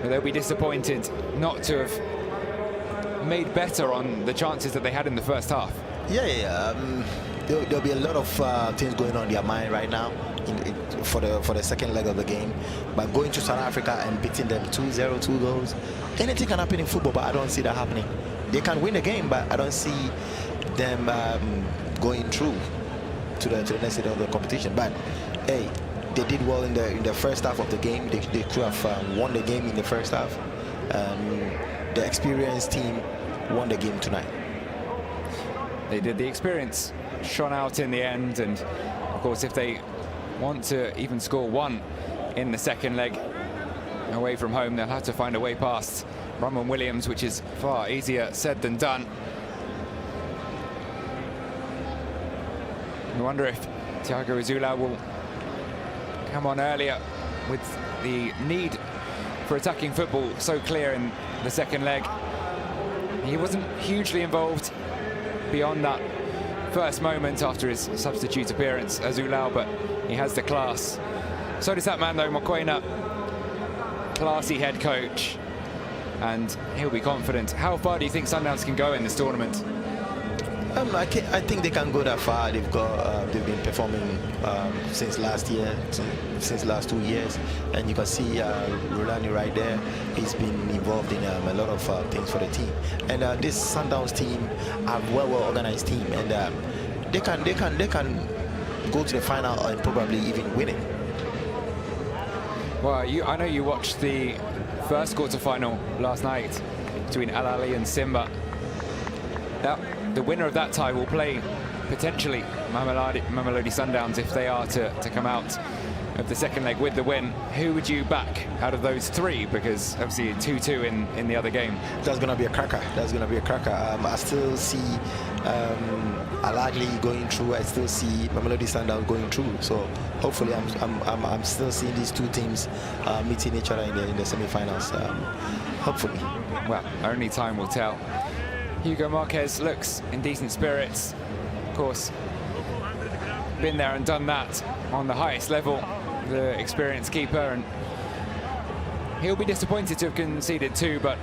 Speaker 1: but they'll be disappointed not to have made better on the chances that they had in the first half.
Speaker 2: There'll be a lot of things going on in their mind right now for the second leg of the game. But going to South Africa and beating them 2-0, 2 goals, anything can happen in football, but I don't see that happening. They can win the game, but I don't see them going through to the next stage of the competition. But hey, they did well in the first half of the game. They could have won the game in the first half. The experienced team won the game tonight.
Speaker 1: They did. The experience shone out in the end, and of course if they want to even score one in the second leg away from home, they'll have to find a way past Ronwen Williams, which is far easier said than done. I wonder if Thiago Azula will come on earlier with the need for attacking football so clear in the second leg. He wasn't hugely involved beyond that first moment after his substitute appearance, Azulao, but he has the class. So does that man though, Mokoena. Classy head coach. and he'll be confident. How far do you think Sundowns can go in this tournament?
Speaker 2: I think they can go that far. They've been performing since last year, since last 2 years, and you can see Rolani right there. He's been involved in a lot of things for the team. And this Sundowns team are well organized team, and they can go to the final and probably even win it.
Speaker 1: Well, I know you watched the first quarter-final last night between Al Ahly and Simba. The winner of that tie will play potentially Mamelodi Sundowns if they are to come out of the second leg with the win. Who would you back out of those three? Because obviously 2-2 in the other game. That's
Speaker 2: going to be a cracker. That's going to be a cracker. I still see Al Ahly going through. I still see Mamelodi Sundowns going through. So hopefully I'm still seeing these two teams meeting each other in the semi-finals. Hopefully.
Speaker 1: Well, only time will tell. Hugo Marquez looks in decent spirits. Of course, been there and done that on the highest level, the experienced keeper, and he'll be disappointed to have conceded 2, but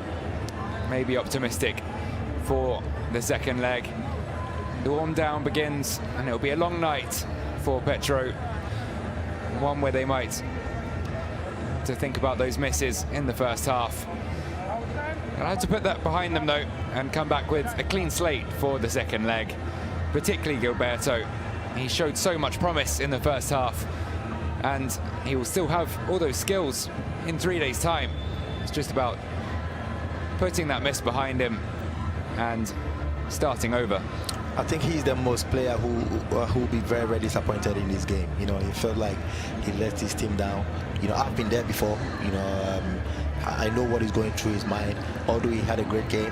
Speaker 1: maybe optimistic for the second leg. The warm down begins, and it'll be a long night for Petro, one where they might to think about those misses in the first half. I'll have to put that behind them though and come back with a clean slate for the second leg, particularly Gilberto. He showed so much promise in the first half, and he will still have all those skills in 3 days' time. It's just about putting that miss behind him and starting over.
Speaker 2: I think he's the most player who will be very, very disappointed in this game. You know, he felt like he let his team down. You know, I've been there before. You know, I know what is going through his mind. Although he had a great game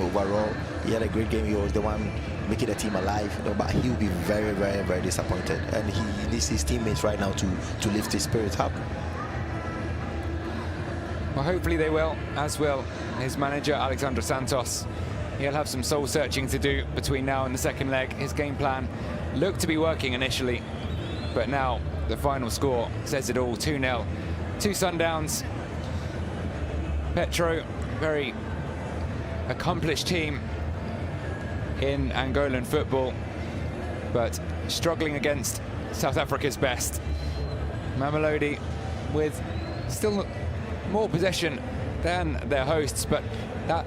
Speaker 2: overall, he had a great game. He was the one making the team alive. You know, but he'll be very, very, very disappointed. And he needs his teammates right now to lift his spirits up.
Speaker 1: Well, hopefully they will, as will his manager, Alexandre Santos. He'll have some soul-searching to do between now and the second leg. His game plan looked to be working initially, but now the final score says it all. 2-0 to Sundowns. Petro, very accomplished team in Angolan football, but struggling against South Africa's best. Mamelodi with still more possession than their hosts, but that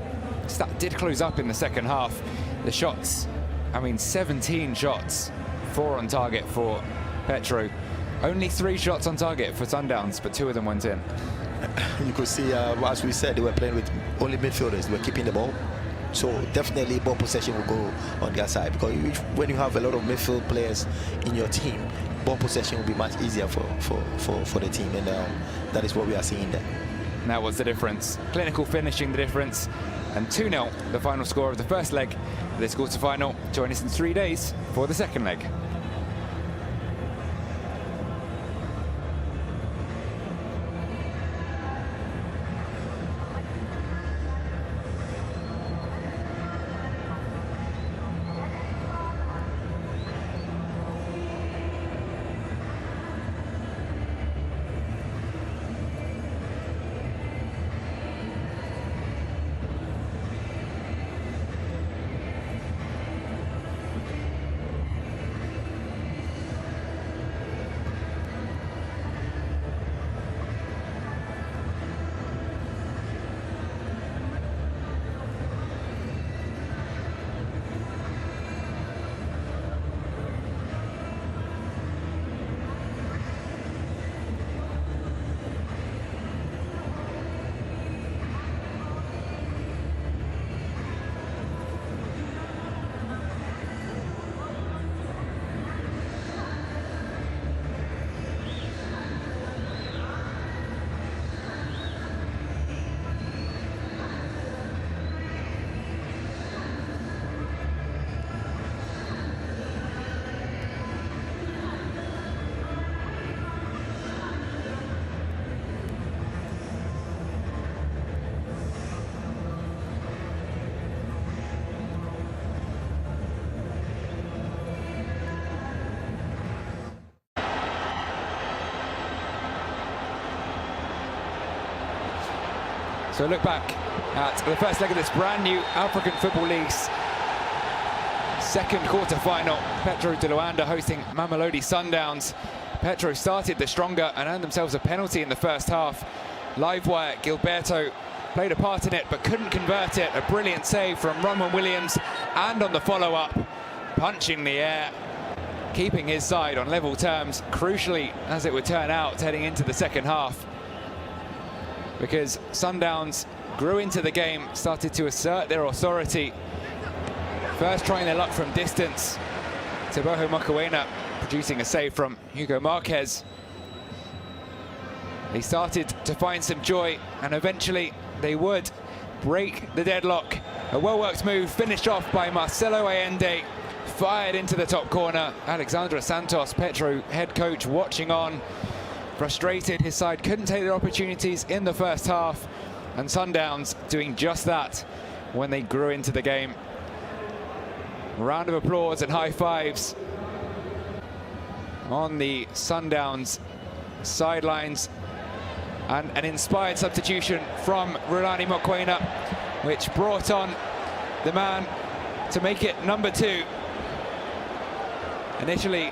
Speaker 1: did close up in the second half. The shots, I mean, 17 shots, 4 on target for Petro. Only 3 shots on target for Sundowns, but 2 of them went in.
Speaker 2: You could see, as we said, they were playing with only midfielders. They were keeping the ball. So definitely ball possession will go on their side, because when you have a lot of midfield players in your team, ball possession will be much easier for the team, and that is what we are seeing there.
Speaker 1: Now what's the difference? Clinical finishing the difference, and 2-0 the final score of the first leg of this quarter-final. Join us in 3 days for the second leg. So look back at the first leg of this brand new African Football League's second quarter-final. Petro de Luanda hosting Mamelodi Sundowns. Petro started the stronger and earned themselves a penalty in the first half. Livewire, Gilberto played a part in it but couldn't convert it. A brilliant save from Ronwen Williams, and on the follow-up, punching the air, keeping his side on level terms, crucially as it would turn out heading into the second half, because Sundowns grew into the game, started to assert their authority. First trying their luck from distance, Teboho Mokoena producing a save from Hugo Marquez. They started to find some joy, and eventually they would break the deadlock. A well-worked move finished off by Marcelo Allende, fired into the top corner. Alexandre Santos, Petro head coach, watching on, frustrated. His side couldn't take their opportunities in the first half, and Sundowns doing just that when they grew into the game. A round of applause and high fives on the Sundowns sidelines, and an inspired substitution from Rulani Mokoena, which brought on the man to make it number 2. Initially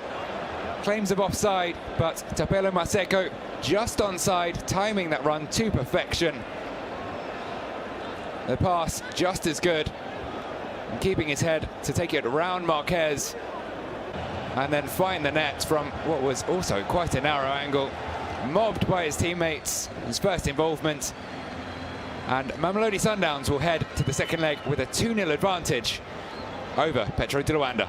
Speaker 1: claims of offside, but Tapelo Maseko just onside, timing that run to perfection. The pass just as good, and keeping his head to take it around Marquez, and then find the net from what was also quite a narrow angle. Mobbed by his teammates, his first involvement, and Mamelodi Sundowns will head to the second leg with a 2-0 advantage over Petro de Luanda.